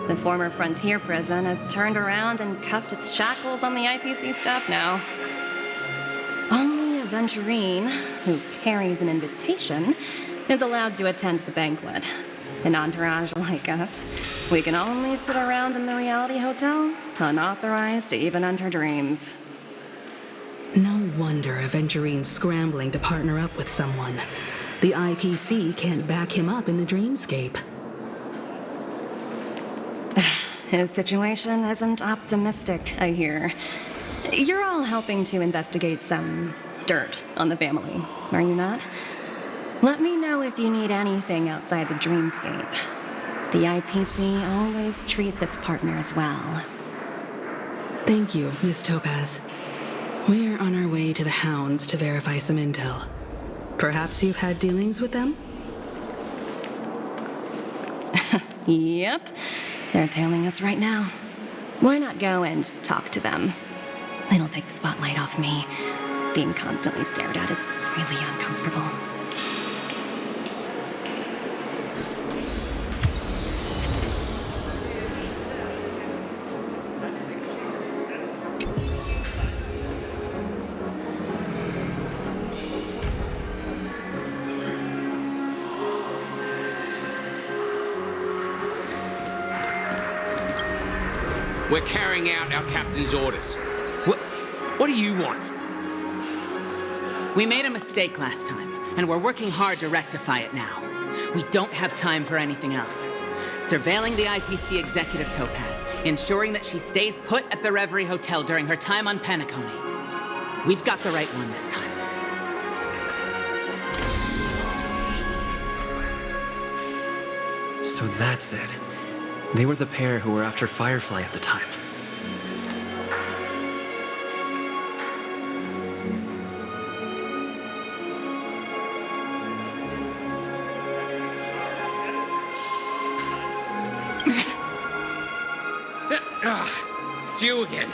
The former frontier prison has turned around and cuffed its shackles on the IPC staff now. Only Aventurine, who carries an invitation, is allowed to attend the banquet. An entourage like us, we can only sit around in the reality hotel, unauthorized to even enter dreams. No wonder Aventurine's scrambling to partner up with someone. The IPC can't back him up in the dreamscape. His situation isn't optimistic, I hear. You're all helping to investigate some dirt on the family, are you not? Let me know if you need anything outside the dreamscape. The IPC always treats its partners well. Thank you, Miss Topaz. We're on our way to the Hounds to verify some intel. Perhaps you've had dealings with them? Yep. They're tailing us right now. Why not go and talk to them? It'll take the spotlight off me. Being constantly stared at is really uncomfortable. We're carrying out our captain's orders. What do you want? We made a mistake last time, and we're working hard to rectify it now. We don't have time for anything else. Surveilling the IPC executive Topaz, ensuring that she stays put at the Reverie Hotel during her time on Penacony. We've got the right one this time. So that's it. They were the pair who were after Firefly at the time. It's you again.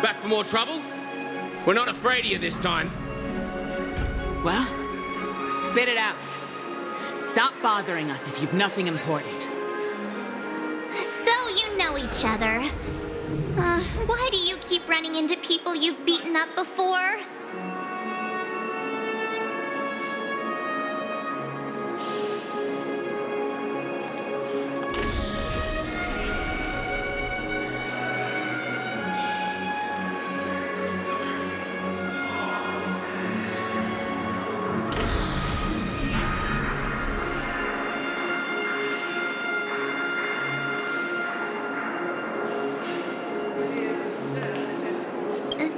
Back for more trouble? We're not afraid of you this time. Well, spit it out. Stop bothering us if you've nothing important. So you know each other. Why do you keep running into people you've beaten up before?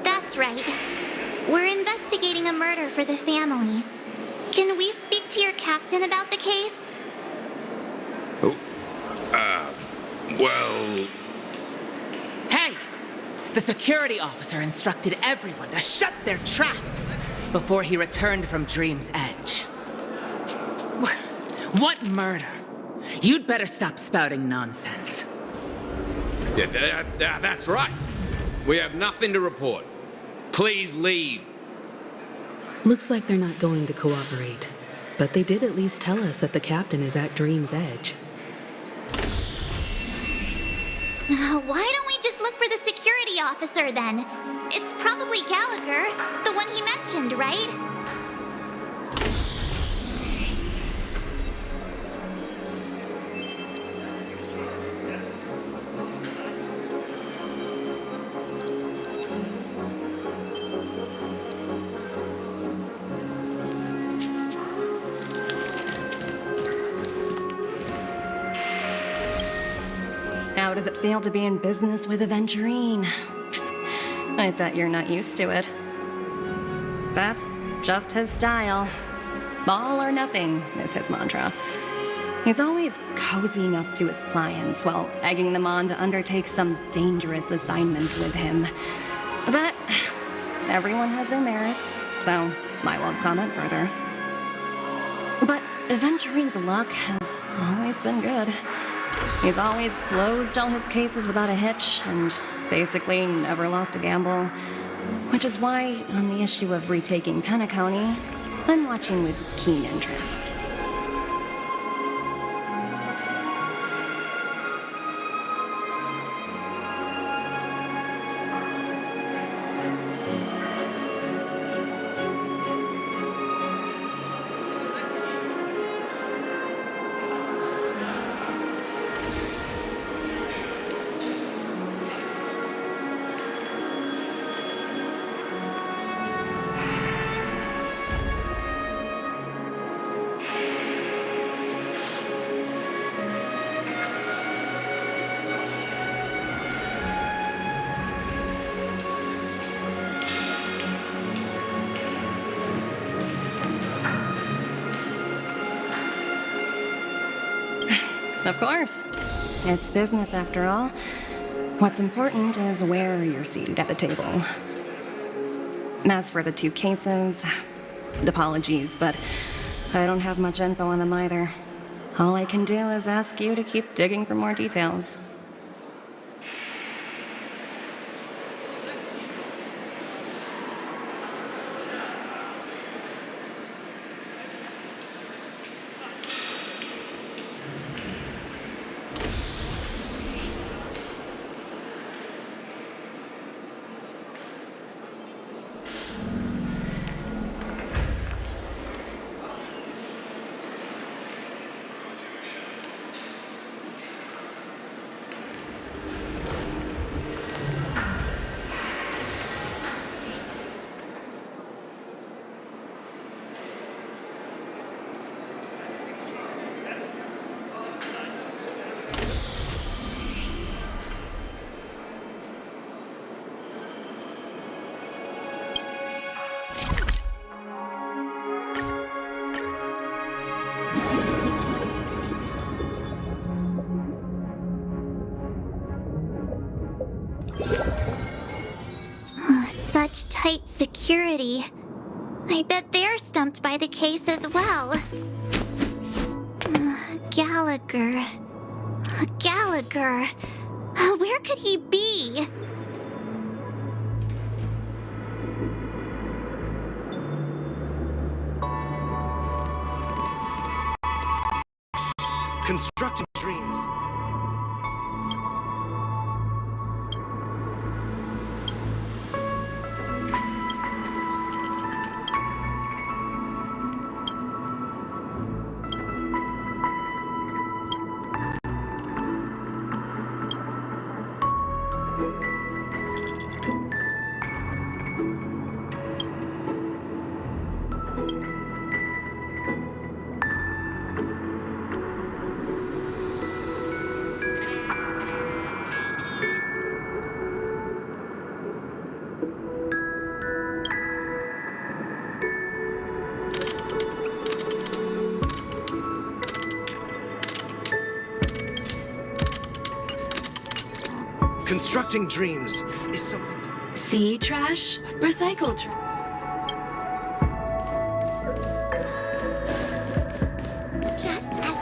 That's right. right. We're investigating a murder for the family. Can we speak to your captain about the case? Oh, well... Hey! The security officer instructed everyone to shut their traps before he returned from Dream's Edge. What murder? You'd better stop spouting nonsense. Yeah, that's right. We have nothing to report. Please leave. Looks like they're not going to cooperate. But they did at least tell us that the captain is at Dream's Edge. Why don't we just look for the security officer then? It's probably Gallagher, the one he mentioned, right? How does it feel to be in business with Aventurine? I bet you're not used to it. That's just his style. All or nothing is his mantra. He's always cozying up to his clients while egging them on to undertake some dangerous assignment with him. But everyone has their merits, so I won't comment further. But Aventurine's luck has always been good. He's always closed all his cases without a hitch and basically never lost a gamble. Which is why, on the issue of retaking Penacony, I'm watching with keen interest. Of course. It's business after all. What's important is where you're seated at the table. As for the two cases, apologies, but I don't have much info on them either. All I can do is ask you to keep digging for more details. Such tight security. I bet they're stumped by the case as well. Gallagher. Gallagher. Where could he be? Constructing dreams. Constructing dreams is something... See, trash? Recycle trash. Just as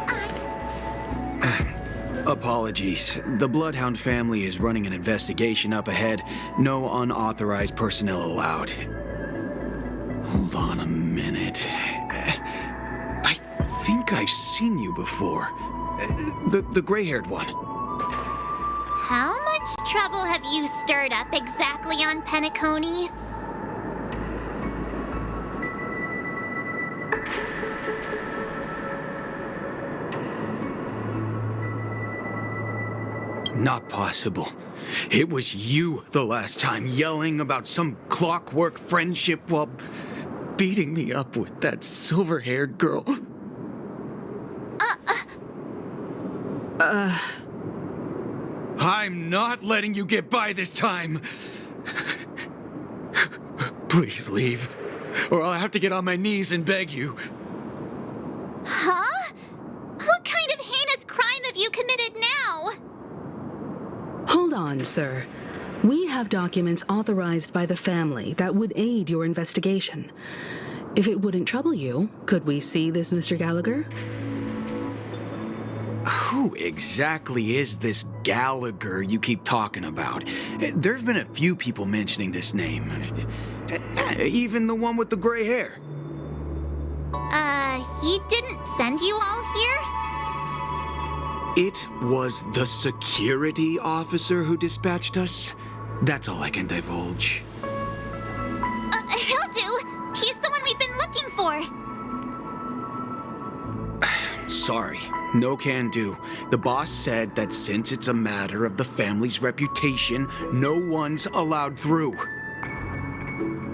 Apologies. The Bloodhound family is running an investigation up ahead. No unauthorized personnel allowed. Hold on a minute. I think I've seen you before. The gray-haired one. How much trouble have you stirred up exactly on Penacony? Not possible. It was you the last time, yelling about some clockwork friendship while beating me up with that silver-haired girl. I'm not letting you get by this time. Please leave, or I'll have to get on my knees and beg you. Huh? What kind of heinous crime have you committed now? Hold on, sir. We have documents authorized by the family that would aid your investigation. If it wouldn't trouble you, could we see this Mr. Gallagher? Who exactly is this Gallagher you keep talking about? There've been a few people mentioning this name. Even the one with the gray hair. He didn't send you all here? It was the security officer who dispatched us. That's all I can divulge. He'll do. He's the one we've been looking for. Sorry, no can do. The boss said that since it's a matter of the family's reputation, no one's allowed through.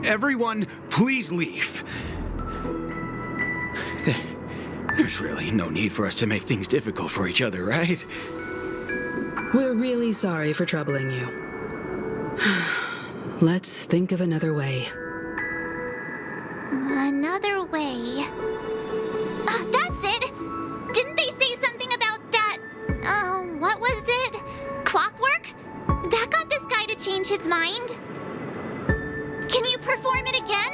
Everyone, please leave. There's really no need for us to make things difficult for each other, right? We're really sorry for troubling you. Let's think of another way. Another way. That's it! Didn't they say something about that? What was it? Clockwork? That got this guy to change his mind? Can you perform it again?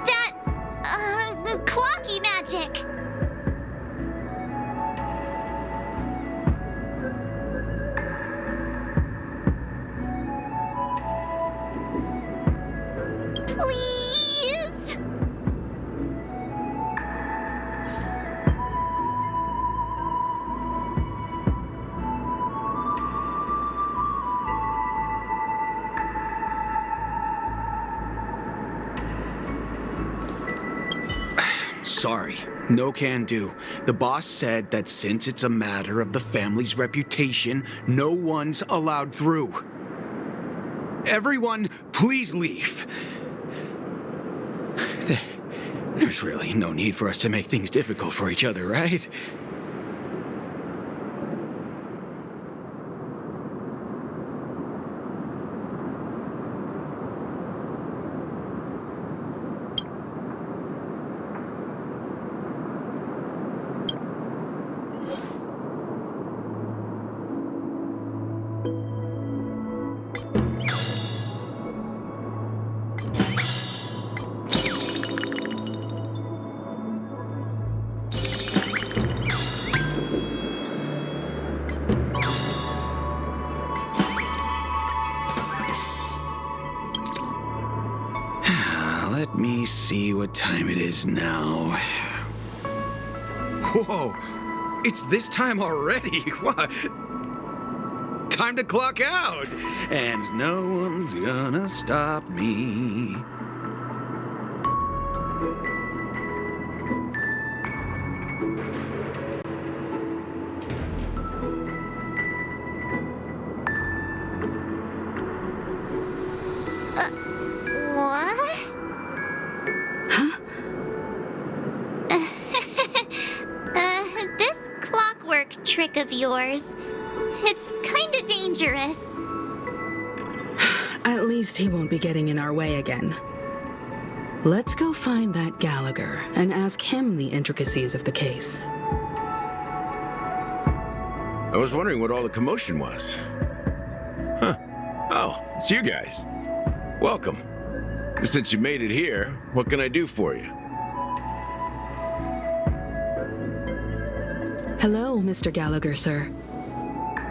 That, clocky magic. Please? Sorry, no can do. The boss said that since it's a matter of the family's reputation, no one's allowed through. Everyone, please leave. There's really no need for us to make things difficult for each other, right? Let me see what time it is now. Whoa! It's this time already! What? Time to clock out! And no one's gonna stop me. What? This clockwork trick of yours, it's kinda dangerous. At least he won't be getting in our way again. Let's go find that Gallagher and ask him the intricacies of the case. I was wondering what all the commotion was. Huh. It's you guys. Welcome. Since you made it here, what can I do for you? Hello, Mr. Gallagher, sir.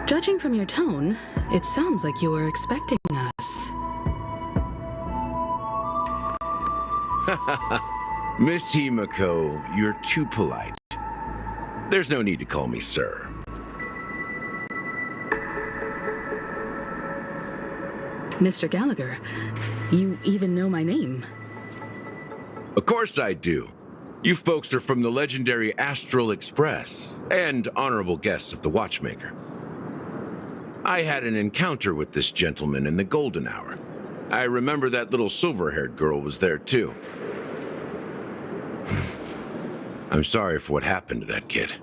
Judging from your tone, it sounds like you were expecting us. Miss Himiko, you're too polite. There's no need to call me sir. Mr. Gallagher, you even know my name. Of course I do. You folks are from the legendary Astral Express and honorable guests of the Watchmaker. I had an encounter with this gentleman in the Golden Hour. I remember that little silver-haired girl was there too. I'm sorry for what happened to that kid.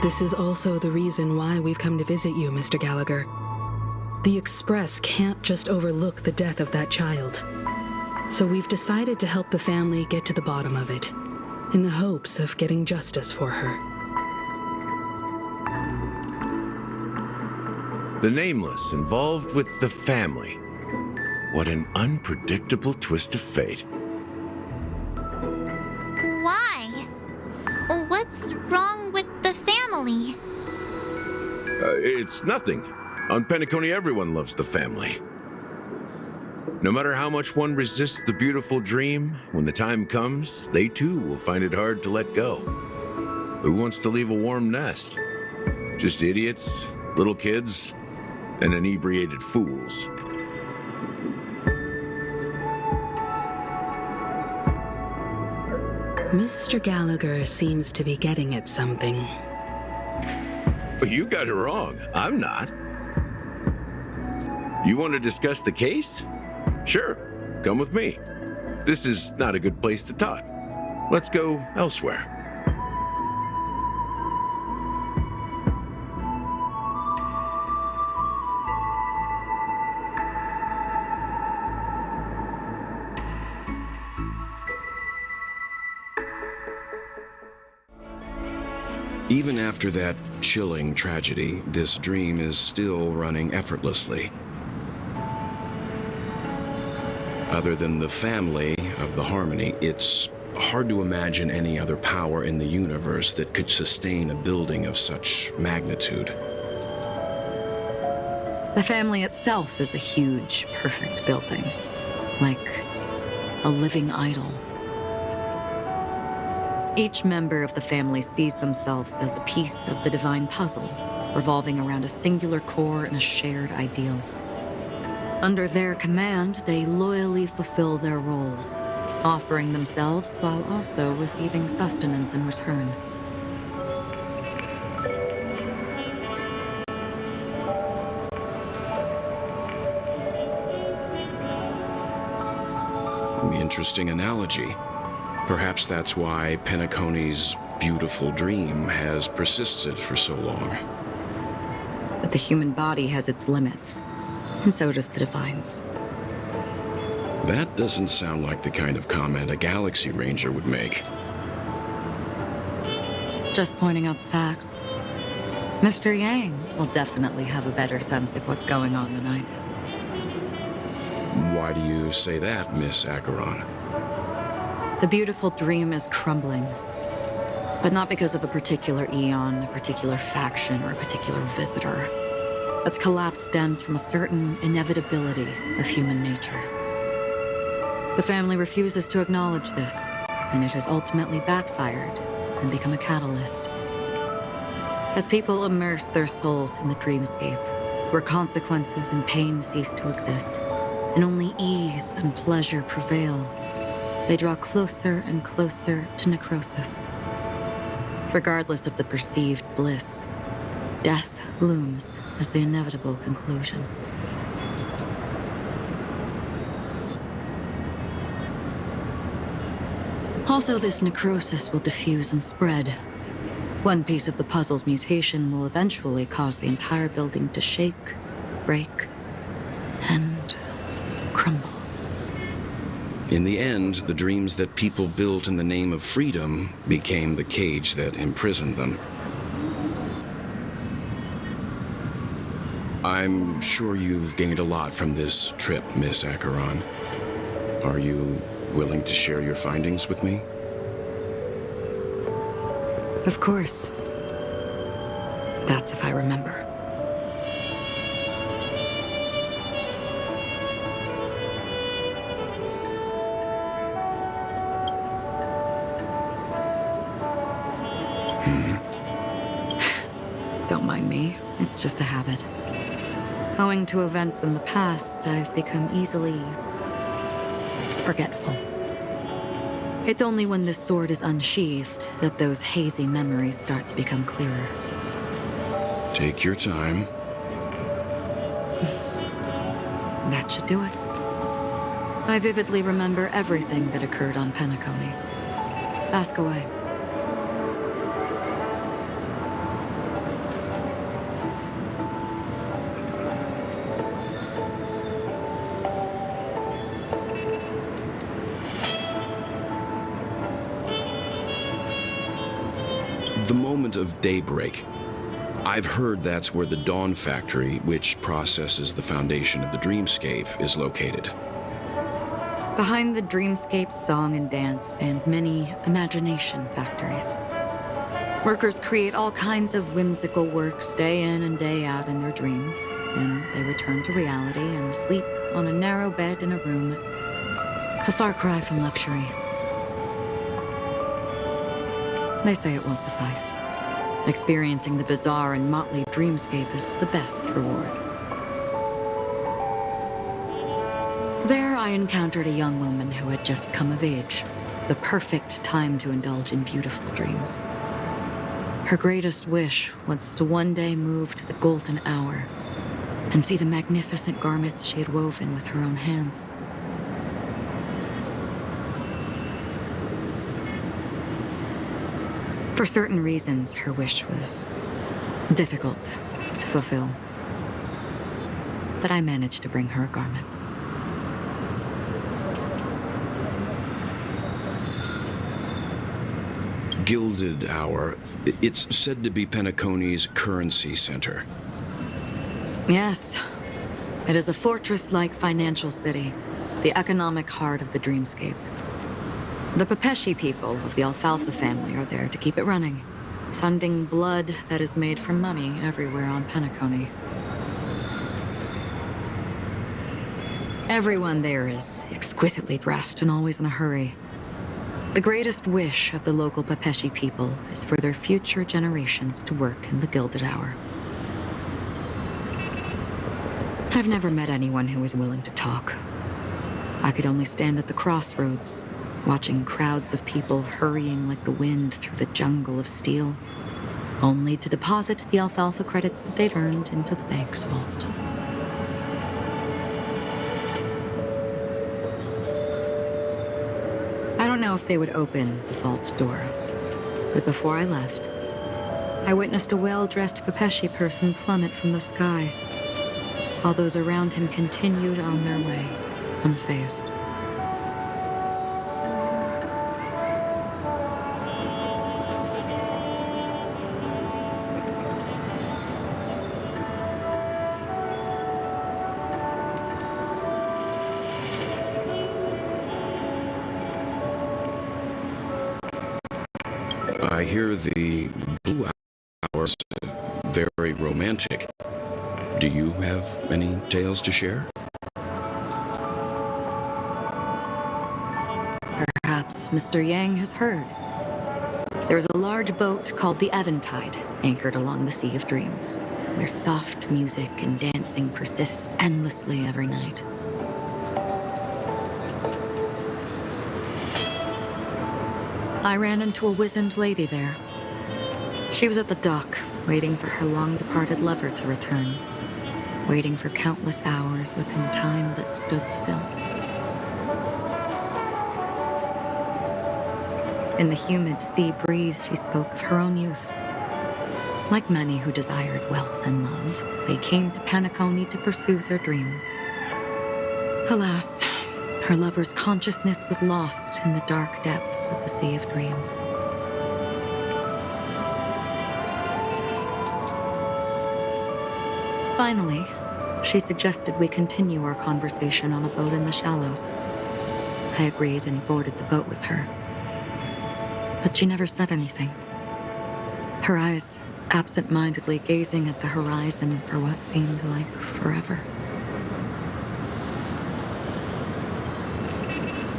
This is also the reason why we've come to visit you, Mr. Gallagher. The Express can't just overlook the death of that child. So we've decided to help the family get to the bottom of it, in the hopes of getting justice for her. The Nameless involved with the family. What an unpredictable twist of fate. Why? What's wrong with the family? It's nothing. On Penacony, everyone loves the family. No matter how much one resists the beautiful dream, when the time comes, they too will find it hard to let go. Who wants to leave a warm nest? Just idiots, little kids, and inebriated fools. Mr. Gallagher seems to be getting at something. You got it wrong. I'm not. You want to discuss the case? Sure, come with me. This is not a good place to talk. Let's go elsewhere. Even after that chilling tragedy, this dream is still running effortlessly. Other than the family of the Harmony, it's hard to imagine any other power in the universe that could sustain a building of such magnitude. The family itself is a huge, perfect building, like a living idol. Each member of the family sees themselves as a piece of the divine puzzle, revolving around a singular core and a shared ideal. Under their command, they loyally fulfill their roles, offering themselves while also receiving sustenance in return. Interesting analogy. Perhaps that's why Penacony's beautiful dream has persisted for so long. But the human body has its limits, and so does the divine's. That doesn't sound like the kind of comment a Galaxy Ranger would make. Just pointing out the facts. Mr. Yang will definitely have a better sense of what's going on than I do. Why do you say that, Miss Acheron? The beautiful dream is crumbling. But not because of a particular eon, a particular faction, or a particular visitor. Its collapse stems from a certain inevitability of human nature. The family refuses to acknowledge this, and it has ultimately backfired and become a catalyst. As people immerse their souls in the dreamscape, where consequences and pain cease to exist, and only ease and pleasure prevail, they draw closer and closer to necrosis. Regardless of the perceived bliss, death looms as the inevitable conclusion. Also, this necrosis will diffuse and spread. One piece of the puzzle's mutation will eventually cause the entire building to shake, break, and crumble. In the end, the dreams that people built in the name of freedom became the cage that imprisoned them. I'm sure you've gained a lot from this trip, Miss Acheron. Are you willing to share your findings with me? Of course. That's if I remember. Don't mind me. It's just a habit. Owing to events in the past, I've become easily forgetful. It's only when this sword is unsheathed that those hazy memories start to become clearer. Take your time. That should do it. I vividly remember everything that occurred on Penacony. Ask away. The moment of daybreak. I've heard that's where the Dawn Factory, which processes the foundation of the dreamscape, is located. Behind the dreamscape song and dance stand many imagination factories. Workers create all kinds of whimsical works day in and day out in their dreams. Then they return to reality and sleep on a narrow bed in a room. A far cry from luxury. They say it will suffice. Experiencing the bizarre and motley dreamscape is the best reward. There, I encountered a young woman who had just come of age. The perfect time to indulge in beautiful dreams. Her greatest wish was to one day move to the golden hour and see the magnificent garments she had woven with her own hands. For certain reasons, her wish was difficult to fulfill. But I managed to bring her a garment. Gilded Hour. It's said to be Penacony's currency center. Yes. It is a fortress-like financial city, the economic heart of the dreamscape. The Pepeshi people of the Alfalfa family are there to keep it running, sending blood that is made from money everywhere on Penacony. Everyone there is exquisitely dressed and always in a hurry. The greatest wish of the local Pepeshi people is for their future generations to work in the Gilded Hour. I've never met anyone who was willing to talk. I could only stand at the crossroads, watching crowds of people hurrying like the wind through the jungle of steel, only to deposit the alfalfa credits that they'd earned into the bank's vault. I don't know if they would open the vault door, but before I left, I witnessed a well-dressed Pepeshi person plummet from the sky, while those around him continued on their way, unfazed. I hear the Blue Hours very romantic. Do you have any tales to share? Perhaps Mr. Yang has heard. There's a large boat called the Eventide, anchored along the Sea of Dreams. where soft music and dancing persist endlessly every night. I ran into a wizened lady there. She was at the dock, waiting for her long-departed lover to return, waiting for countless hours within time that stood still. In the humid sea breeze, she spoke of her own youth. Like many who desired wealth and love, they came to Penacony to pursue their dreams. Alas, her lover's consciousness was lost in the dark depths of the Sea of Dreams. Finally, she suggested we continue our conversation on a boat in the shallows. I agreed and boarded the boat with her. But she never said anything. Her eyes absent-mindedly gazing at the horizon for what seemed like forever.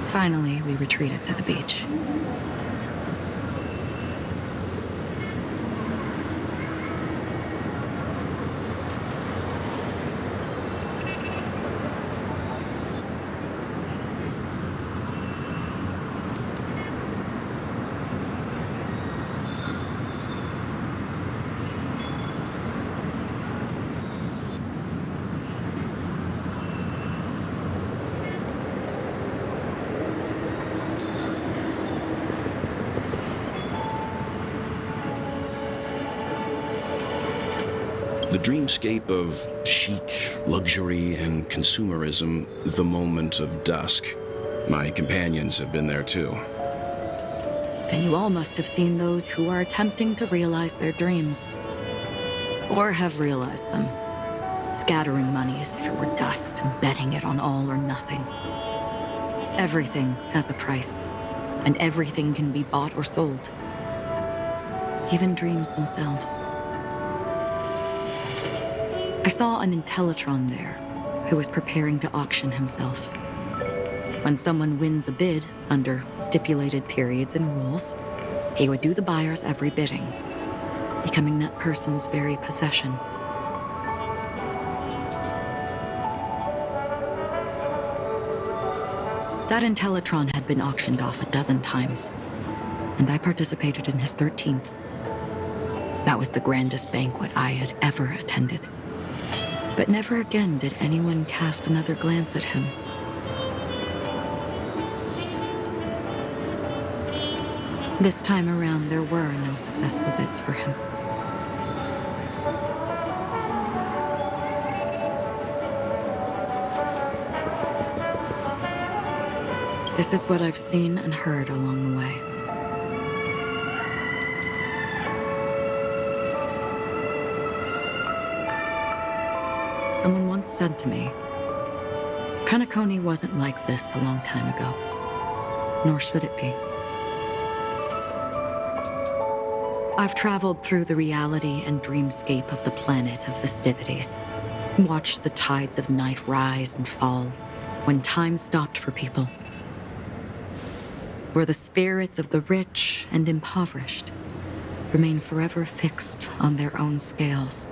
Finally, we retreated to the beach. The dreamscape of chic, luxury, and consumerism, the moment of dusk. My companions have been there too. Then you all must have seen those who are attempting to realize their dreams. Or have realized them, scattering money as if it were dust and betting it on all or nothing. Everything has a price, and everything can be bought or sold. Even dreams themselves. I saw an Intellitron there, who was preparing to auction himself. When someone wins a bid under stipulated periods and rules, he would do the buyer's every bidding, becoming that person's very possession. That Intellitron had been auctioned off a dozen times, and I participated in his 13th. That was the grandest banquet I had ever attended. But never again did anyone cast another glance at him. This time around, there were no successful bids for him. This is what I've seen and heard along the way. Someone once said to me, Penacony wasn't like this a long time ago, nor should it be. I've traveled through the reality and dreamscape of the planet of festivities, watched the tides of night rise and fall when time stopped for people, where the spirits of the rich and impoverished remain forever fixed on their own scales.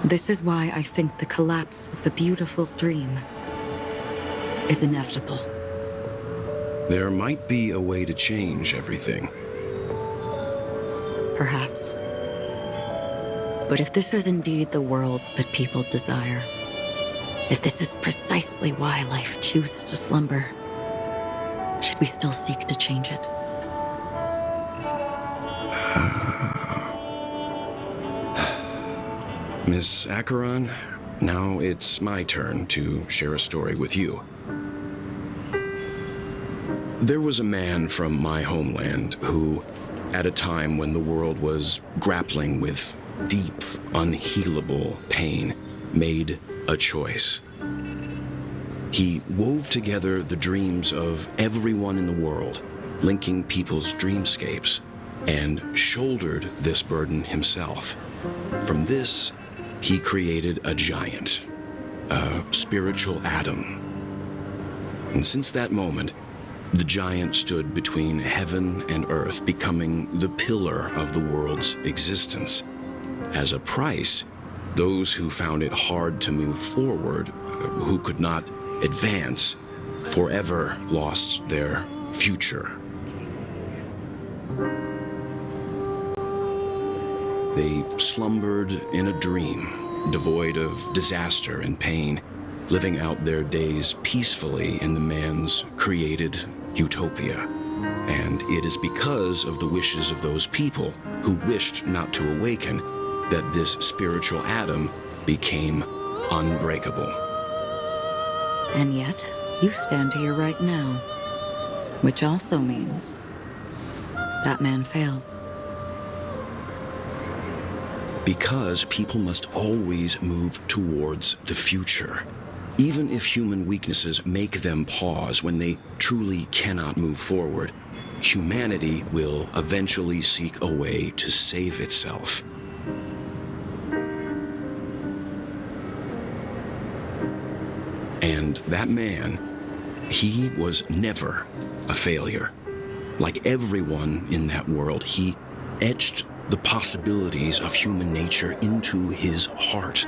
This is why I think the collapse of the beautiful dream is inevitable. There might be a way to change everything. Perhaps. But if this is indeed the world that people desire, if this is precisely why life chooses to slumber, should we still seek to change it? Miss Acheron, now it's my turn to share a story with you. There was a man from my homeland who, at a time when the world was grappling with deep, unhealable pain, made a choice. He wove together the dreams of everyone in the world, linking people's dreamscapes, and shouldered this burden himself. From this, he created a giant, a spiritual atom. And since that moment, the giant stood between heaven and earth, becoming the pillar of the world's existence. As a price, those who found it hard to move forward, who could not advance, forever lost their future. They slumbered in a dream, devoid of disaster and pain, living out their days peacefully in the man's created utopia. And it is because of the wishes of those people who wished not to awaken that this spiritual atom became unbreakable. And yet, you stand here right now. Which also means that man failed. Because people must always move towards the future. Even if human weaknesses make them pause when they truly cannot move forward, humanity will eventually seek a way to save itself. And that man, he was never a failure. Like everyone in that world, he etched the possibilities of human nature into his heart.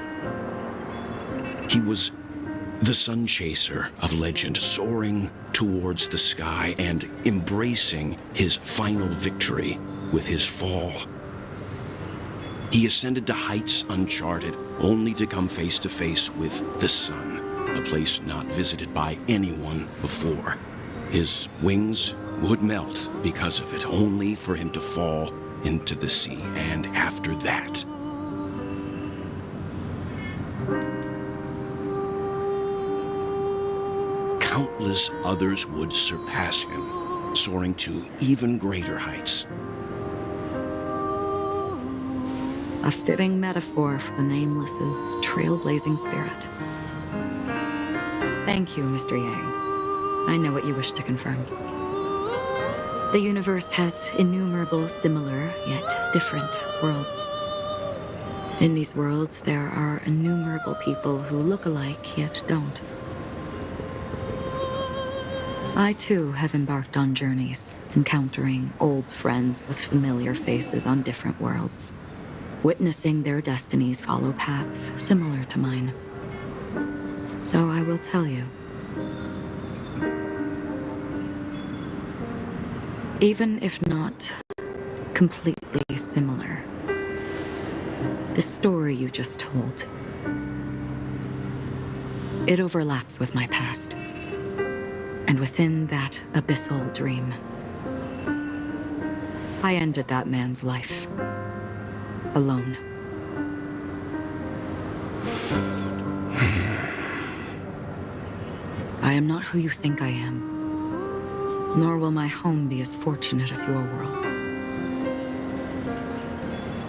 He was the sun chaser of legend, soaring towards the sky and embracing his final victory with his fall. He ascended to heights uncharted, only to come face to face with the sun, a place not visited by anyone before. His wings would melt because of it, only for him to fall into the sea, and after that, countless others would surpass him, soaring to even greater heights. A fitting metaphor for the Nameless's trailblazing spirit. Thank you, Mr. Yang. I know what you wish to confirm. The universe has innumerable similar, yet different worlds. In these worlds, there are innumerable people who look alike, yet don't. I, too, have embarked on journeys, encountering old friends with familiar faces on different worlds, witnessing their destinies follow paths similar to mine. So I will tell you. Even if not completely similar, the story you just told, it overlaps with my past. And within that abyssal dream, I ended that man's life. Alone. I am not who you think I am. Nor will my home be as fortunate as your world.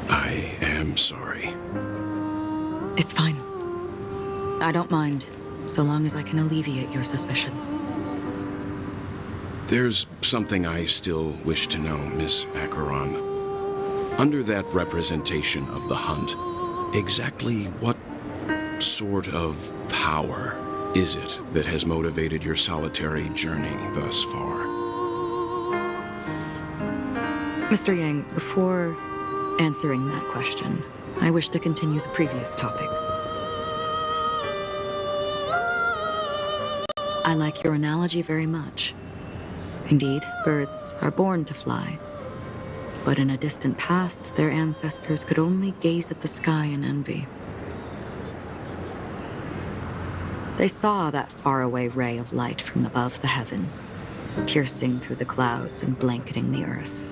I am sorry. It's fine. I don't mind, so long as I can alleviate your suspicions. There's something I still wish to know, Miss Acheron. Under that representation of the hunt, exactly what sort of power is it that has motivated your solitary journey thus far? Mr. Yang, before answering that question, I wish to continue the previous topic. I like your analogy very much. Indeed, birds are born to fly. But in a distant past, their ancestors could only gaze at the sky in envy. They saw that faraway ray of light from above the heavens, piercing through the clouds and blanketing the earth.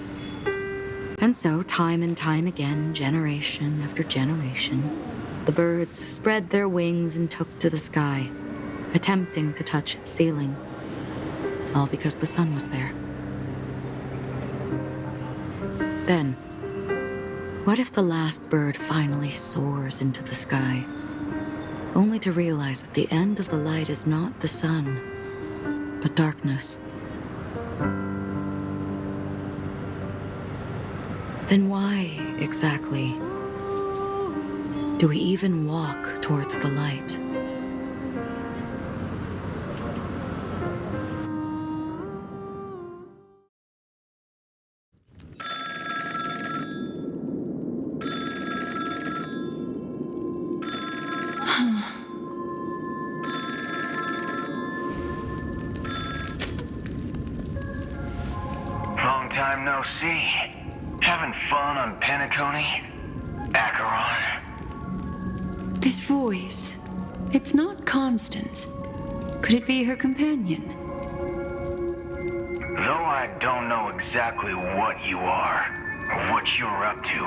And so, time and time again, generation after generation, the birds spread their wings and took to the sky, attempting to touch its ceiling, all because the sun was there. Then, what if the last bird finally soars into the sky, only to realize that the end of the light is not the sun, but darkness? Then why, exactly, do we even walk towards the light? no see. Having fun on Penacony? Acheron? This voice, it's not Constance. Could it be her companion? Though I don't know exactly what you are, or what you're up to,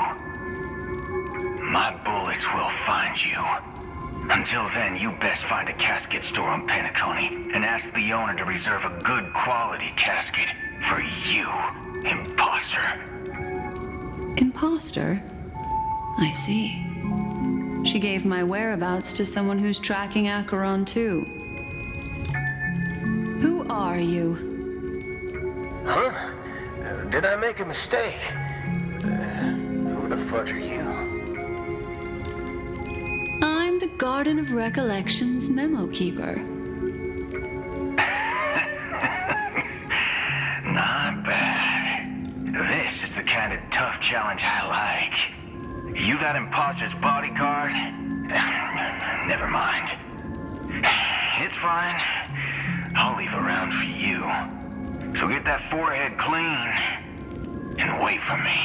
my bullets will find you. Until then, you best find a casket store on Penacony and ask the owner to reserve a good quality casket for you, imposter. Imposter? I see. She gave my whereabouts to someone who's tracking Acheron too. Who are you? Huh? Did I make a mistake? Who the fudge are you? I'm the Garden of Recollection's memo keeper. Not bad. This is the kind of tough challenge I like. You that imposter's bodyguard? Never mind. It's fine. I'll leave a round for you. So get that forehead clean and wait for me.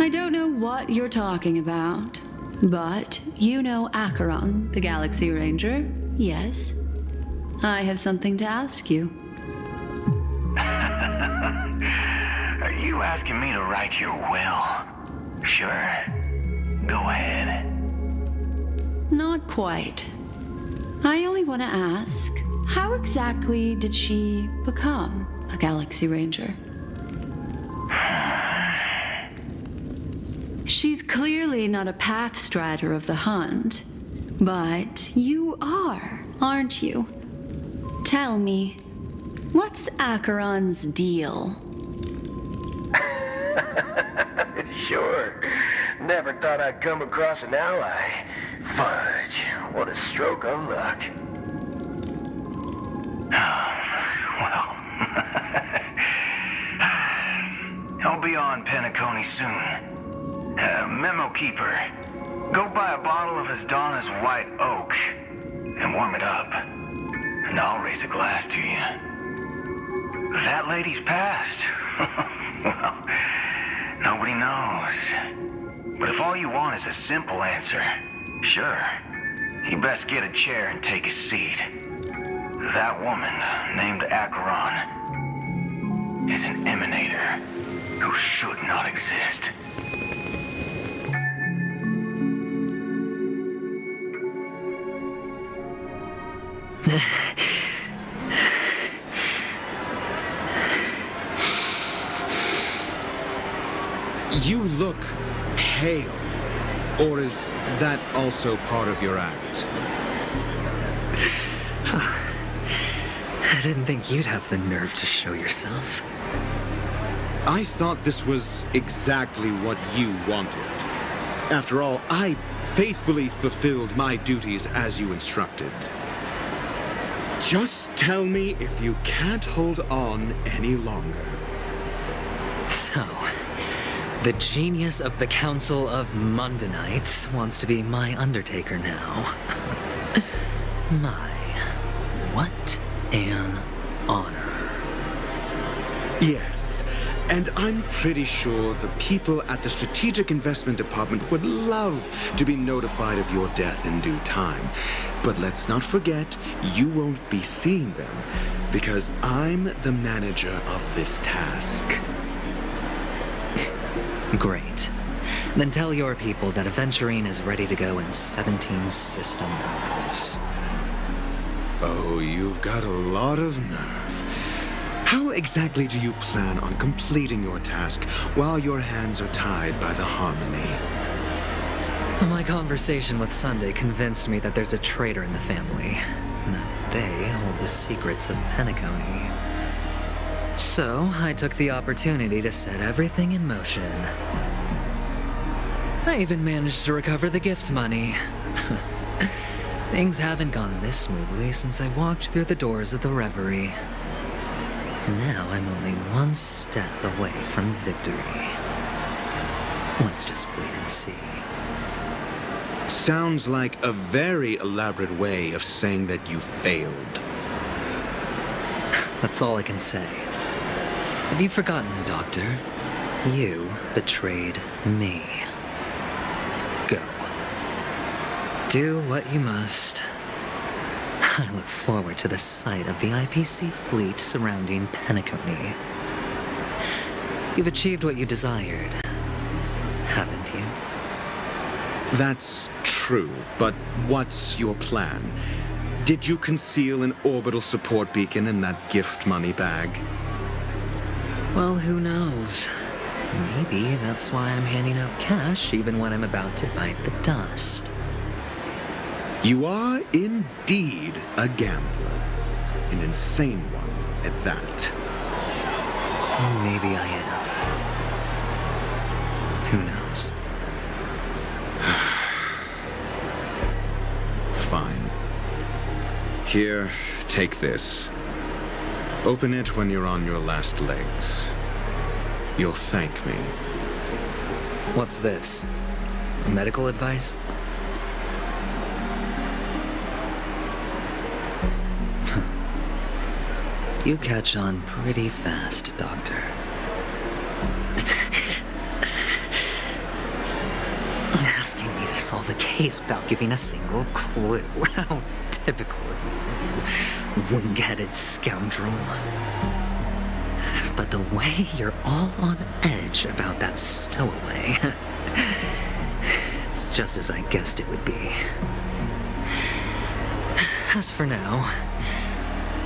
I don't know what you're talking about, but you know Acheron, the Galaxy Ranger, yes? I have something to ask you. Are you asking me to write your will? Sure. Go ahead. Not quite. I only want to ask, how exactly did she become a Galaxy Ranger? She's clearly not a path strider of the hunt, but you are, aren't you? Tell me, what's Acheron's deal? Sure. Never thought I'd come across an ally. Fudge, what a stroke of luck. Well, I'll be on Penacony soon. Memo keeper, go buy a bottle of Donna's white oak and warm it up, and I'll raise a glass to you. That lady's passed. Well, nobody knows. But if all you want is a simple answer, sure, you best get a chair and take a seat. That woman, named Acheron, is an emanator who should not exist. You look pale. Or is that also part of your act? I didn't think you'd have the nerve to show yourself. I thought this was exactly what you wanted. After all, I faithfully fulfilled my duties as you instructed. Just tell me if you can't hold on any longer. So, the genius of the Council of Mundanites wants to be my Undertaker now. My, what an honor. Yes, and I'm pretty sure the people at the Strategic Investment Department would love to be notified of your death in due time. But let's not forget, you won't be seeing them, because I'm the manager of this task. Great. Then tell your people that Aventurine is ready to go in 17 system hours. Oh, you've got a lot of nerve. How exactly do you plan on completing your task while your hands are tied by the Harmony? My conversation with Sunday convinced me that there's a traitor in the family, and that they hold the secrets of Penacony. So, I took the opportunity to set everything in motion. I even managed to recover the gift money. Things haven't gone this smoothly since I walked through the doors of the Reverie. Now I'm only one step away from victory. Let's just wait and see. Sounds like a very elaborate way of saying that you failed. That's all I can say. Have you forgotten, Doctor? You betrayed me. Go. Do what you must. I look forward to the sight of the IPC fleet surrounding Penacony. You've achieved what you desired, haven't you? That's true, but what's your plan? Did you conceal an orbital support beacon in that gift money bag? Well, who knows? Maybe that's why I'm handing out cash even when I'm about to bite the dust. You are indeed a gambler. An insane one at that. Maybe I am. Who knows? Fine. Here, take this. Open it when you're on your last legs. You'll thank me. What's this? Medical advice? You catch on pretty fast, Doctor. Asking me to solve a case without giving a single clue. How typical of you, you wing-headed scoundrel. But the way you're all on edge about that stowaway, it's just as I guessed it would be. As for now,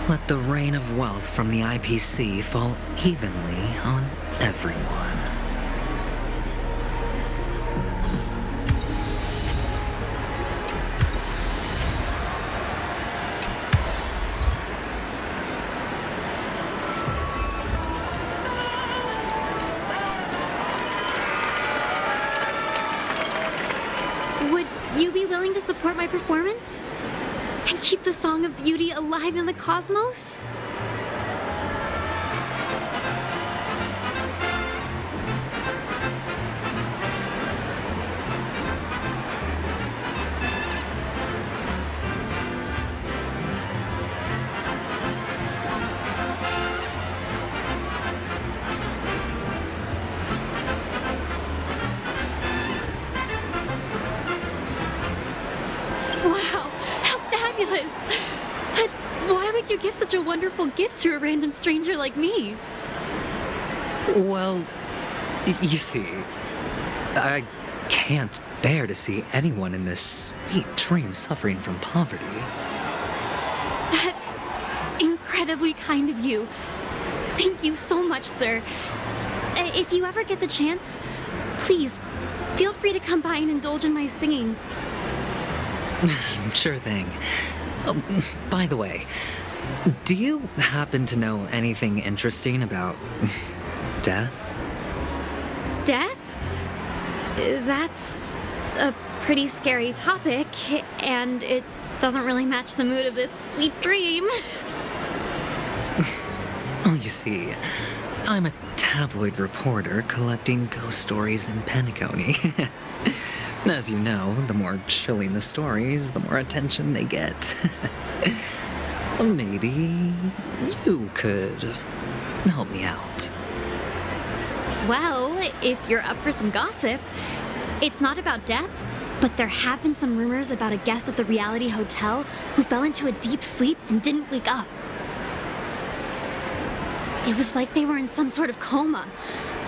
let the rain of wealth from the IPC fall evenly on everyone. Would you be willing to support my performance? And keep the Song of Beauty alive in the cosmos? Wow, how fabulous! But why would you give such a wonderful gift to a random stranger like me? Well, you see, I can't bear to see anyone in this sweet dream suffering from poverty. That's incredibly kind of you. Thank you so much, sir. If you ever get the chance, please, feel free to come by and indulge in my singing. Sure thing. Oh, by the way, do you happen to know anything interesting about death? Death? That's a pretty scary topic, and it doesn't really match the mood of this sweet dream. Oh, you see, I'm a tabloid reporter collecting ghost stories in Penacony. As you know, the more chilling the stories, the more attention they get. Maybe you could help me out. Well, if you're up for some gossip, it's not about death, but there have been some rumors about a guest at the Reality Hotel who fell into a deep sleep and didn't wake up. It was like they were in some sort of coma.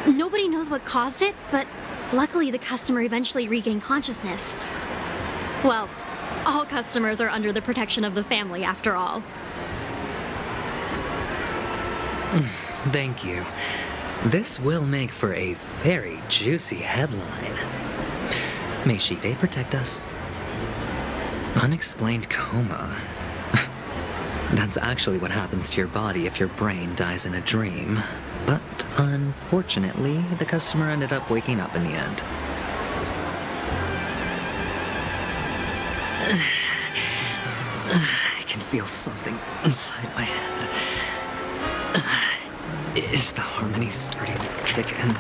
Nobody knows what caused it, but luckily the customer eventually regained consciousness. Well, all customers are under the protection of the family, after all. Thank you. This will make for a very juicy headline. May Shibe protect us. Unexplained coma. That's actually what happens to your body if your brain dies in a dream. But unfortunately, the customer ended up waking up in the end. I can feel something inside my head. Is the harmony starting to kick in?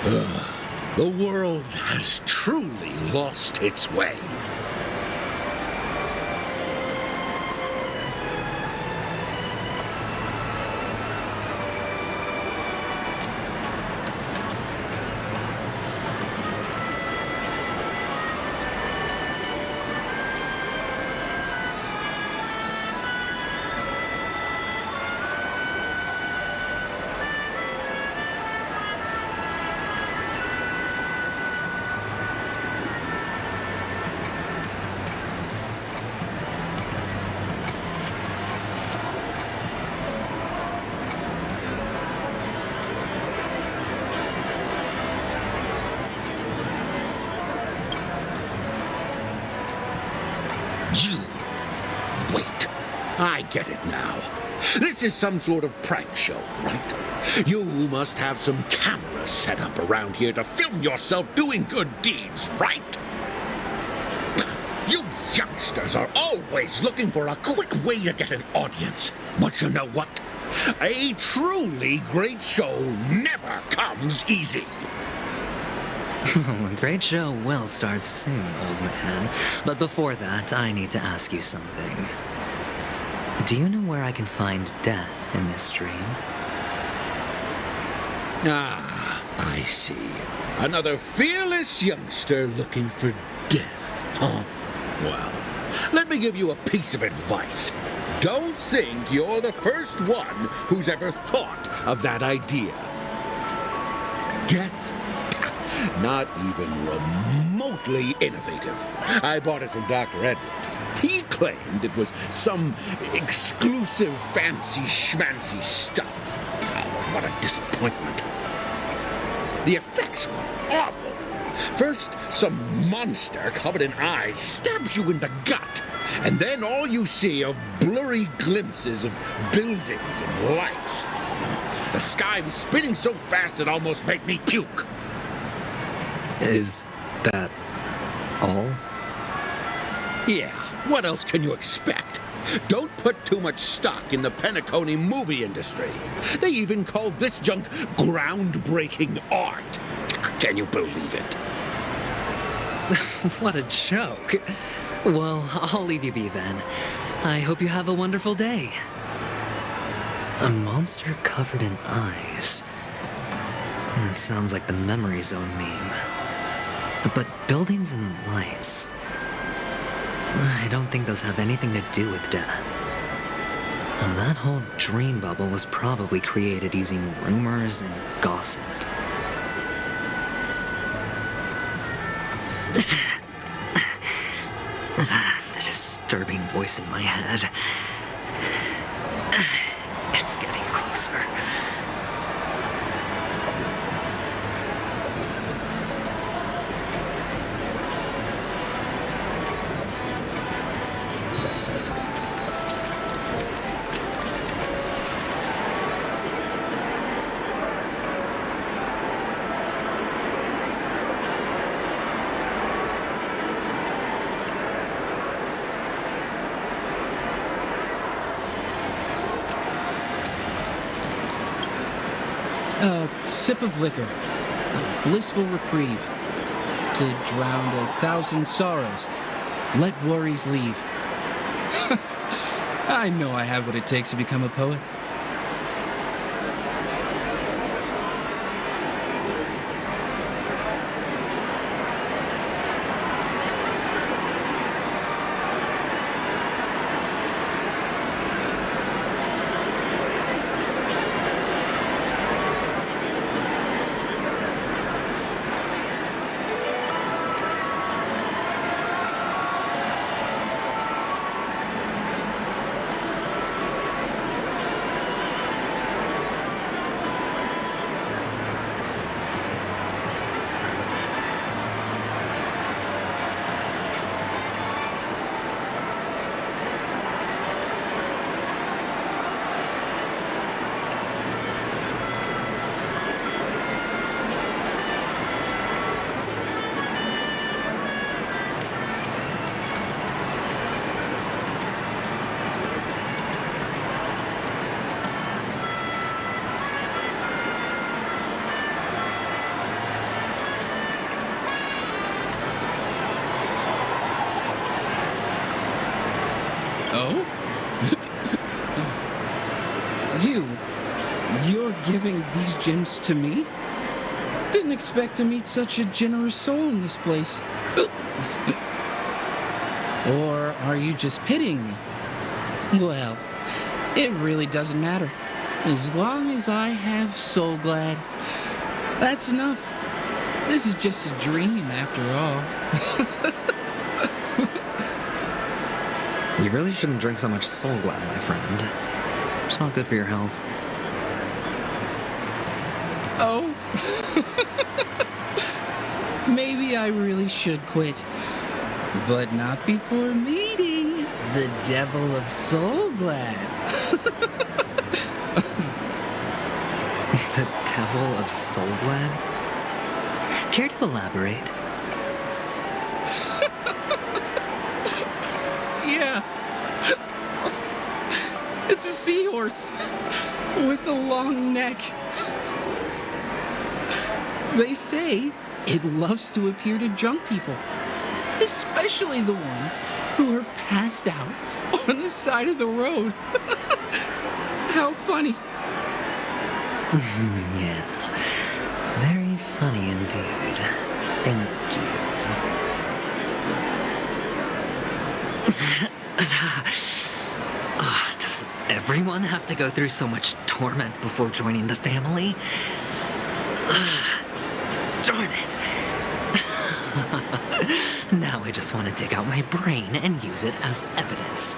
The world has truly lost its way. You... Wait. I get it now. This is some sort of prank show, right? You must have some cameras set up around here to film yourself doing good deeds, right? You youngsters are always looking for a quick way to get an audience. But you know what? A truly great show never comes easy. A great show will start soon, old man. But before that, I need to ask you something. Do you know where I can find death in this dream? Ah, I see. Another fearless youngster looking for death, huh? Well, let me give you a piece of advice. Don't think you're the first one who's ever thought of that idea. Death? Not even remotely innovative. I bought it from Dr. Edward. He claimed it was some exclusive fancy schmancy stuff. Oh, what a disappointment. The effects were awful. First, some monster covered in eyes stabs you in the gut, and then all you see are blurry glimpses of buildings and lights. The sky was spinning so fast it almost made me puke. Is that all? Yeah, what else can you expect? Don't put too much stock in the penacony movie industry. They even call this junk groundbreaking art. Can you believe it? What a joke. Well, I'll leave you be then. I hope you have a wonderful day. A monster covered in eyes. That sounds like the memory zone meme. But buildings and lights... I don't think those have anything to do with death. Well, that whole dream bubble was probably created using rumors and gossip. The disturbing voice in my head. It's getting closer. Sip of liquor, a blissful reprieve, to drown 1,000 sorrows, let worries leave. I know I have what it takes to become a poet. You're giving these gems to me? Didn't expect to meet such a generous soul in this place. Or are you just pitying me? Well, it really doesn't matter. As long as I have Soul Glad, that's enough. This is just a dream after all. You really shouldn't drink so much Soul Glad, my friend. It's not good for your health. Oh? Maybe I really should quit. But not before meeting the Devil of Soul Glad. The Devil of Soul Glad? Care to elaborate? Yeah. It's a seahorse with a long neck. They say it loves to appear to drunk people, especially the ones who are passed out on the side of the road. How funny. Yeah. Very funny indeed. Thank you. Does everyone have to go through so much torment before joining the family? Darn it. Now I just want to dig out my brain and use it as evidence.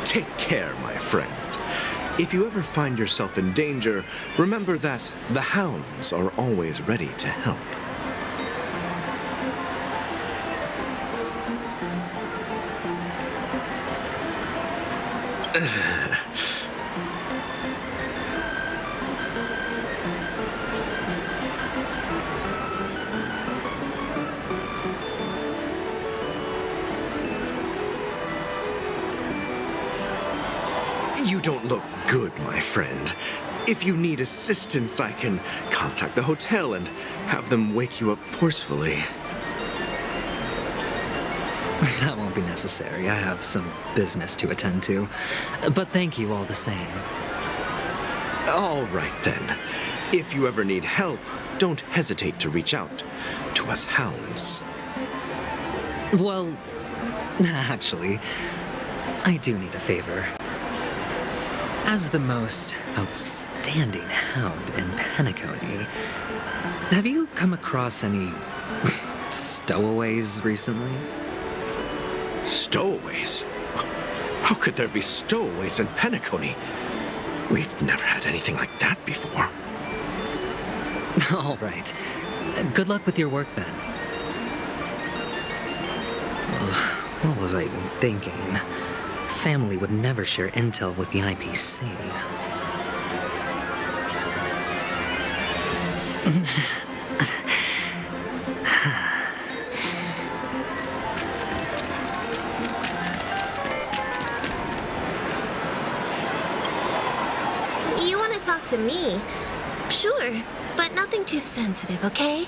Take care, my friend. If you ever find yourself in danger, remember that the hounds are always ready to help. You don't look good, my friend. If you need assistance, I can contact the hotel and have them wake you up forcefully. That won't be necessary. I have some business to attend to. But thank you all the same. All right, then. If you ever need help, don't hesitate to reach out to us hounds. Well, actually, I do need a favor. As the most outstanding hound in Penacony, have you come across any stowaways recently? Stowaways? How could there be stowaways in Penacony? We've never had anything like that before. All right. Good luck with your work, then. What was I even thinking? Family would never share intel with the IPC. You want to talk to me? Sure, but nothing too sensitive, okay?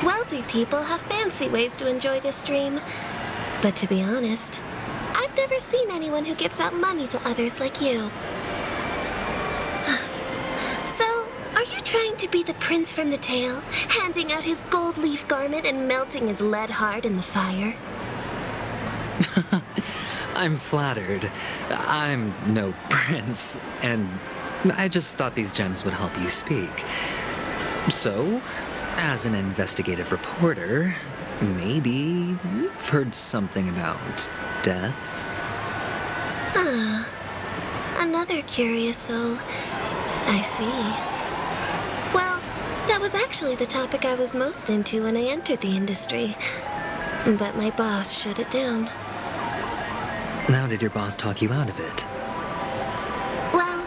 Wealthy people have fancy ways to enjoy this dream. But to be honest, I I've never seen anyone who gives out money to others like you. So, are you trying to be the prince from the tale, handing out his gold leaf garment and melting his lead heart in the fire? I'm flattered. I'm no prince, and I just thought these gems would help you speak. So, as an investigative reporter, maybe you've heard something about death? Ah, another curious soul. I see. Well, that was actually the topic I was most into when I entered the industry. But my boss shut it down. How did your boss talk you out of it? Well,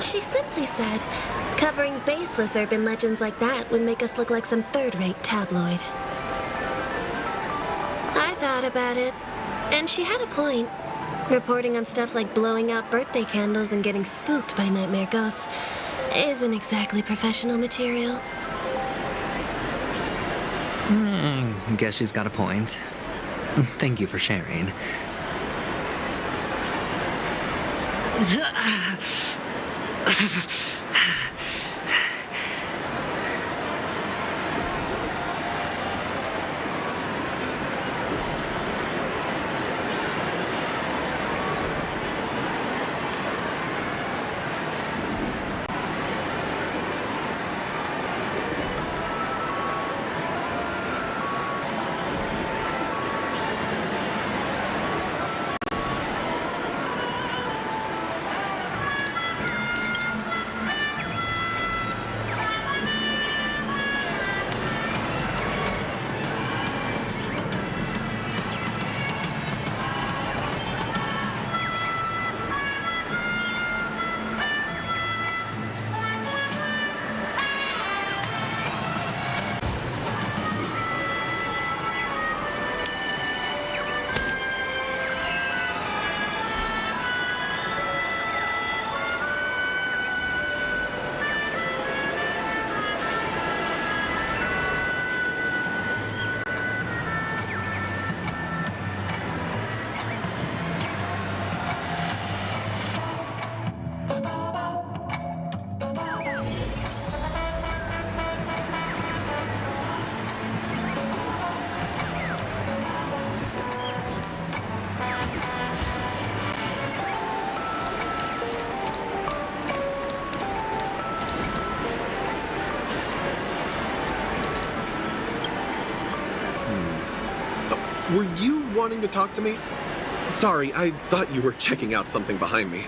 she simply said, covering baseless urban legends like that would make us look like some third-rate tabloid. I thought about it, and she had a point. Reporting on stuff like blowing out birthday candles and getting spooked by nightmare ghosts isn't exactly professional material. Guess she's got a point. Thank you for sharing. Were you wanting to talk to me? Sorry, I thought you were checking out something behind me.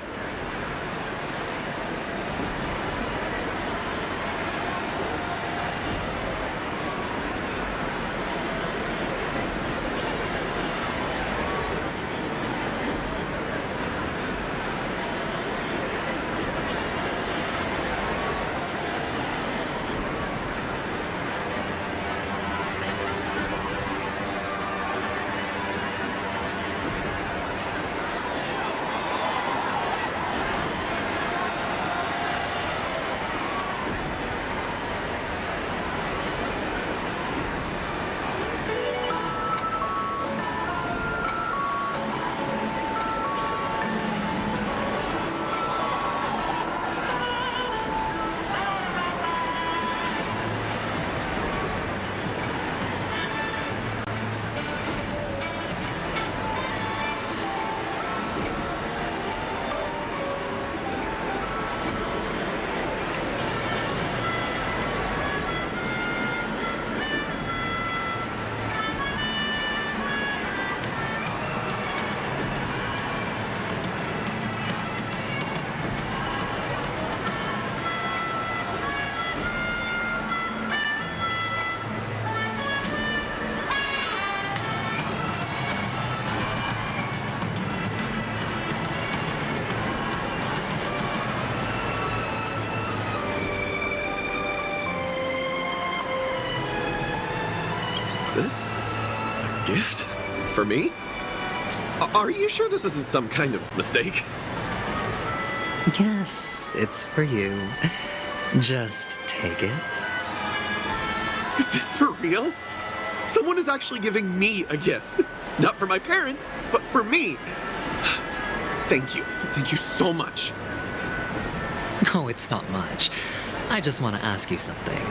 This? A gift? For me? Are you sure this isn't some kind of mistake? Yes, it's for you. Just take it. Is this for real? Someone is actually giving me a gift. Not for my parents, but for me. Thank you. Thank you so much. No, it's not much. I just want to ask you something.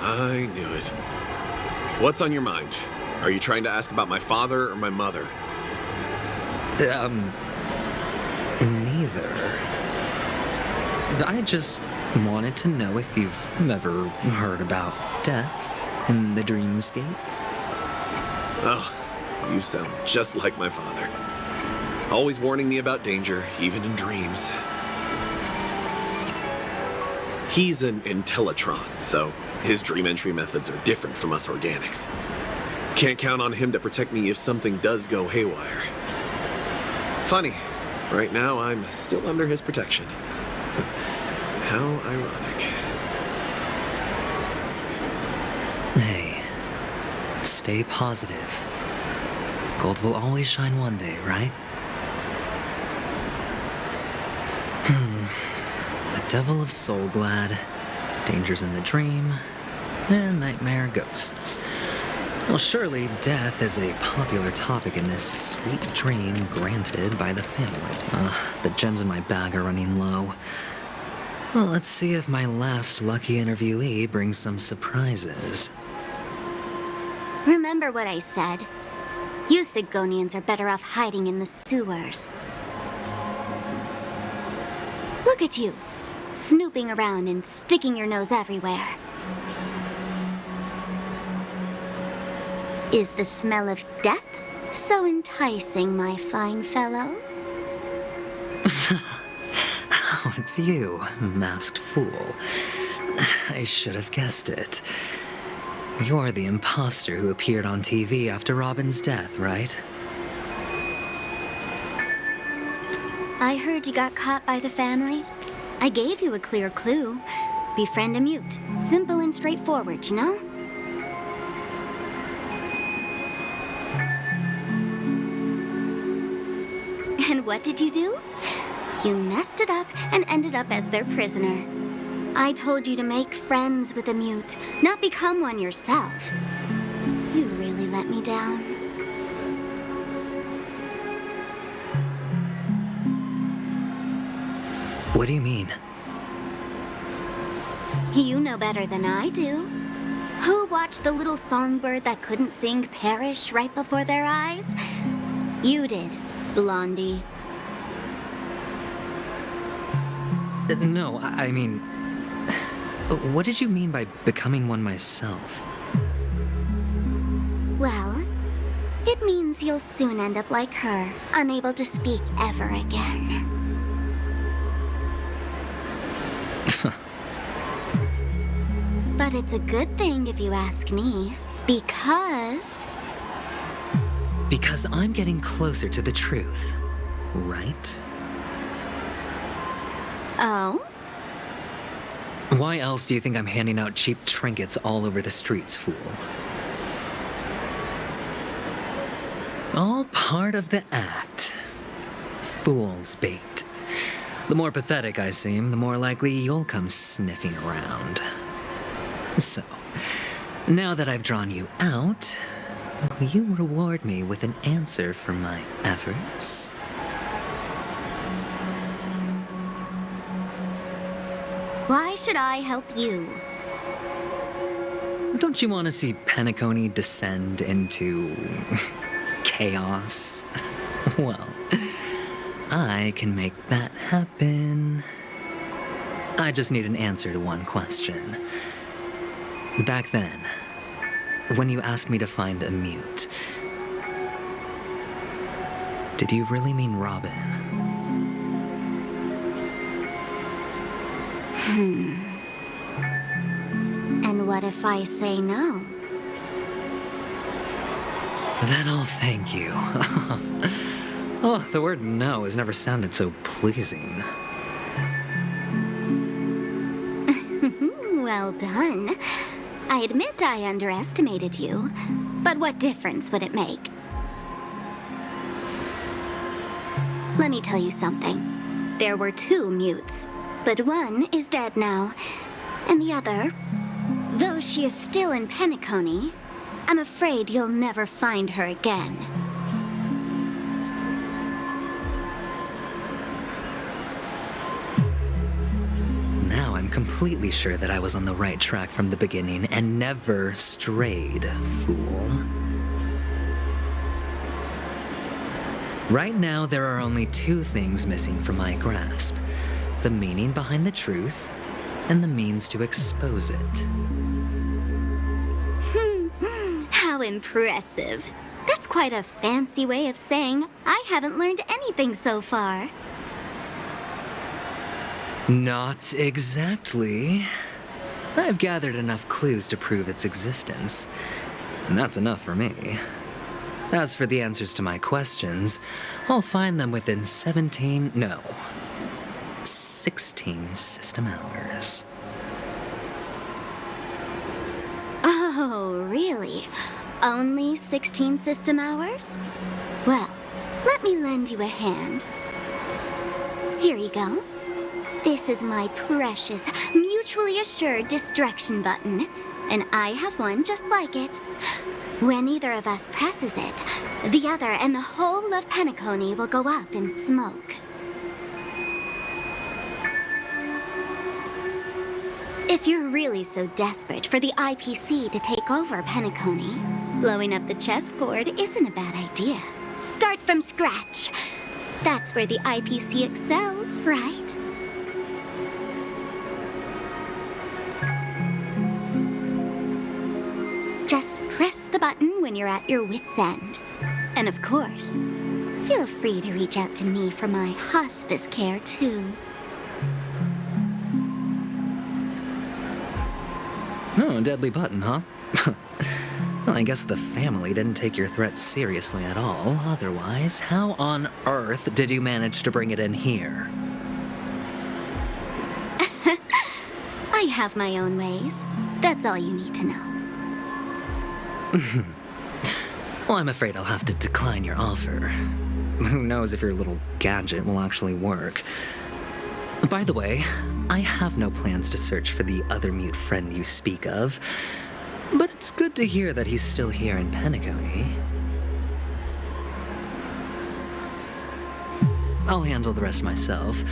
I knew it. What's on your mind? Are you trying to ask about my father or my mother? Neither. I just wanted to know if you've ever heard about death in the dreamscape. Oh, you sound just like my father. Always warning me about danger, even in dreams. He's an Intellitron, so his dream entry methods are different from us organics. Can't count on him to protect me if something does go haywire. Funny, right now I'm still under his protection. How ironic. Hey, stay positive. Gold will always shine one day, right? The Devil of Soulglad, Dangers in the Dream, and Nightmare Ghosts. Well, surely death is a popular topic in this sweet dream granted by the family. The gems in my bag are running low. Well, let's see if my last lucky interviewee brings some surprises. Remember what I said. You Sigonians are better off hiding in the sewers. Look at you, snooping around and sticking your nose everywhere. Is the smell of death so enticing, my fine fellow? Oh, it's you, masked fool. I should have guessed it. You're the imposter who appeared on TV after Robin's death, right? I heard you got caught by the family. I gave you a clear clue. Befriend a mute. Simple and straightforward, you know? And what did you do? You messed it up and ended up as their prisoner. I told you to make friends with a mute, not become one yourself. You really let me down. What do you mean? You know better than I do. Who watched the little songbird that couldn't sing perish right before their eyes? You did, Blondie. No, I mean... What did you mean by becoming one myself? Well, it means you'll soon end up like her, unable to speak ever again. But it's a good thing if you ask me, because... Because I'm getting closer to the truth, right? Oh? Why else do you think I'm handing out cheap trinkets all over the streets, fool? All part of the act. Fool's bait. The more pathetic I seem, the more likely you'll come sniffing around. So, now that I've drawn you out, will you reward me with an answer for my efforts? Why should I help you? Don't you want to see Penacony descend into... chaos? Well, I can make that happen. I just need an answer to one question. Back then, when you asked me to find a mute, did you really mean Robin? And what if I say no? Then I'll thank you. Oh, the word no has never sounded so pleasing. Well done. I admit I underestimated you, but what difference would it make? Let me tell you something. There were 2 mutes, but one is dead now, and the other, though she is still in Penacony, I'm afraid you'll never find her again. completely sure that I was on the right track from the beginning and never strayed, fool. Right now, there are only two things missing from my grasp: the meaning behind the truth and the means to expose it. How impressive. That's quite a fancy way of saying I haven't learned anything so far. Not exactly. I've gathered enough clues to prove its existence, and that's enough for me. As for the answers to my questions, I'll find them within 16 system hours. Oh, really? Only 16 system hours? Well, let me lend you a hand. Here you go. This is my precious, mutually assured distraction button, and I have one just like it. When either of us presses it, the other and the whole of Penacony will go up in smoke. If you're really so desperate for the IPC to take over Penacony, blowing up the chessboard isn't a bad idea. Start from scratch. That's where the IPC excels, right? Just press the button when you're at your wit's end. And of course, feel free to reach out to me for my hospice care, too. Oh, deadly button, huh? Well, I guess the family didn't take your threat seriously at all. Otherwise, how on earth did you manage to bring it in here? I have my own ways. That's all you need to know. Well, I'm afraid I'll have to decline your offer. Who knows if your little gadget will actually work. By the way, I have no plans to search for the other mute friend you speak of, but it's good to hear that he's still here in Penacony. I'll handle the rest myself.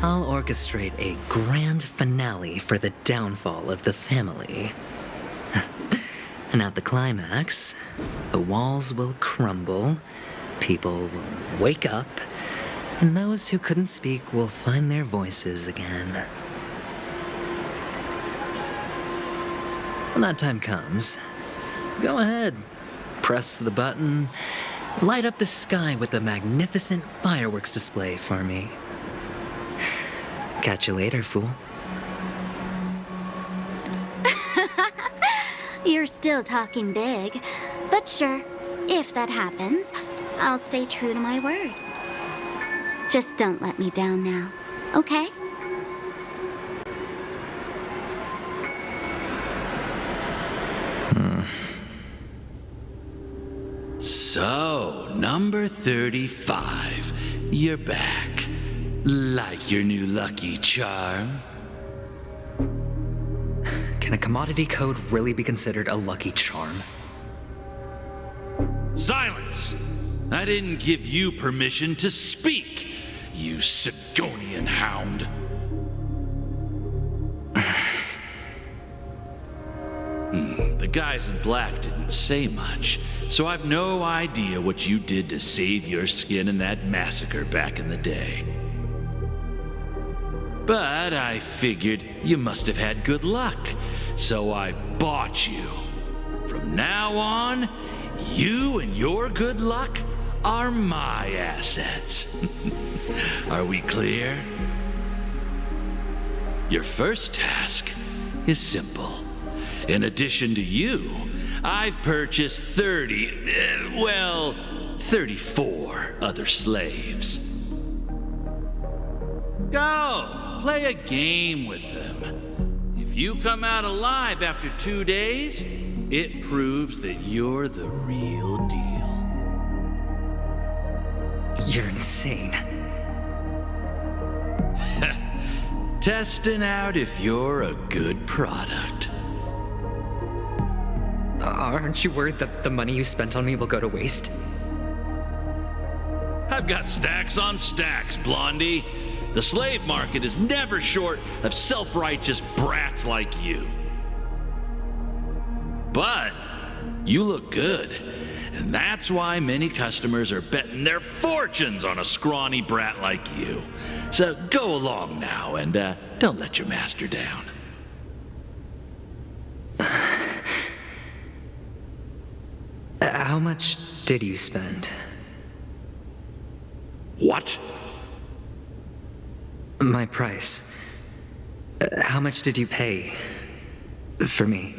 I'll orchestrate a grand finale for the downfall of the family. And at the climax, the walls will crumble, people will wake up, and those who couldn't speak will find their voices again. When that time comes, go ahead, press the button, light up the sky with a magnificent fireworks display for me. Catch you later, fool. You're still talking big, but sure, if that happens, I'll stay true to my word. Just don't let me down now, okay? So, number 35, you're back. Like your new lucky charm? Can a commodity code really be considered a lucky charm? Silence! I didn't give you permission to speak, you Sigonian hound. The guys in black didn't say much, so I've no idea what you did to save your skin in that massacre back in the day. But I figured you must have had good luck, so I bought you. From now on, you and your good luck are my assets. Are we clear? Your first task is simple. In addition to you, I've purchased 34 other slaves. Go! Play a game with them. If you come out alive after 2 days, it proves that you're the real deal. You're insane. Testing out if you're a good product. Aren't you worried that the money you spent on me will go to waste? I've got stacks on stacks, Blondie. The slave market is never short of self-righteous brats like you. But you look good, and that's why many customers are betting their fortunes on a scrawny brat like you. So go along now, and don't let your master down. How much did you spend? What? My price. How much did you pay for me?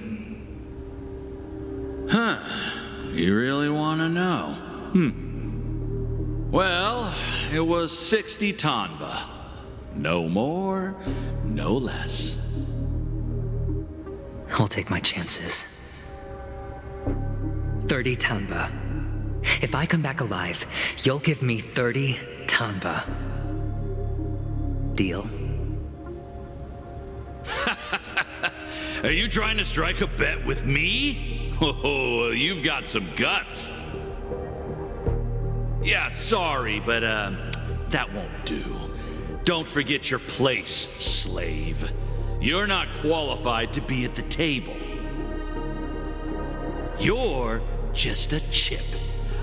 Huh. You really want to know? Well, it was 60 tanba. No more, no less. I'll take my chances. 30 tanba. If I come back alive, you'll give me 30 tanba. Deal? Are you trying to strike a bet with me? Oh, you've got some guts. Yeah, sorry, but that won't do. Don't forget your place, slave. You're not qualified to be at the table. You're just a chip.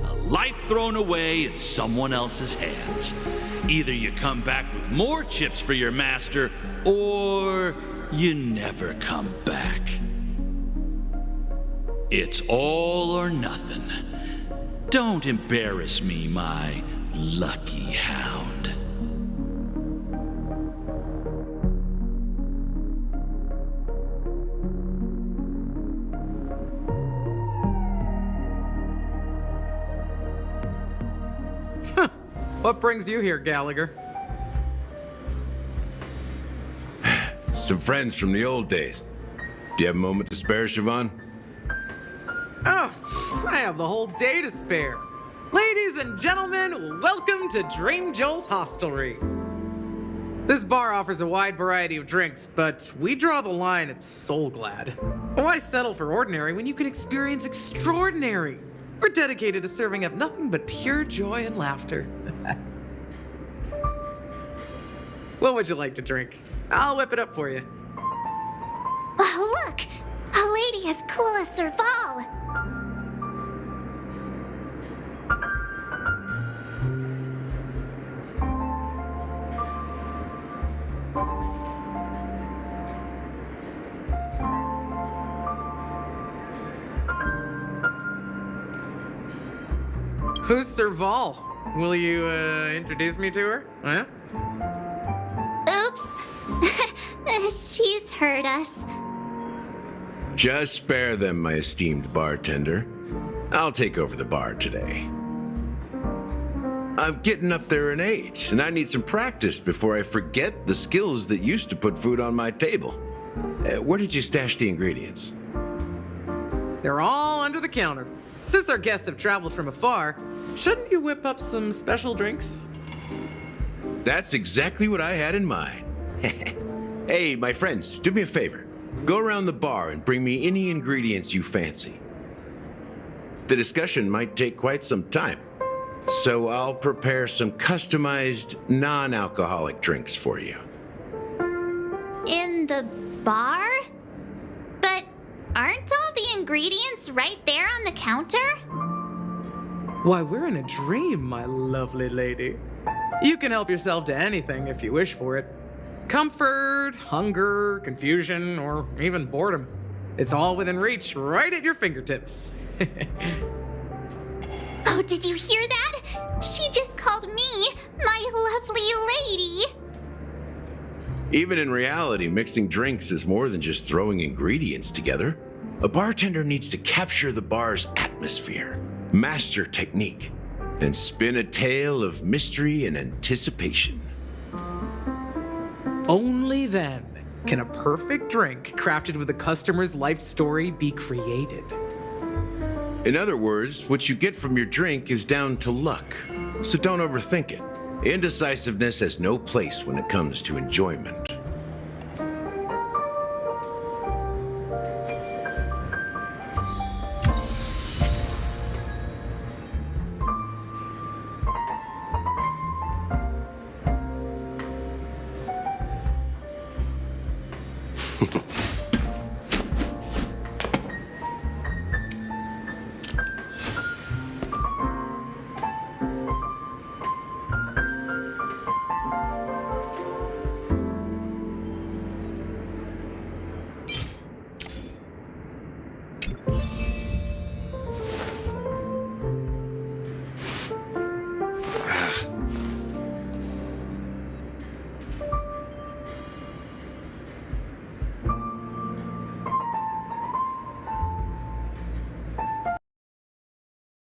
A life thrown away in someone else's hands. Either you come back with more chips for your master, or you never come back. It's all or nothing. Don't embarrass me, my lucky hound. What brings you here, Gallagher? Some friends from the old days. Do you have a moment to spare, Siobhan? Oh, I have the whole day to spare. Ladies and gentlemen, welcome to Dream Jolt Hostelry. This bar offers a wide variety of drinks, but we draw the line at Soul Glad. Why settle for ordinary when you can experience extraordinary? We're dedicated to serving up nothing but pure joy and laughter. What would you like to drink? I'll whip it up for you. Oh, look! A lady as cool as Serval! Who's Serval? Will you introduce me to her? Huh? Oops. She's heard us. Just spare them, my esteemed bartender. I'll take over the bar today. I'm getting up there in age, and I need some practice before I forget the skills that used to put food on my table. Where did you stash the ingredients? They're all under the counter. Since our guests have traveled from afar, shouldn't you whip up some special drinks? That's exactly what I had in mind. Hey, my friends, do me a favor. Go around the bar and bring me any ingredients you fancy. The discussion might take quite some time, so I'll prepare some customized, non-alcoholic drinks for you. In the bar? But aren't all the ingredients right there on the counter? Why, we're in a dream, my lovely lady. You can help yourself to anything if you wish for it. Comfort, hunger, confusion, or even boredom. It's all within reach, right at your fingertips. Oh, did you hear that? She just called me my lovely lady. Even in reality, mixing drinks is more than just throwing ingredients together. A bartender needs to capture the bar's atmosphere, master technique, and spin a tale of mystery and anticipation. Only then can a perfect drink crafted with a customer's life story be created. In other words, what you get from your drink is down to luck, so don't overthink it. Indecisiveness has no place when it comes to enjoyment.